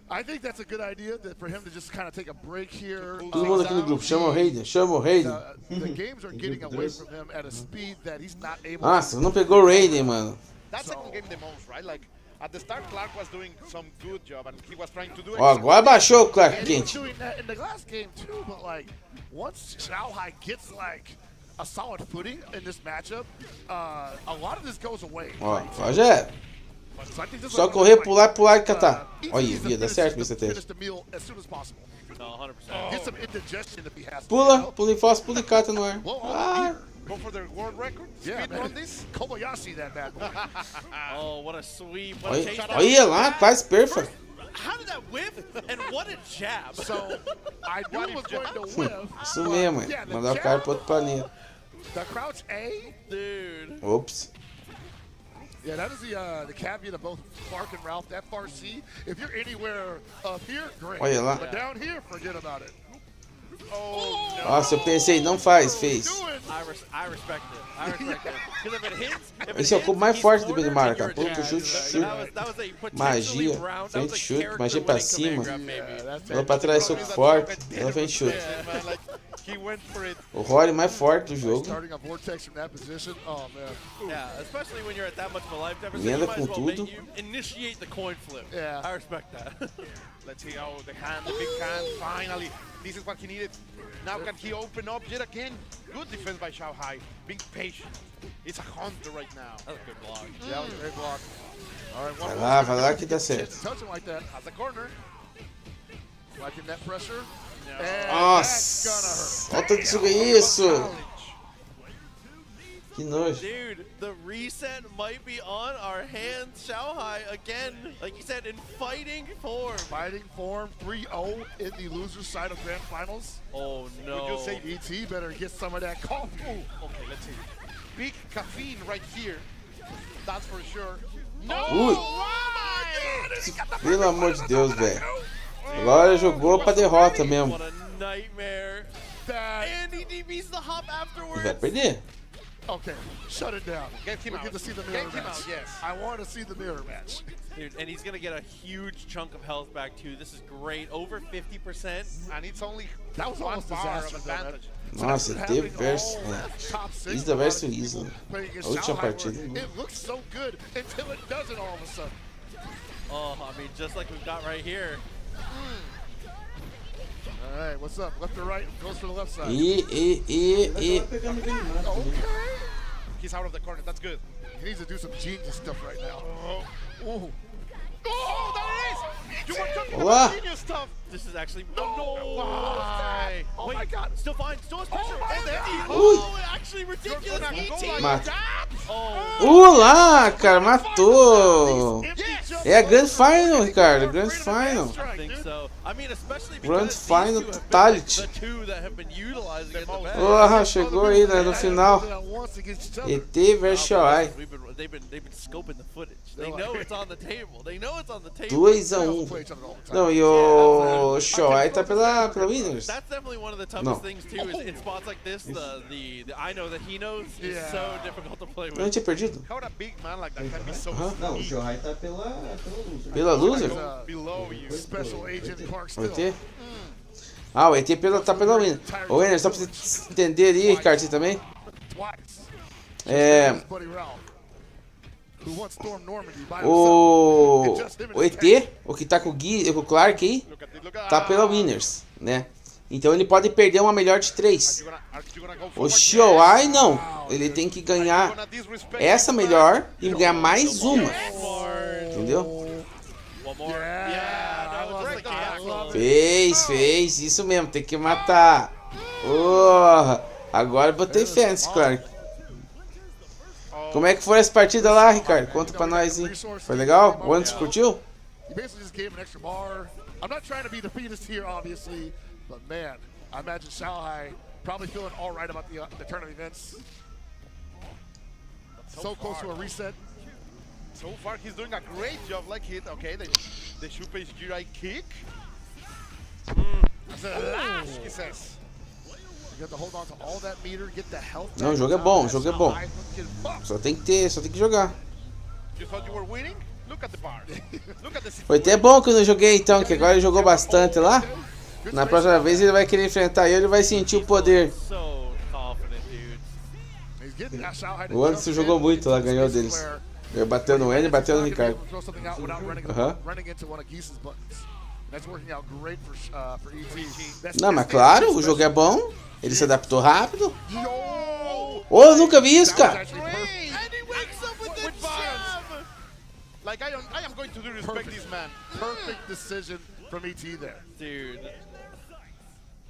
I think that's a good idea for him to just kind of take a break here. Todo mundo aqui no grupo, chama o Raiden, chama o Raiden. The games are getting away from him at a speed that he's not able Nossa, não pegou o Raiden, mano. That second game the most, right? Like, at the start, Clark was doing some good job, and he was trying to do it. Ó, agora baixou o Clark And he was quente. doing that in the last game too, but like once Shanghai gets like a solid footing in this matchup, a lot of this goes away. Ó, só já era. So I think this Só is correr, like, pular e catar. ET Olha, needs to ia dar certo pra finish estratégia. the meal as soon as possible. No, 100%. Get some indigestion if he has to. Pula e faz, pula e cata no ar. Blow all Ah, here. Go for the world record. Yeah, Speed man. run this. Kobayashi, that bad boy. Oh, what a sweep. What a olha, chase. olha lá, quase perfeito. How did that whip? And what a jab. So I knew it was going to whiff. Isso but, mesmo, hein? yeah, the Mandar o cara jab, pro outro planeta. the crouch A. Dude. Ops. Yeah, that is the caveat of both Clark and Ralph. That far C, if you're anywhere up here, great. Olha lá. But down here, forget about it. Oh, no. Nossa, eu pensei, não faz, fez. Do it. I respect it. I respect it. Because if it hits, if it Esse é o hits, cubo mais he's forte do cornered, Bidemar, then cara. you're Ponto, dead. chute, That was a potentially magia, round. That frente was a chute, character magia pra winning cima. command grab, maybe. Yeah, that's Ela it. pra trás, soco forte, ela frente chute. Yeah, man, like, he went for it. O Rory mais forte do jogo. Starting a vortex from that position. Oh man. Yeah, especially when you're at that much of a life deficit, Emenda you might as com well tudo. initiate the coin flip. Yeah. I respect that. Let's see. Oh, the hand, the big hand. Finally, this is what he needed. Now can he open up yet again? Good defense by Shanghai. Being patient. It's a hunter right now. That's a good block. Yeah, that was a great block. All right, one Vai lá que dá certo. touch him like that. Has the corner. Liking that pressure. No. And Nossa, that's olha tudo isso. Que nojo. Dude, the reset might be on our hands. Xiaohai again, like you said, in fighting form. Fighting form, 3-0 in the loser's side of Grand Finals. Oh no. Would you say ET better get some of that KOF. Okay, let's see. Big caffeine right here. That's for sure. Ui. Pelo amor de Deus, velho. Agora jogou pra derrota mesmo. What a nightmare. And he DBs the hop afterwards. Vai perder. Okay, shut it down. Get him out. Get to see the mirror Get him match. out, yes. I want to see the mirror match. Dude, and he's going to get a huge chunk of health back too. This is great. Over 50%. And it's only That was one almost bar of disastrous, though, man. advantage. Nossa, teve versus. Isla versus Isla. A última partida. It looks so good until it doesn't all of a sudden. Oh, I mean, just like we've got right here. All right, what's up? Left or right? Goes for the left side. He's out of the corner. That's good. He needs to do some genius stuff right now. Ooh. Oh, there it is! You were talking Olá. about genius stuff. This is actually Why? Oh Wait, my God. Still fine. Still has pressure. my And then God. actually ridiculous. You're gonna go like Mata. that? Oh, Lá, cara, matou. Yes. É a Grand Final, Ricardo. Grand Final. I think so. I mean, especially Grand because Final these two have been Totality. the two that have been utilizing it the best. Porra, chegou aí, né, no final. ET versus Xiaohai. They've been scoping the footage. They know it's on the table. They know it's on the table. 2-1. Não, e o Xiaohai tá pela Winners. That's definitely one of the toughest things too. Is in spots like this, the I know that he knows is so difficult to play Não with. tinha perdido? How would a big man like that can be so Não, o Xiaohai tá pela loser. Pela loser? below you? Special Agent Park O still. ET? Ah, o ET tá pela Winner. Ô, Winner, só pra você entender aí, Ricardo, você também. Twice. É. Buddy Ralph, who once stormed Normandy by himself. O ET, o que tá com o Clark aí, Look at it, look at tá pela Winners, né? Então ele pode perder uma melhor de 3. Are you gonna go O forward? Xiaohai não. Ele tem que ganhar Gonna disrespect essa this man? melhor e ganhar mais uma. Smart. Entendeu? One more. Yeah, that I was love the that. I love castle. Fez. Isso mesmo, tem que matar. Porra. Agora eu botei fé nesse Clark. Como é que foi essa partida lá, Ricardo? Conta pra nós, hein? Foi legal? O Anderson curtiu? You basically just gave an extra bar. I'm not trying to be defeatist here, obviously, but man, I imagine Xiaohai probably feeling all right about the turn of events. So close to a reset. So far, he's doing a great job. Like hit, okay, the Shuppei's Jirai kick. That's a lash, he says. You have to hold on to all that meter, get the health. Não, o jogo é bom, o jogo é bom. Só tem que jogar. You thought you were winning? Look at the bar. Look at the Foi até bom que eu não joguei então, que agora ele jogou bastante lá. Na próxima vez ele vai querer enfrentar eu, ele vai sentir o poder. So confident, dude. O Anderson jogou muito lá, ganhou deles. Eu bateu no N e bateu no Ricardo. Aham. Não, mas claro, o jogo é bom. Ele se adaptou rápido. Oh, eu nunca vi isso, cara. And he wakes up with the jab. Like I am going to disrespect this man. Perfect decision from ET there. Dude.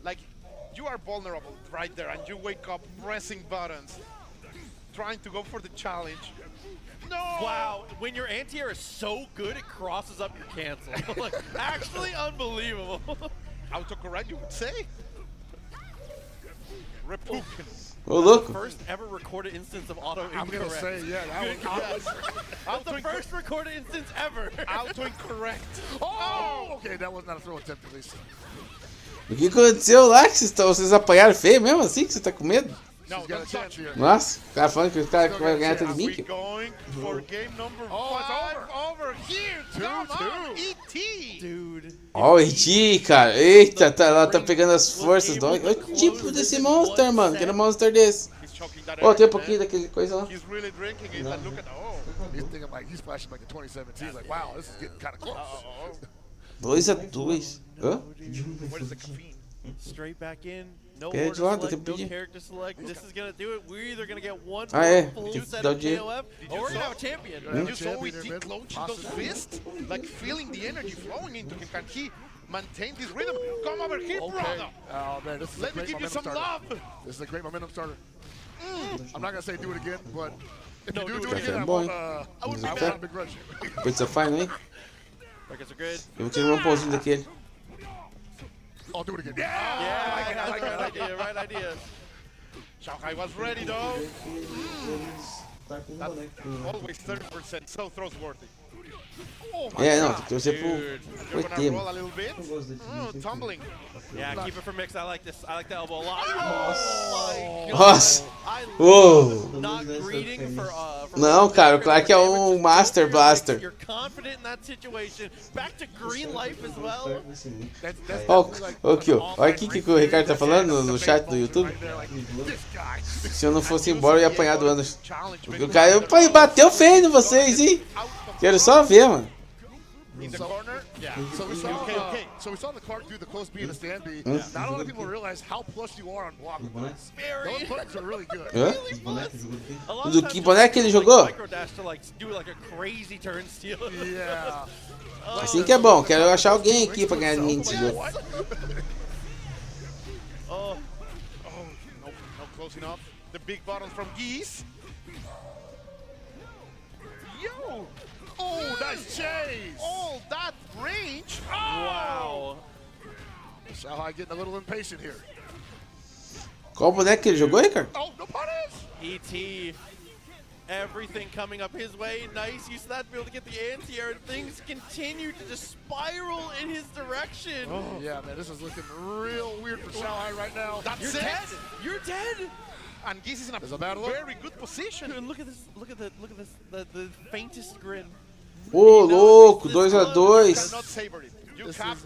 Like you are vulnerable right there, and you wake up pressing buttons, trying to go for the challenge. No! Wow, when your anti-air is so good, it crosses up your cancel. Like, actually unbelievable. Autocorrect, you would say? Repugnant. Ô, louco. First ever recorded instance of auto I'm gonna incorrect. say, yeah, that was. That's the first recorded instance ever. Auto incorrect. Oh, okay, that was not a throw attempt at least. O que aconteceu lá? Que vocês apanharam feio mesmo assim? Que você tá com medo? No, He's got a don't chance touch here. it. Nossa, o cara falando que o cara vai ganhar tudo de mim. We're going for game number Oh, it's 5 over here. Come on, 2-2. ET. Dude. Ó, o ET, cara. Eita, ela tá pegando as forças do. Olha o tipo desse monster, mano. Quero um monster desse. He's choking that Ó, tem um air, pouquinho man. daquele coisa lá. He's really drinking it. And look at He's thinking like he's flashing like in 2017. He's like, wow, this is getting kind of close. 2-2. Hã? Where is the caffeine? Straight back in. No Pede order lá, select, tem que no pedir. character select. This is gonna do it. We're either gonna get one Ah, é. full Tem que set dar o of dinheiro. KOF, or we're gonna have a champion. You saw Champion ET in mid, clenching those possibly. fists, like feeling the energy flowing into him. Can he maintain this rhythm? Come over here, Okay. brother. Oh man, this is a Let me great give you momentum some starter. love. This is a great momentum starter. I'm not gonna say do it again, but if you do Café it again, I bom, won't. hein? I wouldn't Café. have begrudge you. Depois dessa final, hein? Records are good. Eu vou querer um pãozinho daquele. I'll do it again. Yeah, I like that idea. Right idea. Shanghai was ready though. Tá com o boneco. Always 30%, so trustworthy. É, não, tem que torcer pro You're gonna ET, roll mano. a little bit. Eu gosto desse jeito. Tumbling. Yeah, keep it for mix. I like this. I like the elbow a lot. Nossa! I Uou! not greeting for Não, cara, o Clark é um Master Blaster. You're confident in that situation. Back to green life as well. Ó, aqui, ó. Olha aqui que o Ricardo tá falando no chat do YouTube. Se eu não fosse embora, eu ia apanhar do Anderson. Porque o cara bateu feio em vocês, hein? Quero só ver, mano. In the corner. Yeah. So we saw the Clark do the close B and the stand B. Not a lot of people realize how plush you are on block. Those buttons are really good. Hã? Os bonecos jogou aqui. A lot of Do times que you boneco que ele like jogou? microdash to like do like a crazy turn steal. Yeah. Assim que é bom. Quero achar alguém aqui pra ganhar de mim nesse jogo. Oh, No close enough. The big bottom from Geese. Yo! Oh, nice chase. All that range. wow. Shanghai getting a little impatient here. Qual boneco que ele jogou, Ricardo? Oh, no punish. ET. Everything coming up his way. Nice use of that to be able to get the anti-air. And things continue to just spiral in his direction. Yeah, man, this is looking real weird for Shanghai right now. You're dead. You're dead. And Geese is in There's a bad look. very good position. Dude, look at this. Look at this. The faintest grin. Ô, louco, 2-2. Cannot savor it. You have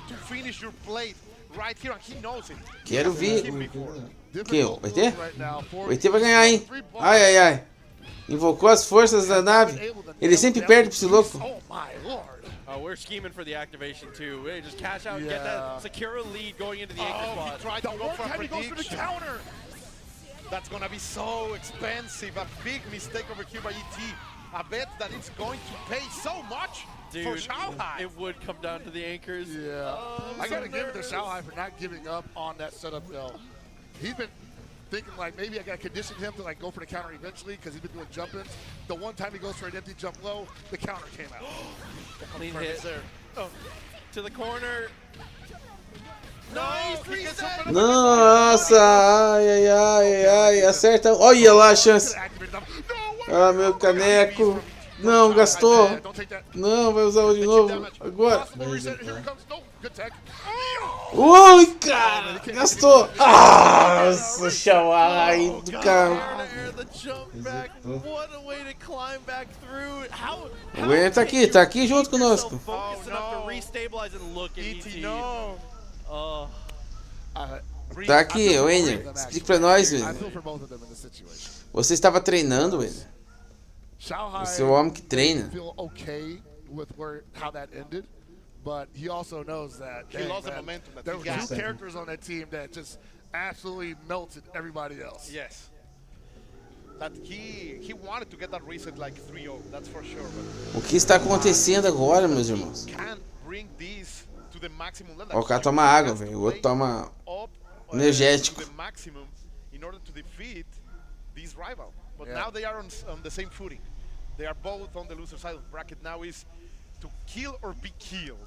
to finish your plate right here, and he knows it. Quero ver. Que? O Difficult ET? move right now for O ET vai ganhar, hein? Ai, ai, ai. Invocou as forças da nave. Ele sempre perde pra esse louco. Oh my lord. We're scheming for the activation too. We just cash out, get that secure a lead going into the anchor Oh, he spot. tried The to go one for a time he goes for the prediction. counter. That's gonna be so expensive. A big mistake over here by ET. A bet that it's going to pay so much for Dude, Shanghai. it would come down to the anchors. Yeah. I'm I so gotta give it to nervous. Shanghai for not giving up on that setup though. He's been thinking like maybe I gotta condition him to like go for the counter eventually because he's been doing jump-ins. The one time he goes for an empty jump low, the counter came out. Clean hit. there. To the corner. Nice reset. Nossa, ai, ai, ai, ai. Acerta. Olha lá a chance. Ah, meu caneco. Não, gastou. Não, vai usar de novo. Agora. Ui, cara. Gastou. Nossa, Shanghai do cara. The jump back. What a way to climb back through. How O Wenner tá aqui junto conosco. focused enough to restabilize and look at ET. No. Oh. Tá aqui, Wenner. Explique pra nós, I Wenner. feel for both of them in this situation. Você estava treinando, Wenner. Shanghai Você é o homem que treina. feel okay with how that ended, but he also knows that He lost the momentum that there he were got. two characters on that team that just absolutely melted everybody else. Yes. That he wanted to get that reset like 3-0, that's for sure. But O que está acontecendo agora, meus irmãos? can't bring this to the maximum level. Ó, o cara toma água, velho. O outro toma Up, energético. to the maximum in order to defeat this rival. But Yeah. now they are on the same footing. They are both on the loser side of the bracket. Now is to kill or be killed.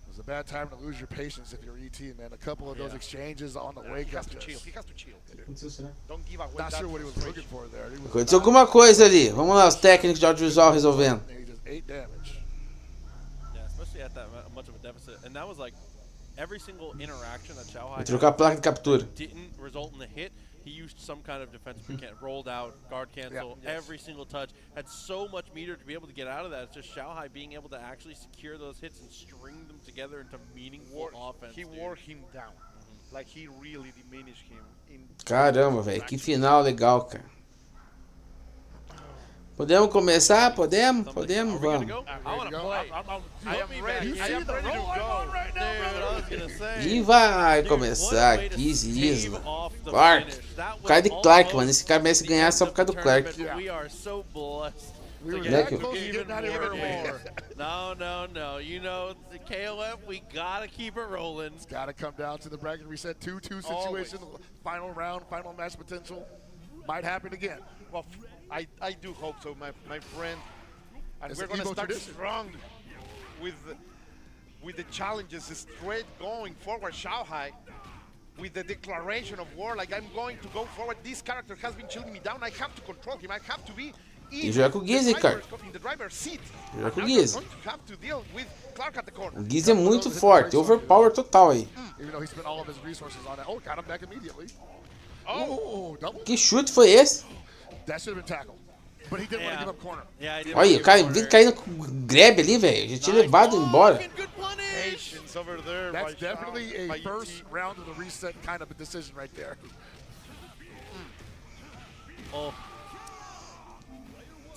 It was a bad time to lose your patience if you're ET, man. A couple of those exchanges on the He wake has up. to chill. Just He has to chill. Aconteceu, será? Don't give away not that sure what he was looking for there. He was Aconteceu alguma coisa ali. Vamos lá, os técnicos de audiovisual resolvendo. he just ate damage. Yeah, especially at that much of a deficit. And that was like every single interaction that Shanghai Vou trocar a placa de captura. didn't result in a hit. He used some kind of defense mechanic, rolled out, guard cancel, every single touch. Had so much meter to be able to get out of that. It's just Shanghai being able to actually secure those hits and string them together into meaningful offense. He dude. wore him down. Like he really diminished him. Caramba, velho. Que final legal, cara. Podemos começar? Podemos? Podemos? Are we gonna Vamos. go? I want to play. I am ready. back. I am ready to go. right Dude, I was gonna say. E vai Dude, começar what a way to aqui, stave Isla. off the Clark. finish. That Por causa de was Clark, almost mano. Esse cara merece the ganhar end só por of causa the do Clark. tournament, but we are so blessed We were get that even close to getting out of here more. No. You know, the KOF, we gotta keep it rolling. It's got to come down to the bracket reset 2-2 situation. Final round, final match potential. Might happen again. Well, I do hope so, my friend. And It's we're an going to EVO start tradition. strong with the challenges straight going forward. Shanghai with the declaration of war, like I'm going to go forward. This character has been chilling me down. I have to control him. I have to be E joga com o Giz, hein, cara. in the driver's seat. Joga com o Now you're Giz. going to have to deal with Clark at the corner. O Giz é muito forte, overpower total aí. Even though he spent all of his resources on that. Oh, got him back immediately. Oh, double. Que chute foi esse? That should have been tackled. But he didn't want to give up corner. Yeah, I did. Olha, o cara em vez de cair no grab ali, velho. Já tinha levado embora. Good punish. Patience over there. That's by definitely Shao, a by first ET. round of the reset kind of a decision right there. Oh.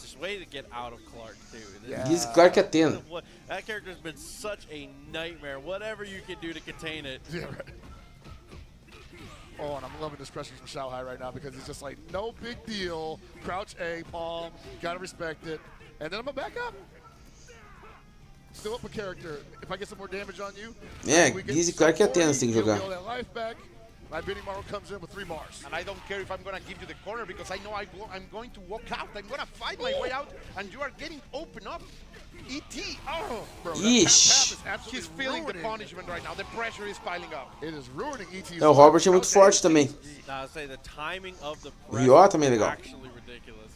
Just way to get out of Clark, too. Yeah. Giz Clark Atena. That character's been such a nightmare. Whatever you can do to contain it. Yeah, right. Oh, and I'm loving this pressure from Shanghai right now because he's just like, no big deal. Crouch A, palm, gotta respect it. And then I'm gonna back up. Still up a character. If I get some more damage on you, É, we get Giz Clark Atena você tem que you'll jogar. get all that life back. My Benny Morrow comes in with 3 Mars. And I don't care if I'm going to give you the corner because I know I'm going to walk out. I'm going to fight my way out, and you are getting open up. ET. Oh, Bro, that Ixi. tap is absolutely he's feeling the ruining. punishment right now. The pressure is piling up. It is ruining ET's. É, o Robert é muito forte também. I say the timing of the O Maior também é is legal. actually ridiculous.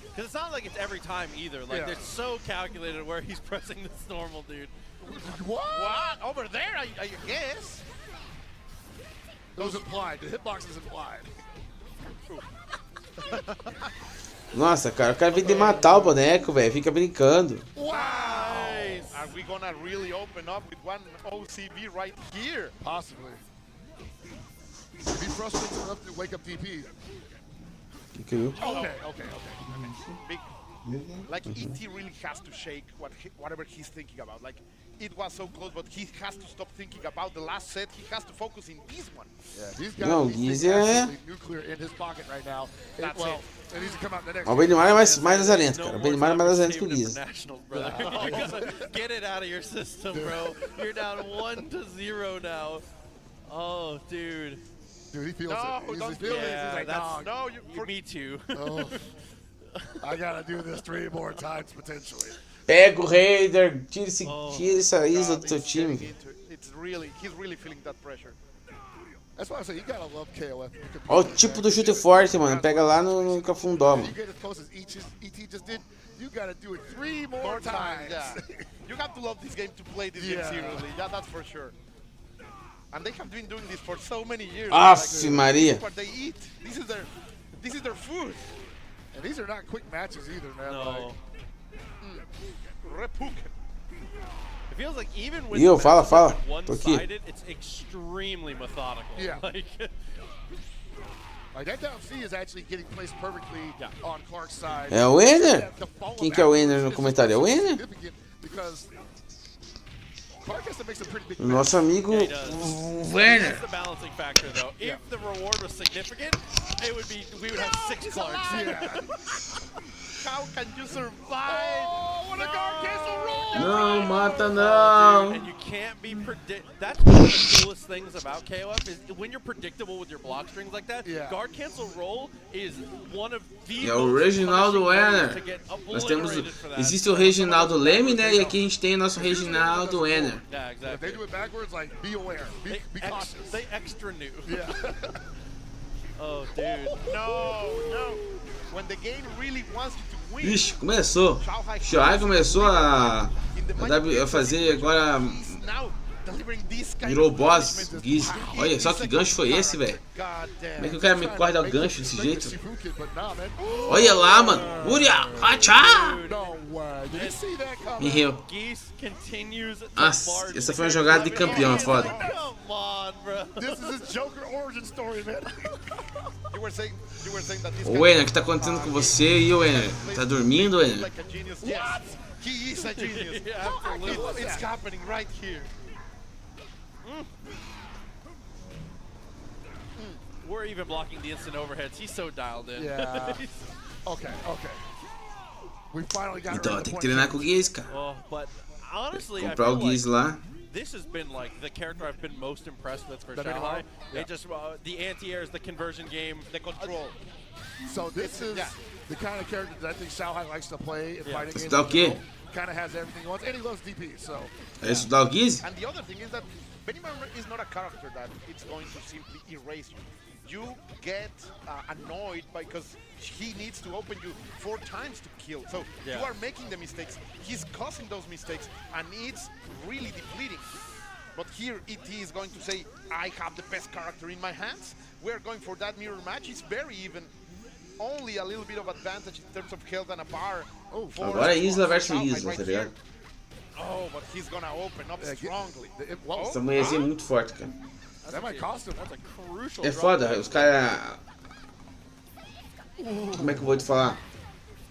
Because it's not like it's every time either. Like, Yeah. they're so calculated where he's pressing this normal dude. What? Over there, I guess. It was implied. The hitbox is implied. Nossa, cara, o cara vem de matar o boneco, velho. Fica brincando. Nice. Are we going to really open up with one OCB right here? Possibly. Be frustrated enough to wake up DP. Que viu? Okay. Big. Like, ET really has to shake whatever he's thinking about. Like, it was so close, but he has to stop thinking about the last set. He has to focus in this one. Yeah, he's got Não, these Giz things é... absolutely nuclear in his pocket right now. That's well, it. it needs to come out in the next. O Benimar é mais lazarento, No cara. O more Benimar é time mais for lazarento que o saving Giz. the Nationals, brother. You gotta get it out of your system, bro. You're down 1-0 now. Oh, dude. Dude, he feels No, it. He's don't feeling it. Yeah, He's like, that's- dog. No, Me too. Oh, I gotta do this 3 more times potentially. Pega o Raider, tira Oh, essa isla God, do teu he's getting time. into it. He's really feeling that pressure. That's why I say you gotta love KOF. You compete Olha o with tipo that. do chute forte, mano. Pega lá no Cafundó, You mano. get as close as ET just did. You gotta do it 3 more More times. times, yeah. You have to love this game to play this Yeah. game seriously. Yeah, that's for sure. And they have been doing this for so many years. Aff, Maria. This is what they eat. This is their food. And these are not quick matches either, man. No. Repuken. It feels like even when Io, the fala, matches are fala. Tô aqui. one-sided, it's extremely methodical. Yeah. Like, Like that down C is actually getting placed perfectly Yeah. on Clark's side. É o Wenner? The follow Quem que é o Wenner no backwards comentário? É o is Wenner? significant because Clark has to make some pretty big O nosso amigo Yeah, he does. Werner. that's the balancing factor, though. Yeah. If the reward was significant, we would have 6 Clarks. Yeah. How can you survive? Oh, what a guard cancel roll! Não, mata não. And you can't be that's one of the coolest things about KOF is when you're predictable with your block strings like that. Yeah. Guard cancel roll is one of the É o most Reginaldo punishing Werner. ways to get Nós temos, obliterated for that. existe o Reginaldo Leme, né? E aqui a gente tem o nosso Reginaldo Werner. Yeah, If they exactly. do it backwards, like be aware, be cautious. They extra knew. Yeah. Oh, dude. No. When the game really wants you to win. Ixi, começou. Shanghai começou a fazer agora. He's now delivering this kind Virou of boss, punishment. Giz. Olha só que gancho foi esse, velho. God Como é que damn. o cara me corda o gancho desse jeito? Shifu kid, but nah, man. Olha lá, mano. Uria, hacha! No way. Did you see that coming? Me riu. Geese continues to Nossa, march. essa foi uma jogada de campeão, é foda. Come on, bro. This is his Joker origin story, man. You were saying that this Ô, guy Werner, o que tá acontecendo com você? E o Werner? Tá dormindo, Werner? like a genius. Yes. He is a genius. Yeah, absolutely. It's happening right here. We're even blocking the instant overheads. He's so dialed in. Yeah. Okay. We finally got Então, rid of tem the que treinar com o Guiz, cara. Oh, but honestly, I Comprar o feel Guiz like lá. this has been like the character I've been most impressed with for That Shanghai. yeah. It just the anti-airs, the conversion game, the control. So this is the kind of character that I think Shanghai likes to play in fighting games. Estudar o quê? Kind of has everything he wants, and he loves DP. So É estudar o Guiz? And the other thing is that Benjamin is not a character that it's going to simply erase you. You get annoyed because he needs to open you 4 times to kill. So you are making the mistakes. He's causing those mistakes, and it's really depleting. But here ET is going to say, I have the best character in my hands. We're going for that mirror match. It's very even. Only a little bit of advantage in terms of health and a bar. Agora é Isla versus Isla, tá ligado? Oh, but he's gonna open up strongly. Essa manhãzinha é muito forte, cara. that might cost him. That's a crucial. É foda, os caras... Como é que eu vou te falar?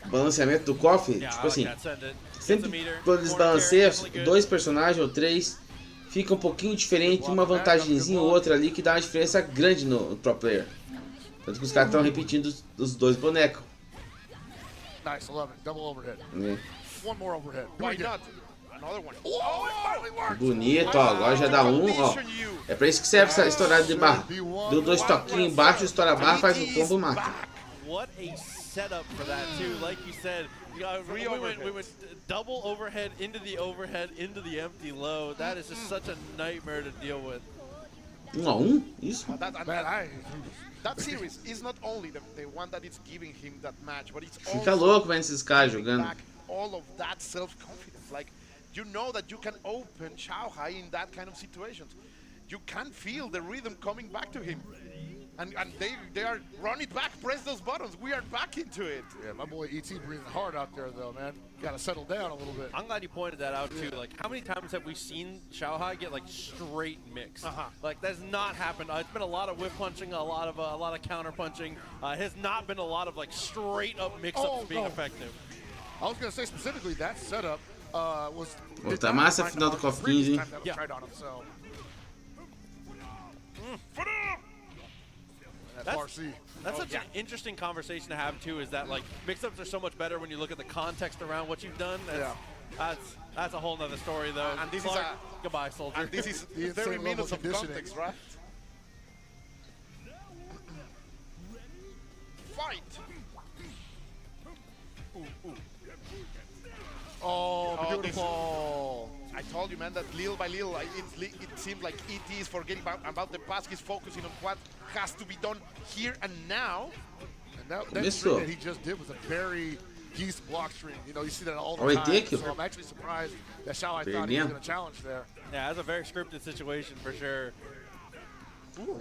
O balanceamento do KOF, tipo assim, sempre quando eles balanceiam 2 personagens ou 3, fica um pouquinho diferente, uma vantagemzinha ou outra ali que dá uma diferença grande no pro player. Tanto que os caras estão repetindo os 2 bonecos. Nice, 11, double overhead. Né? One more overhead. Why not? Another one. Oh, it finally worked. Bonito, ó, agora já dá um, ó. É pra isso que serve essa estourada de barra. Deu 2 toquinhos embaixo, estoura a barra, faz o combo e mata. What a setup for that too. Like you said, we went double overhead into the empty low. That is just such a nightmare to deal with. 1 a 1? Isso? That series is not only the one that is giving him that match, but it's also Fica louco vendo esses caras jogando. back all of that self-confidence. Like, you know that you can open Shanghai in that kind of situations. You can feel the rhythm coming back to him. And they are run it back, press those buttons. We are back into it. Yeah, my boy ET breathing hard out there though, man. Gotta settle down a little bit. I'm glad you pointed that out too. Like, how many times have we seen Shanghai get like straight mix? Like, that's not happened. It's been a lot of whip punching, a lot of counter punching. It has not been a lot of like straight up mix-ups being effective. I was gonna say specifically that setup was. Tá massa a final do KOF 15, hein? That's such an interesting conversation to have too. Is that like mix-ups are so much better when you look at the context around what you've done. That's a whole nother story though. And this Clark, is goodbye, soldier. And this is The 30 minutes of conditioning. context, right? Fight. Oh, this- beautiful. I told you, man, that little by little, it seems like ET is forgetting about the past. He's focusing on what has to be done here and now. And that string that he just did was a very geese block string. You know, you see that all the time. Ridiculous. So I'm actually surprised that Shanghai thought he was going to challenge there. Yeah, that's a very scripted situation for sure.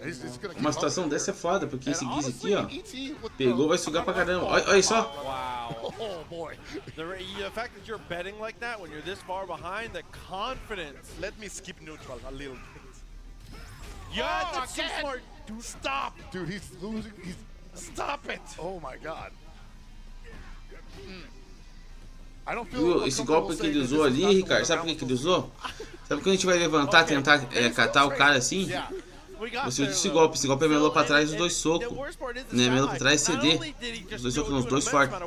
He's gonna Uma situação dessa é foda, porque esse Guiz aqui, ó, pegou, vai sugar pra caramba. Olha só. Wow. Oh boy. The fact that you're betting like that when you're this far behind, the confidence. Let me skip neutral a little bit. Yeah, that's so again. smart. Dude, stop. Dude, he's losing. Stop it. Oh my God. I don't feel Viu esse golpe que ele usou ali, Ricardo? Sabe por que ele usou? Sabe quando a gente vai levantar, tentar catar o cara assim? Você usa esse golpe é melou pra trás os 2 socos. Né? Melou pra trás e CD. Os 2 socos, os 2 fortes.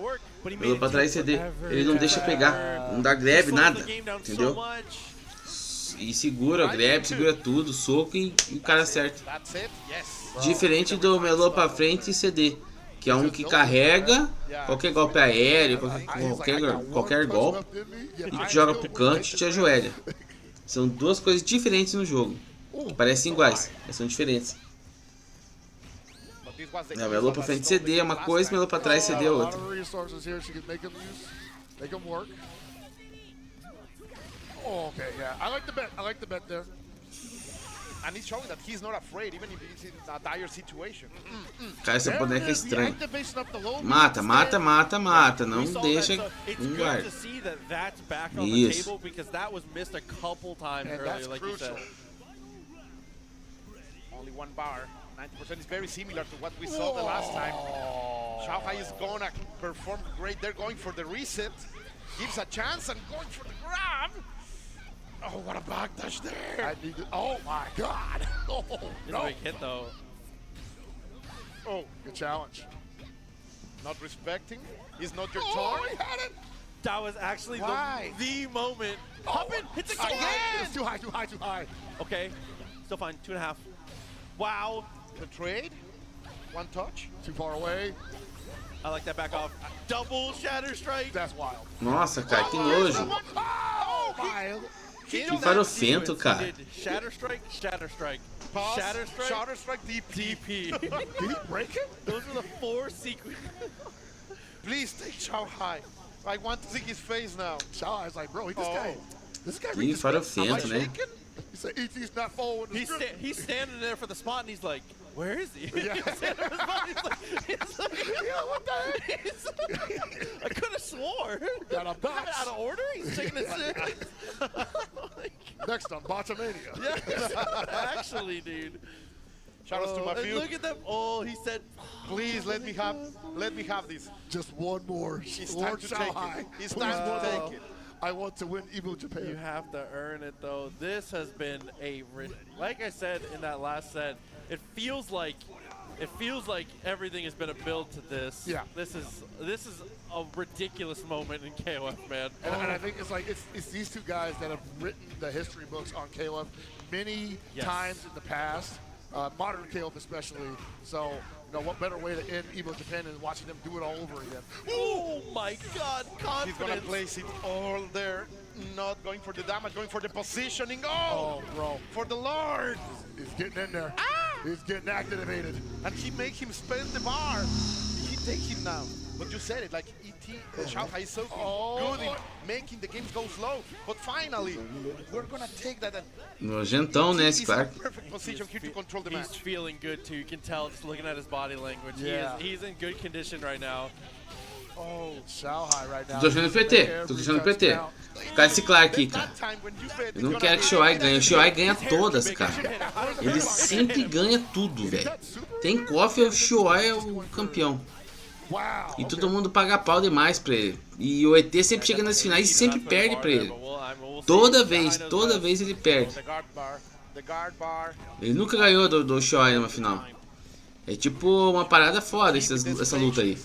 Melou pra trás e CD. Ele não deixa pegar, não dá grab, nada. Entendeu? E segura, grab, segura tudo, soco e o cara acerta. Diferente do melou pra frente e CD. Que é um que carrega qualquer golpe aéreo, qualquer golpe, e te joga pro canto e te ajoelha. São 2 coisas diferentes no jogo. Que parecem iguais, mas são diferentes. Melou pra frente CD é uma coisa, melou pra trás CD é outra. Okay, yeah. I like the bet there. And he's showing that he's not afraid, even if he's in a dire situation. Cara, essa boneca é estranha. Mata. Não deixa um guarda. Isso. Only 1 bar. 90% is very similar to what we saw the last time. Shanghai is gonna perform great. They're going for the reset. Gives a chance and going for the grab. Oh, what a backdash there! Oh my God! Oh, it's a big hit though. Oh, good challenge. Not respecting. It's not your turn. He had it. That was actually the moment. Hop in, hits it again. It's too high, too high, too high. Okay, still fine. 2.5. Wow. The trade. One touch. Too far away. I like that back off. Double shatter strike. That's wild. Nossa, cara, que nojo. Oh, my. Que farofento, cara. Shatter strike, shatter strike. Pause. Shatter strike, DP. DP. Did he break it? Those are the 4 sequences. Please take Shanghai. I want to see his face now. Xiaohai's like, bro, this guy Que farofento, né? He said, ET's not following the script. He's standing there for the spot and he's like, where is he? Yeah. He's standing for the spot, he's like, Yeah, what the heck? I could have swore. Got a box. Out of order? He's taking his Next on Botchamania. Yes, actually, dude. Shout outs to my And few. look at them. Oh, he said, Please let me have this. Just one more. It's Lord time to take Shanghai. it. It's Please, time one to more. take it. I want to win EVO Japan. you have to earn it, though. This has been like I said in that last set, it feels like everything has been a build to this. Yeah. This is a ridiculous moment in KOF, man. And I think it's like it's these two guys that have written the history books on KOF many times in the past, modern KOF especially. So, what better way to end EVO Japan than watching them do it all over again? Oh my God, confidence. He's gonna place it all there, not going for the damage, going for the positioning. Oh, bro. For the Lord! He's getting in there. He's getting activated. And he make him spend the bar. He take him now. But you said it, like Shanghai is so good in making the games go slow. But finally, we're gonna take that. Nojentão, né, esse He's in a Clark? perfect position here to control the He's match. feeling good too. You can tell just looking at his body language. Yeah. He's in good condition right now. Oh, Shanghai right now. Tô achando PT, tô achando PT. Por causa desse Clark aqui, cara. Eu não quero que o Shoai ganhe. O Shoai ganha todas, cara. Ele sempre ganha tudo, velho. Tem KOF, o Shoai é o campeão. E todo mundo paga pau demais pra ele. E o ET sempre chega nas finais e sempre perde pra ele. Toda vez ele perde. Ele nunca ganhou do Shoai numa final. É tipo uma parada foda essa luta aí.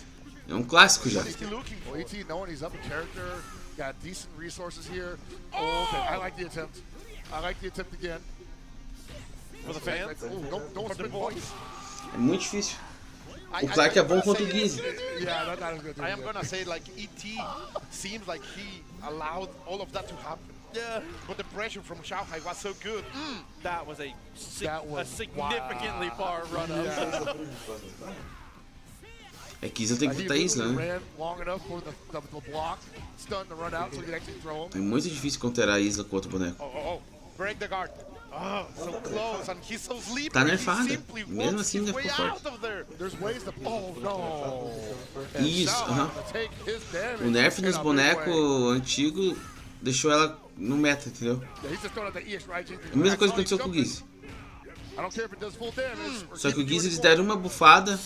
É um clássico já. Well, ET knowing he's up in character, got decent resources here. Oh, okay. I like the attempt. I like the attempt again. For the fans? Don't spin points. É muito difícil. O Clark é bom contra o Gizzy. Yeah, that is good. I am gonna say, like, ET seems like he allowed all of that to happen. Yeah. But the pressure from Shanghai was so good. That was a significantly far run up. Yeah. É que Isla tem que botar Isla, né? Ran long enough for the block, stun to run out so he can actually throw him. É muito difícil conter a Isla com outro boneco. Oh, break the guard. Oh, so close, and he's so sleepy. Tá nerfada. He simply Mesmo walks assim his ainda way ficou out forte. of there. There's ways to. Oh no! Isso, aham. Take his damage O nerf in dos a big bonecos way. antigos deixou ela no meta, entendeu? Yeah, he's just throwing out the EX right into A mesma coisa que aconteceu com o Gizzy. I don't care if it does full damage. Só que o Gizzy eles deram uma bufada,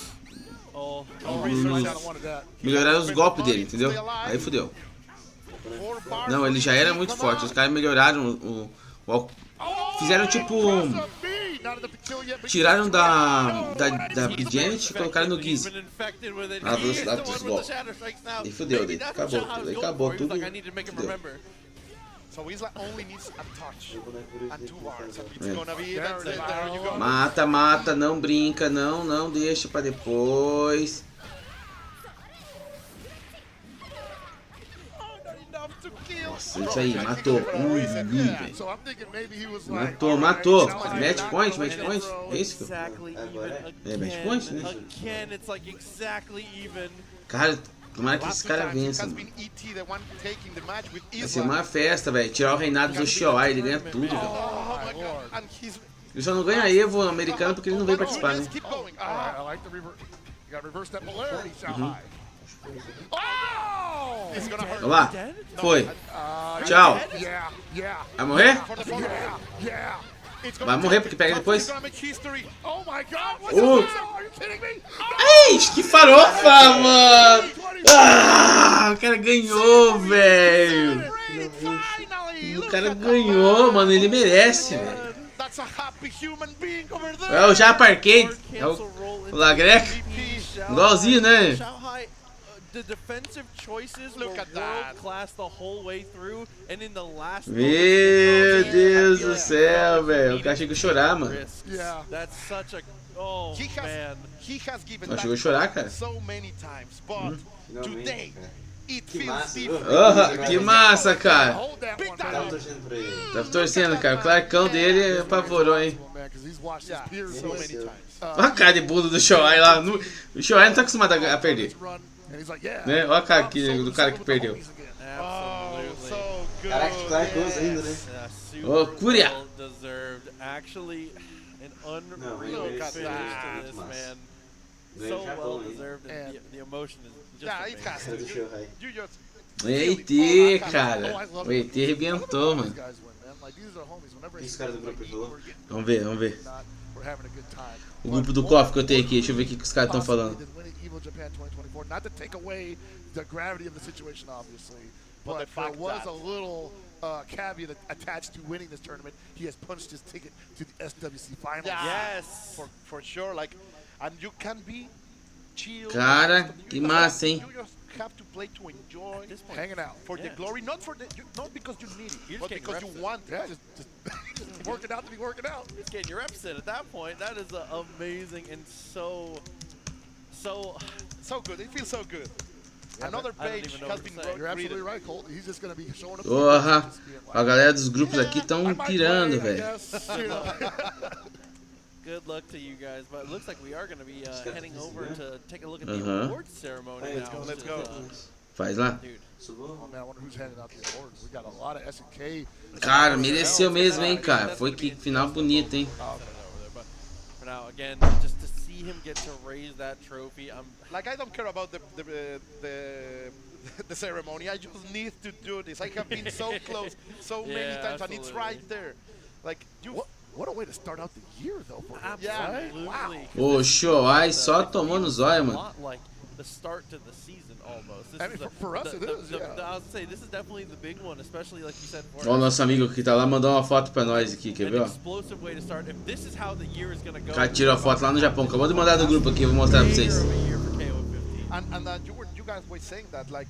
melhoraram os golpes dele, entendeu? Aí fodeu. Não, ele já era muito forte. Os caras melhoraram fizeram tipo. Tiraram da Janet e colocaram no Gizzy. A velocidade dos golpes. E fodeu, daí acabou tudo. Fudeu. So Isla only needs a touch and 2 bars. It's gonna be that's it. There you go. Mata, não brinca, não deixa pra depois. Nossa, isso aí, matou. Velho. Matou. Match point. É isso? É match point, né? Again, it's like exactly even. Cara, tomara que esse cara vença, mano. Vai ser uma festa, velho. Tirar o reinado do Shoai, ele ganha tudo, velho. Ele só não ganha EVO americano porque ele não veio participar, né? Olha lá. Foi. Tchau. Vai morrer? Vai morrer porque pega depois. Ai, que farofa, mano. O cara ganhou, velho. O cara ganhou, mano. Ele merece, velho. Eu já parquei. É o Lagreca. Igualzinho, né? the defensive choices were world class the whole way through, and in the last Meu Deus do céu, velho. O cara chegou a chorar, mano. Yeah. That's such a man. He has given Chegou a chorar, cara. so many times, but today it feels Que massa, cara. Hold that one. Tava torcendo pra ele. Tava torcendo, cara. O clarkão dele apavorou, hein. so many times. Olha a cara de bunda do Shoai lá. O Shoai não tá acostumado a perder. Né? Olha a cara do cara que perdeu. Absolutely. So good. Caraca, que clarkoso ainda, né? Ô, Cúria. Deserved. Actually, an Não, unreal ele finish merece. to this, Massa. man. Ganhou So o Japão well aí. deserved, and the emotion is just Yeah, it amazing. has Cara do to. Shohei. You just ET, cara. O ET arrebentou, mano. Esse cara do grupo falou. Vamos ver, vamos ver. O grupo do KOF que eu tenho aqui. Deixa eu ver o que os caras estão falando. Not to take away the gravity of the situation, obviously, But but the there fact was that- a little caveat attached to winning this tournament. He has punched his ticket to the SWC finals. Yes, for sure. Like, and you can be chill. Cara, que massa, hein? You just have to play to enjoy, Hanging out. for the Yeah. glory, not because you need it, You're just but getting because you reps in. want Yeah, it. just working out to be working out. Just getting your reps in at that point. That is amazing and so So good. It feels so good. Another I don't page even know has what to been say. You're absolutely written. right, Colt. He's just going to be showing up. Porra. Just being like, A galera dos grupos aqui estão I might pirando, play, I velho. guess, you know. good luck to you guys. But it looks like we are going to be heading over to take a look at Uh-huh. the awards ceremony Hey, now. let's which go. is, Faz lá. dude, Subou? Oh man, I wonder who's handing out the awards. We got a lot of S&K. Cara, mereceu mesmo, hein, cara. Foi que final bonito, hein. over there. But for now, again, just to see him get to raise that trophy, Like, I don't care about the ceremony. I just need to do this. I have been so close so many Yeah, times, and it's absolutely. right there. Like, you. What a way to start out the year, though. For him, absolutely. right? O Shoai só tomou no zóio, A mano. lot like the start to the season almost. This I mean, is the- for us it is, yeah. I was say this is definitely the big one, especially like you said. For Ó, o nosso amigo que tá lá mandou uma foto pra nós aqui, quer ver, an ó? explosive way to start. If this is how the year is gonna go. O cara tirou a foto lá no Japão. Acabou de mandar no grupo aqui, eu vou mostrar pra vocês. Year of a year for KO15. And you guys were saying that, like,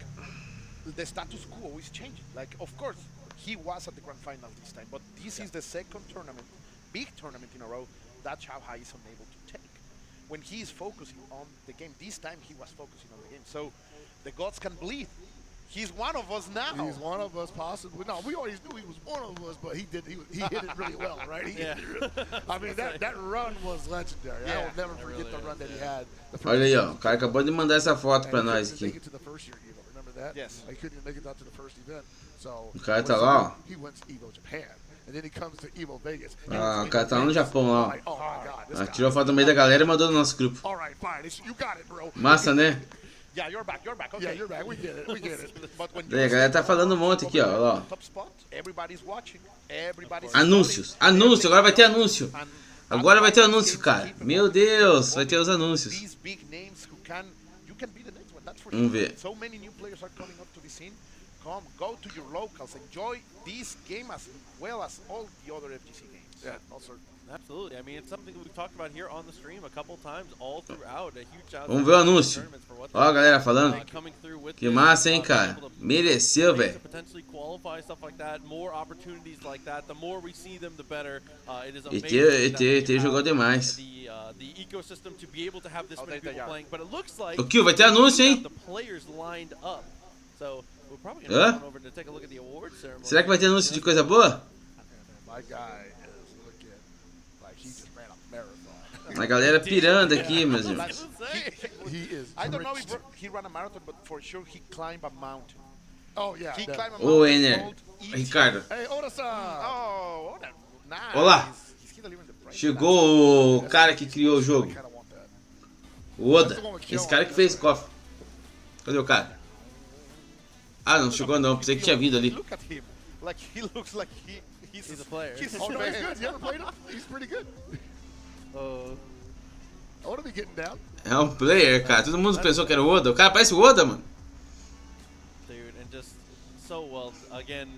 the status quo is changing. Like, of course, he was at the grand final this time, but this is the second tournament, big tournament in a row. That's how high is unable to take. When he is focusing on the game, this time he was focusing on the game. So the gods can bleed. He's one of us now. He's one of us, possibly. No, we always knew he was one of us, but he hit it really well, right? He hit it really, I mean, that run was legendary. I will never forget the run that he had. The first Olha aí, ó. O cara acabou de mandar essa foto and pra he nós couldn't make aqui. it to the first year EVO. Remember that? Yes. He couldn't even make it out to the first event. So O cara tá lá, ó. he went to EVO Japan, and then he comes to EVO Vegas. Ah, o cara tá lá no Japão, lá, ó. Like, oh my God, this Ah, guy. tirou a foto no meio da galera e mandou no nosso grupo. All right, fine. You got it, bro. Massa, né? Yeah, you're back. Okay. Yeah, you're back. We get it. We get it. But when Daí a galera tá falando um monte aqui, ó. Olha lá, ó. top spot, everybody's watching. Everybody's Anúncios. Anúncio. Agora vai ter anúncio. And Agora vai ter anúncio, cara. Meu Deus, vai ter os anúncios. these big names who you can be the next one. That's for Vamos sure. ver. So many new players are coming up to the scene. Come, go to your locals, enjoy this game as well as all the other FGC games. Yeah, also. Absolutely. I mean, it's something that we've talked about here on the stream a couple times all throughout. A huge shout out Vamos ver o to the anúncio. tournaments for what Ó a galera falando. coming through with Que this, massa, hein, being cara. able to Mereceu, to velho. potentially qualify, stuff like that. More opportunities like that. The more we see them, the better. It is ET, amazing that we ET have jogou demais. the ecosystem to be able to have this Oh, many they people are. playing. But it looks like O Kio, vai ter anúncio, we hein? have the players lined up. So we're probably going to Hã? go on over to take a look at the awards ceremony. Será que vai ter anúncio de coisa boa? My guy is looking like he just ran a marathon. A galera pirando aqui, meus irmãos. He is. I don't know if drenched. he ran a marathon, but for sure he climbed a mountain. Oh yeah. He definitely. climbed a Ô, mountain Ener. called ET. Ricardo. Hey, Oda-san. Oh, Oda. Nice. Olá. He's delivering the prize. Chegou o cara que criou o jogo. I kinda want that. O Oda. Esse cara que fez o KOF. Cadê o cara? Ah, não chegou não. Pensei que tinha vindo ali. Look at him. Like he looks like he's a player. He's a Oh no, he's fan. good. You ever played him? He's pretty good. Oda be getting down. É um player, cara. Todo mundo pensou que era o Oda. O cara parece o Oda, mano. Dude, and just so well, again,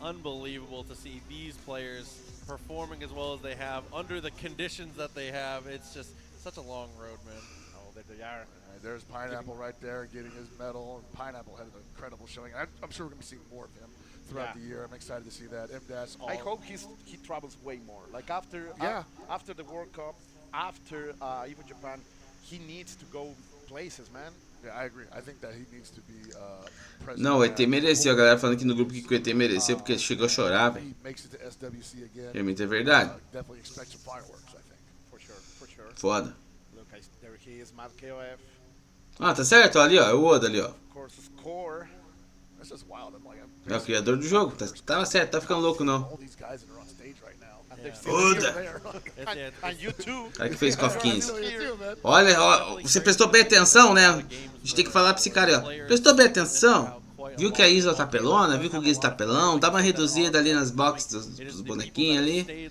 unbelievable to see these players performing as well as they have under the conditions that they have. It's just such a long road, man. Oh, They are. There's Pineapple right there getting his medal. Pineapple had an incredible showing. I'm sure we're going to be seeing more of him throughout the year. I'm excited to see that. I hope he travels way more. Like after the World Cup, after EVO Japan, he needs to go places, man. Yeah, I agree. I think that he needs to be president. Não, o ET mereceu. A galera falando aqui no grupo que o ET mereceu porque ele chegou a chorar, velho. Realmente é verdade. Definitely expect some fireworks, I think. For sure. Foda. Look, there he is, Mad KOF. Ah, tá certo, ali ó, é o Oda ali ó. Of course, score. That's just wild. I'm like, É o criador do jogo, tava certo, tá ficando louco não. all these guys that are on stage right now. Oda! And you too. O cara que fez KOF 15. Here. Olha, ó, você prestou bem atenção, né? A gente tem que falar pra esse cara aí, ó. Prestou bem atenção? Viu que a Isla tá pelona? Viu que o Guiz tá pelão? Dá uma reduzida ali nas boxes dos bonequinhos ali.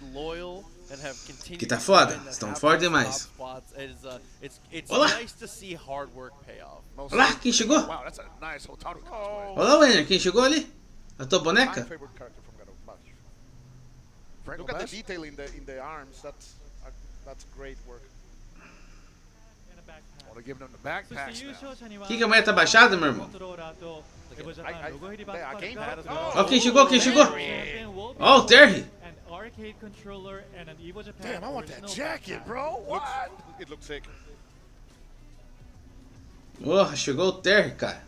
Que tá foda, estão fortes demais. Olá! Olá, quem chegou? Wow, that's a nice Hotaru. Olá, Wenner, quem chegou ali? A tua boneca? My favorite character from God of War. Frank Look at the Bash? detail in the arms. That's great work. Want to give them the backpacks now. Que a mulher tá baixada, meu irmão? A gamepad as well. Ó, quem chegou, quem chegou? Ó, o Terry. Damn, I want that jacket, bro. What? It looks sick. Porra, chegou o Terry, cara.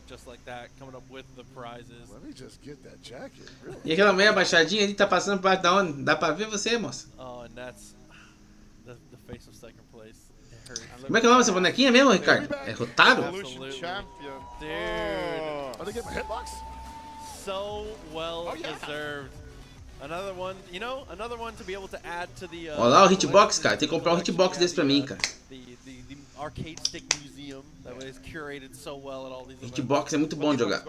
Just like that, coming up with the prizes. Let me just get that jacket. Really? E aquela mulher baixadinha ali tá passando por baixo da onde? Dá pra ver você, moça? Oh, and that's the face of second place. It hurts. Como é que é o nome dessa bonequinha mesmo, Ricardo? É Rotaro? Evolution champion. Dude. Are they getting a hitbox? So well deserved. Another one, you know, another one to be able to add to the. Olha lá o hitbox, cara. Tem que comprar um hitbox desse pra mim, cara. The arcade stick museum that was curated so well at all these events. Hitbox é muito bom de jogar.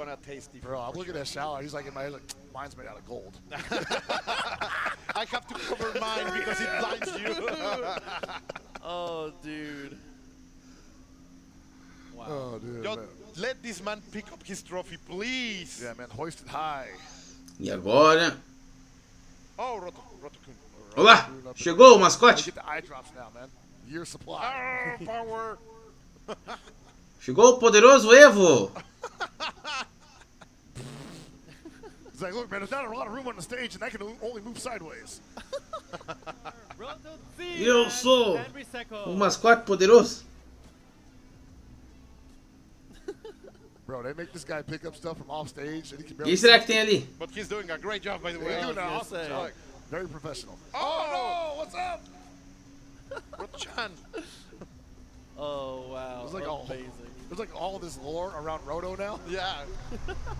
Bro, I'm looking at that shower. He's like in my head, like, mine's made out of gold. I have to cover mine because it blinds you. Oh, dude. Wow. Oh, dude. Don't Man. let this man pick up his trophy, please. Yeah, man, hoist it high. E agora? Oh, Roto-kun. Olá! Chegou o mascote? Get the eye drops now, man. Year supply. Ah, power. Chegou o poderoso Evo! It's like, look, man, there's not a lot of room on the stage, and I can only move sideways. Eu sou o mascote poderoso. Bro, they make this guy pick up stuff from off stage, and he can E barely. será que tem ali? But he's doing a great job, by the way. He's doing an gonna awesome say. job. Very professional. Oh, no! What's up? Roto-chan. Oh wow. It's like amazing. There's like all this lore around Roto now. Yeah.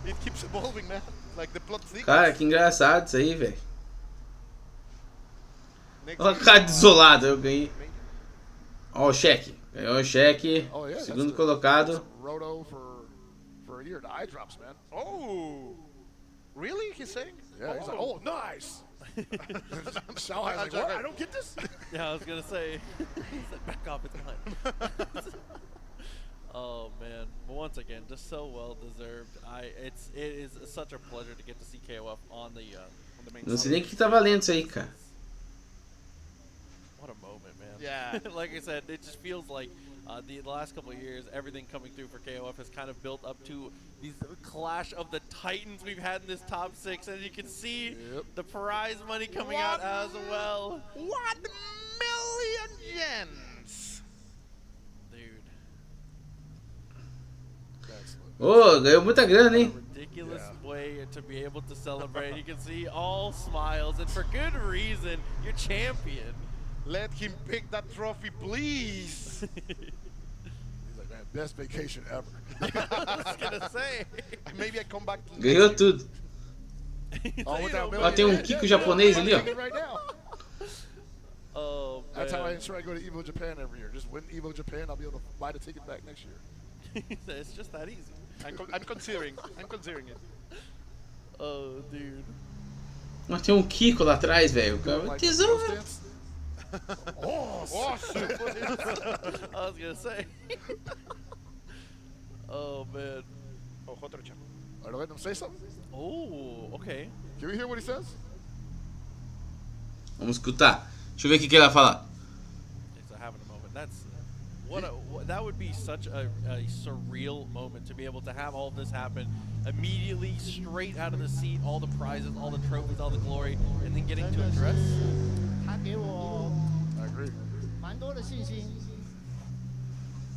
It keeps evolving, man. Like the plot thickens. Cara, que engraçado isso aí, velho. Next Olha a is, cara desolada, eu ganhei. Ó o cheque. Ganhou o cheque. Oh, yeah, Segundo that's colocado. Roto for a year. The eye drops, man. Oh. Really? He's saying? Yeah, he's like, oh, nice. Shanghai's like, what? I don't get this? Yeah, I was gonna say. He said, back off, it's mine. Oh man, but once again, just so well deserved. It is such a pleasure to get to see KOF on the main. Não sei nem o que tá valendo isso aí, cara. What a moment, man. Yeah. Like I said, it just feels like the last couple of years, everything coming through for KOF has kind of built up to these clash of the titans we've had in this top 6, and you can see the prize money coming out as well. 1 million yens. Dude. Ô, ganhou muita grana, hein? Ridiculous way to be able to celebrate. You can see all smiles, and for good reason. You're champion. Let him pick that trophy, please. He's like, man, best vacation ever. I was gonna say. Maybe I come back to Ganhou tudo. Oh, with that Ó, tem um Kiko japonês ali, ó. right now. Oh, man. That's how I ensure I go to EVO Japan every year. Just win EVO Japan, I'll be able to buy the ticket back next year. It's just that easy. I'm considering. I'm considering it. Oh, dude. Mas tem um Kiko lá atrás, velho. Like Tesouro. those dance? Oh, Awesome. I was gonna say. Oh, man. Oh, Hotaru-chan. Are they letting him say something? Oh, okay. Can we hear what he says? Vamos escutar. Deixa eu ver o que ele vai falar. It's a having a moment. That's that would be such a surreal moment to be able to have all of this happen immediately, straight out of the seat, all the prizes, all the trophies, all the glory, and then getting to address. 他给我 I agree. 蛮多的信心，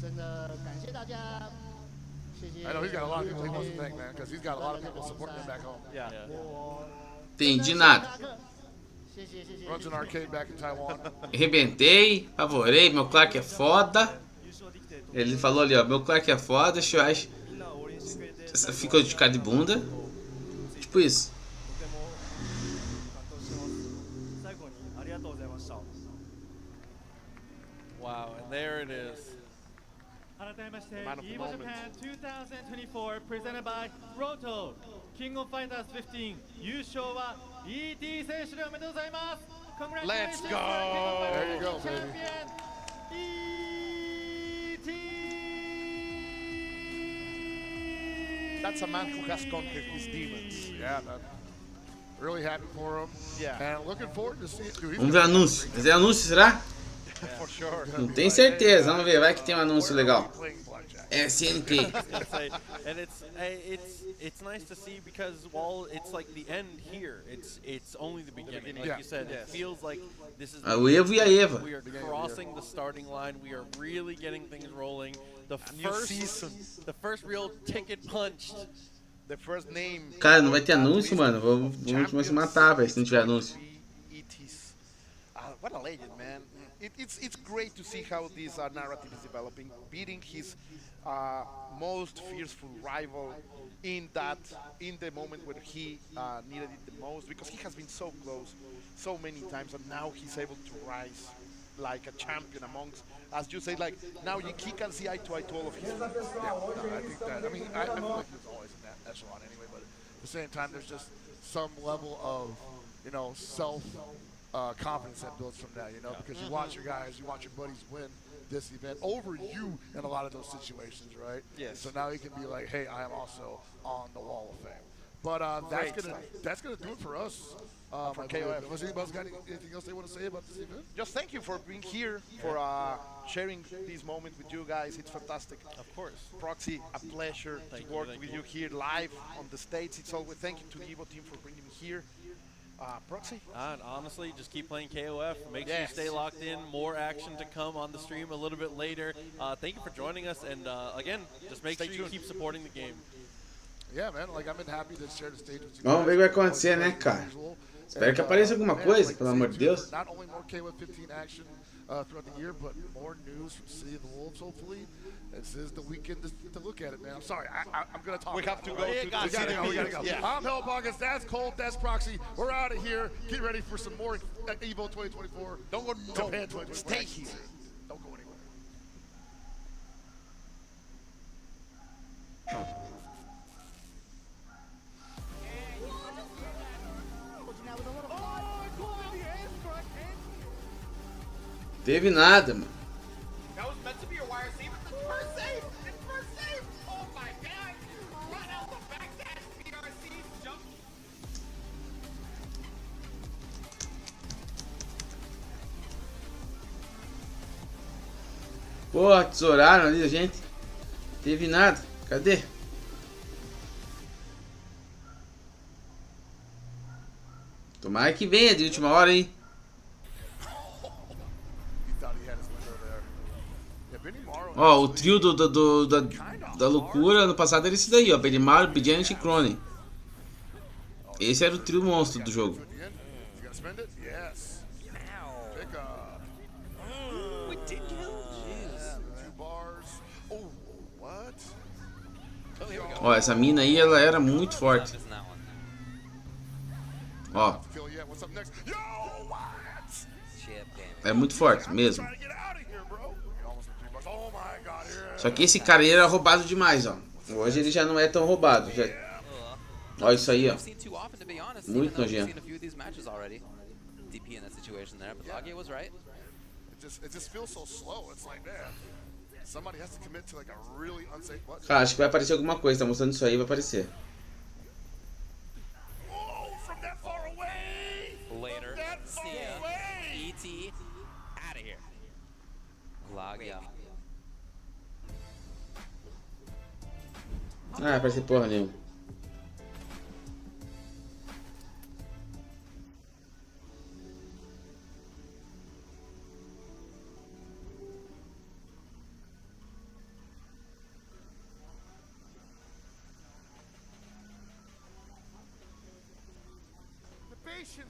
真的感谢大家，谢谢。 I know he's got a lot of people he wants to thank, man, because he's got a lot of people supporting him back home. Yeah. 我 Entendi nada. 谢谢谢谢。 Runs an arcade back in Taiwan. Arrebentei, favorei, meu Clark é foda. Ele falou ali, ó, meu Clark é foda, Shuai ficou de cara de bunda. Tipo isso. Wow, and there it is. 改めまして Man of the EVO moment. Japan 2024 presented by Roto King of Fighters 15優勝は ET 選手でおめでとうございます Let's Congratulations go. There you go, baby. Champion ET That's a man who has conquered his demons. Yeah, man. Really happy for him. Yeah. And looking forward to seeing. Dude, he's Vamos ver anúncio. Mas é anúncio, será? For sure. Não tenho certeza, vamos ver, vai que tem um anúncio legal. playing blackjack. SNK. And it's nice to see because while it's like the end here, it's only the beginning. Like Yeah. you said, it feels like this is O Evo e a Eva. we are crossing the starting line. We are really getting things rolling. The New season. first real ticket punched. The first name. Cara, não vai ter anúncio, mano. Vamos se matar, velho, se não tiver anúncio. ETs. What a legend, man. It's great to see how this narrative is developing, beating his most fearful rival in the moment where he needed it the most, because he has been so close so many times, and now he's able to rise like a champion amongst, as you say, like now he can see eye to eye to all of his friends. Yeah, no, I think that. I mean, I feel like he was always in that echelon anyway, but at the same time, there's just some level of, self confidence that builds from that, because you watch your guys, you watch your buddies win this event over you in a lot of those situations, right? Yes. So now he can be like, hey, I am also on the Wall of Fame. But that's gonna do it for us. For KOF. Unless anybody's got anything else they want to say about this event? Just thank you for being here, for sharing this moment with you guys. It's fantastic. Of course. Proxy, a pleasure to work with you here live on the States. It's always thank you to the EVO team for bringing me here. Proxy? And honestly, just keep playing KOF. Make sure you Yes. stay locked in. More action to come on the stream a little bit later. Thank you for joining us, and again, just make Stay sure you tuned. keep supporting the game. Yeah, man. Like, I've been happy to share the stage with you. Vamos ver o que vai guys. acontecer, né, cara? Espero que apareça alguma coisa, pelo amor de Deus. Not only more KOF 15 action throughout the year, but more news from City of the Wolves, hopefully. This is the weekend to look at it, man. I'm sorry, I'm going to talk. We have to go about it. to We gotta go. We gotta go. Yeah. I'm Hell August. That's Colt. That's Proxy. We're out of here. Get ready for some more EVO 2024. Don't go. Japan Don't 2024. stay here. Don't go anywhere. Teve nada, mano. That was meant to be a wire save. It's the first save. It's first save. Oh my god. Run out the backdash. PRC jump. Porra, tesouraram ali a gente. Teve nada. Cadê? Tomara que venha de última hora, hein? Ó, o trio da loucura no passado era esse daí, ó. Benimaru, Bidjanet e Cronin. Esse era o trio monstro do jogo. Ó, essa mina aí, ela era muito forte. Ó. É muito forte mesmo. Só que esse cara aí era roubado demais, ó. Hoje ele já não é tão roubado. Já... Olha isso aí, ó. Muito nojento. Cara, acho que vai aparecer alguma coisa. Tá mostrando isso aí, vai aparecer. Ah, parece porra nenhuma.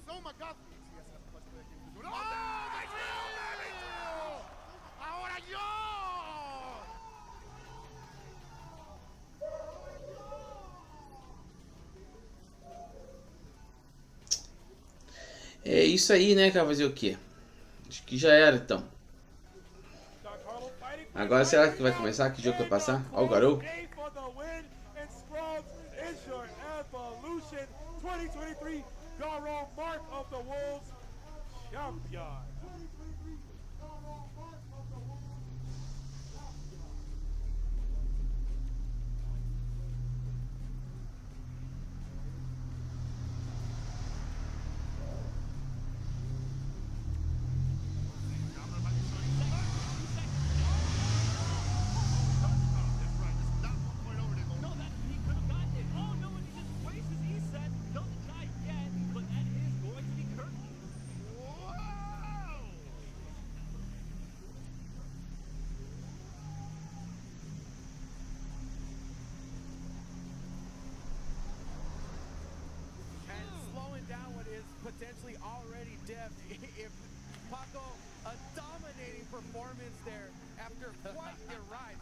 Oh my God! Oh, that's real, baby! Ahora yo! É isso aí, né, cara? Fazer o quê? Acho que já era, então. Agora será que vai começar? Que jogo vai passar? Ó o garoto. Potentially already depth if Paco a dominating performance there after quite the ride.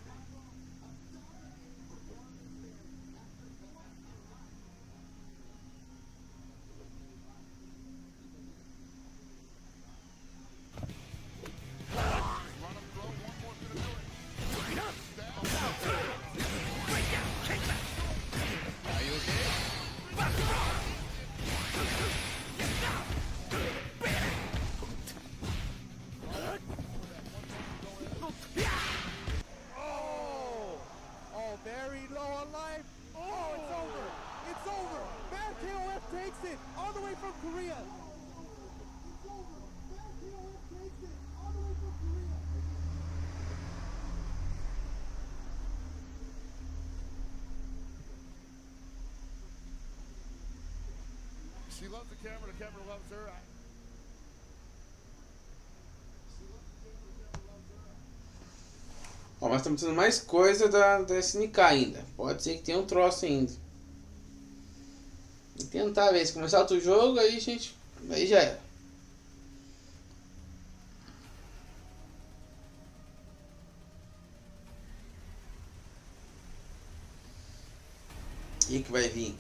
Very low on life. Oh, it's over. It's over. Bad KOF takes it all the way from Korea. She loves the camera loves her. Ó, mas estamos tendo mais coisa da SNK ainda. Pode ser que tenha um troço ainda. Vou tentar ver. Se começar outro jogo, aí gente. Aí já era. E que vai vir?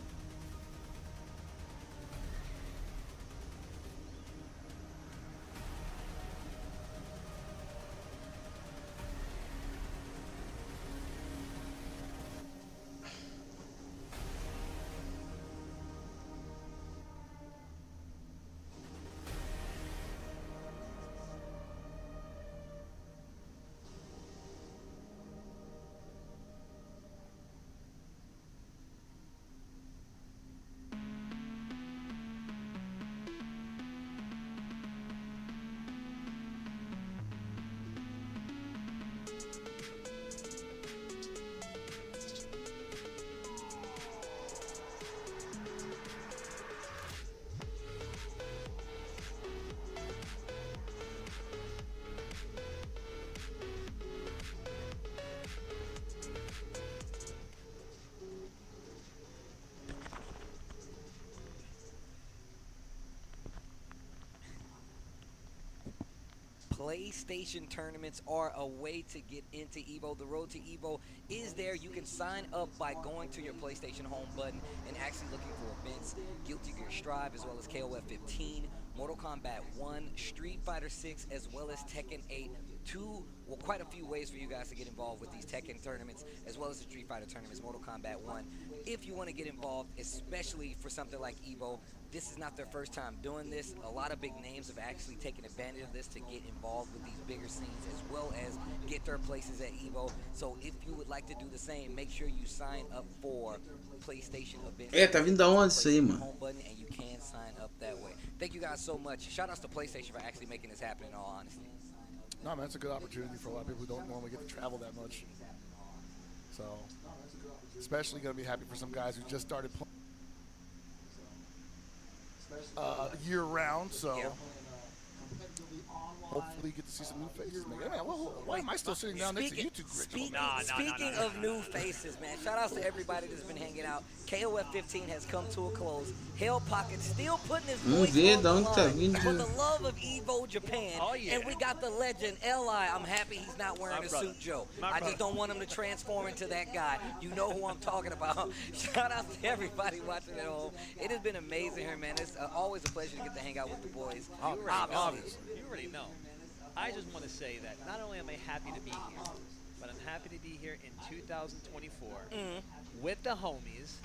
PlayStation tournaments are a way to get into EVO. The road to EVO is there. You can sign up by going to your PlayStation home button and actually looking for events, Guilty Gear Strive, as well as KOF 15, Mortal Kombat 1, Street Fighter 6, as well as Tekken 8. Quite a few ways for you guys to get involved with these Tekken tournaments, as well as the Street Fighter tournaments, Mortal Kombat 1. If you want to get involved, especially for something like EVO, this is not their first time doing this. A lot of big names have actually taken advantage of this to get involved with these bigger scenes, as well as get their places at EVO. So if you would like to do the same, make sure you sign up for PlayStation events. É, tá vindo da onde isso aí, mano? Home button, and you can sign up that way. Thank you guys so much. Shout outs to PlayStation for actually making this happen, in all honesty. No, man, that's a good opportunity for a lot of people who don't normally get to travel that much. So, especially going to be happy for some guys who just started playing year round. So hopefully get to see some new faces. Man, why am I still sitting down next to you two? Speaking of new faces, man, shout outs to everybody that's been hanging out. KOF 15 has come to a close. Hell Pocket still putting his voice on the line for the love of EVO Japan. And we got the legend, L.I. I'm happy he's not wearing a suit, Joe. I just don't want him to transform into that guy. You know who I'm talking about. Shout out to everybody watching at home. It has been amazing here, man. It's always a pleasure to get to hang out with the boys. Obviously. You already know. I just want to say that not only am I happy to be here, but I'm happy to be here in 2024 with the homies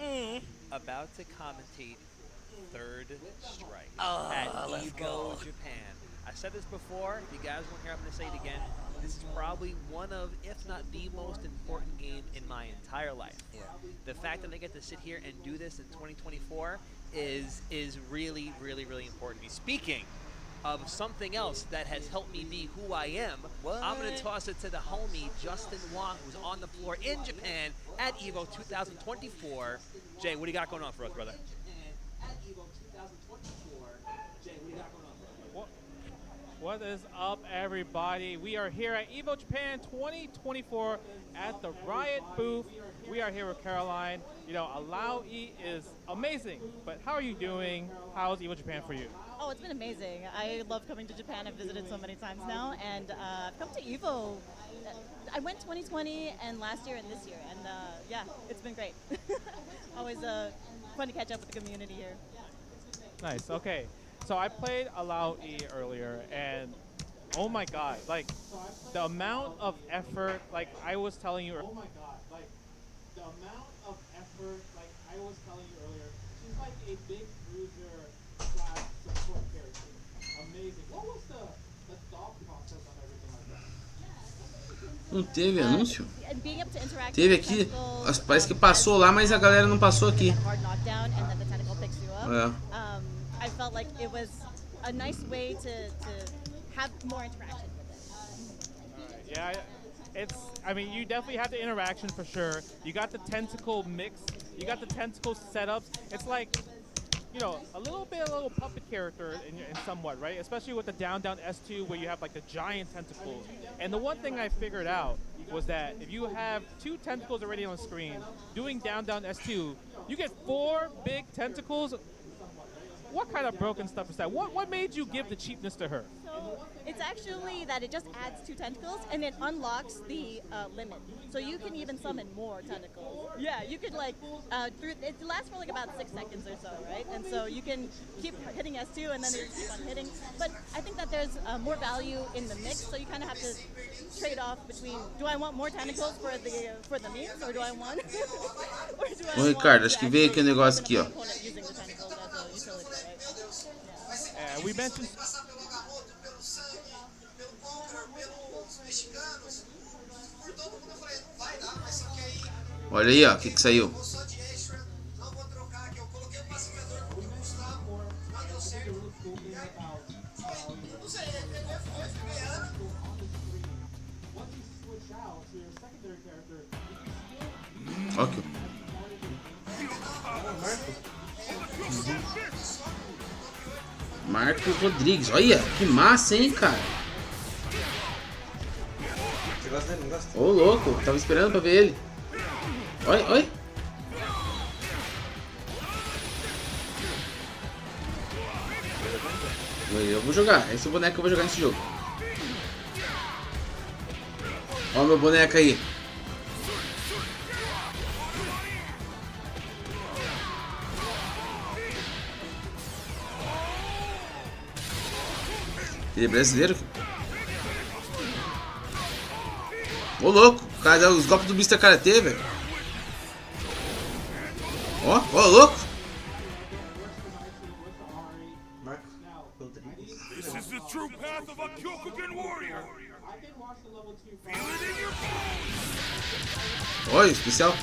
about to commentate Third Strike at EVO Japan. I said this before. If you guys weren't here, I'm going to say it again. This is probably one of, if not the most important game in my entire life. Yeah. The fact that I get to sit here and do this in 2024 is really, really, really important to me. Speaking of something else that has helped me be who I am, I'm going to toss it to the homie Justin Wong, who's on the floor in Japan at EVO 2024. Jay, what do you got going on for us, brother? What is up, everybody? We are here at EVO Japan 2024 at the Riot booth. We are here with Caroline. You know, Allow E is amazing, but how are you doing? How's EVO Japan for you? Oh, it's been amazing. I love coming to Japan. I've visited so many times now, and I've come to EVO. I went 2020 and last year and this year, and yeah, it's been great. Always fun to catch up with the community here. Nice. Okay. So I played Allow E earlier, and oh my god, like the amount of effort, like I was telling you. Oh my god, like the amount of effort, like I was telling you earlier. She's like a big bruiser / support character. Amazing. What was the thought process on everything like that? Não teve anúncio? Teve aqui, parece que passou lá, mas a galera não passou aqui. I felt like it was a nice way to have more interaction with it. Yeah, I mean, you definitely had the interaction for sure. You got the tentacle mix, you got the tentacle setups. It's like, you know, a little puppet character in somewhat, right? Especially with the down S2 where you have like the giant tentacles. And the one thing I figured out was that if you have 2 tentacles already on the screen, doing down S2, you get 4 big tentacles. What kind of broken stuff is that? What made you give the cheapness to her? So it's actually that it just adds 2 tentacles and it unlocks the limit. So you can even summon more tentacles. Yeah, you could like, it lasts for like about 6 seconds or so, right? And so you can keep hitting S2 and then you keep on hitting. But I think that there's more value in the mix, so you kind of have to trade off between, do I want more tentacles for the memes, or do I want... Ô Ricardo, acho que veio aquele negócio aqui, ó. We mentioned... Olha aí, ó, o que saiu. Ok. Marco Rodrigues, olha que massa, hein, cara. Você gosta dele, não gosta? Ô, louco, tava esperando pra ver ele. Oi, oi. Eu vou jogar, esse boneco eu vou jogar nesse jogo. Ó o meu boneco aí. Ele é brasileiro. Ô louco, cara, os golpes do Mr. Karate, velho. Ó, louco. This is the true path of a Kyokugen warrior. Feel it in your bones. Olha, especial.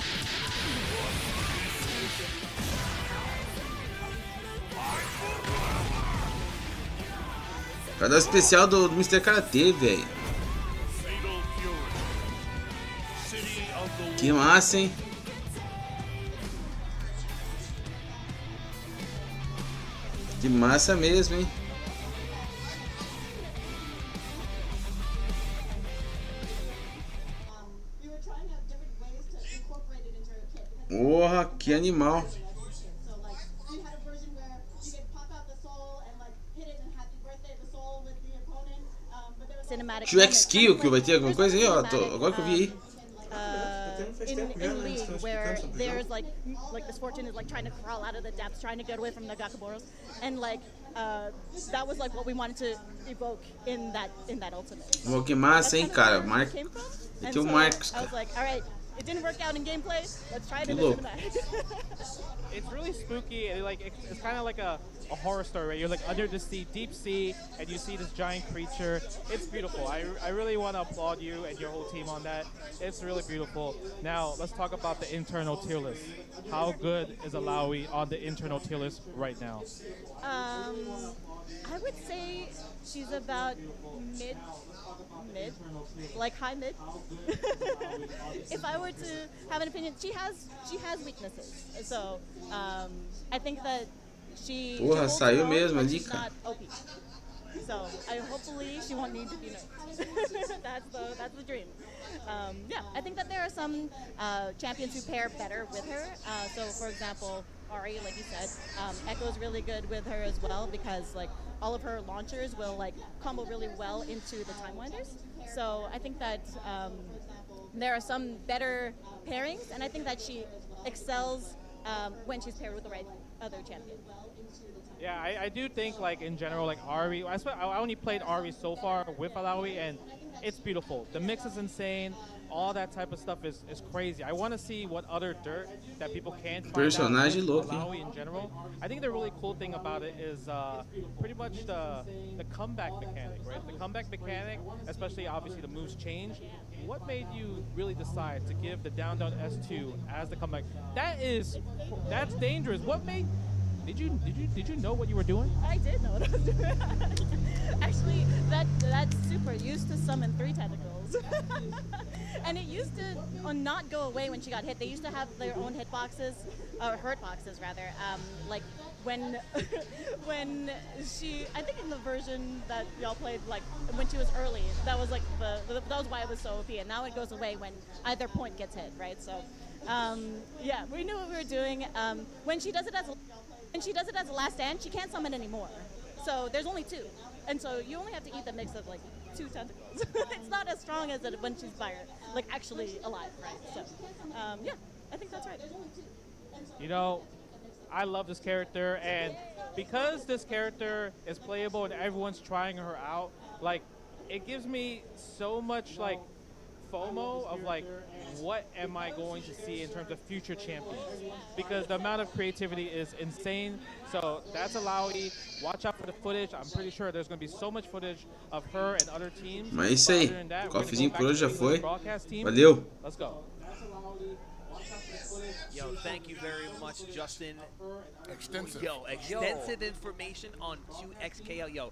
Cadê o especial do Mr. Karate, velho? Que massa, hein? Que massa mesmo, hein? Porra, que animal. Tio X-Kill, que vai ter alguma coisa aí, ó. Agora que eu vi aí. In League, where there's like this Fortune is like trying to crawl out of the depths, trying to get away from the Gakaboros, and like that was like what we wanted to evoke in that ultimate. Pô, que massa, hein, cara. Mark... Tem o Marcos, I was cara. like, all right, it didn't work out in gameplay. Let's try it in the cinematic. It's really spooky, and like it's kind of like a horror story, right? You're like under the sea, deep sea, and you see this giant creature. It's beautiful. I really want to applaud you and your whole team on that. It's really beautiful. Now let's talk about the internal tier list. How good is Alawi on the internal tier list right now? I would say she's about mid, like high mid. If I were to have an opinion, she has weaknesses. So I think that she. Porra, saiu mesmo ali, she's cara. not OP. So hopefully she won't need to be nerfed. That's the dream. Yeah, I think that there are some champions who pair better with her. So for example, Ari, like you said, Echo's really good with her as well because like all of her launchers will like combo really well into the time winders. So I think that there are some better pairings, and I think that she excels when she's paired with the right other champion. Yeah, I do think like in general like Ari, I only played Ari so far with Alawi, and it's beautiful. The mix is insane. All that type of stuff is crazy. I want to see what other dirt that people can't find Personagem out with louco, hein? Alawi in general. I think the really cool thing about it is pretty much the comeback mechanic, right? The comeback mechanic, especially obviously the moves change. What made you really decide to give the down S2 as the comeback? That's dangerous. What made Did you know what you were doing? I did know what I was doing. Actually, that super used to summon 3 tentacles. And it used to not go away when she got hit. They used to have their own hitboxes, or hurt boxes rather. Like when she, I think in the version that y'all played, like when she was early, that was like that was why it was so OP. And now it goes away when either point gets hit, right? So yeah, we knew what we were doing. When she does it as a last stand, she can't summon anymore. So there's only 2. And so you only have to eat the mix of like 2 tentacles. It's not as strong as it when she's like actually alive, right? So yeah, I think that's right. You know, I love this character, and because this character is playable and everyone's trying her out, like it gives me so much like FOMO of like, what am I going to see in terms of future champions? Because the amount of creativity is insane. So that's Alawi. Watch out for the footage. I'm pretty sure there's going to be so much footage of her and other teams. Mas é isso aí. O KOFzinho por hoje já foi. Valeu. Let's go. Yo, thank you very much, Justin. Extensive. Yo, extensive information on 2XKL. Yo,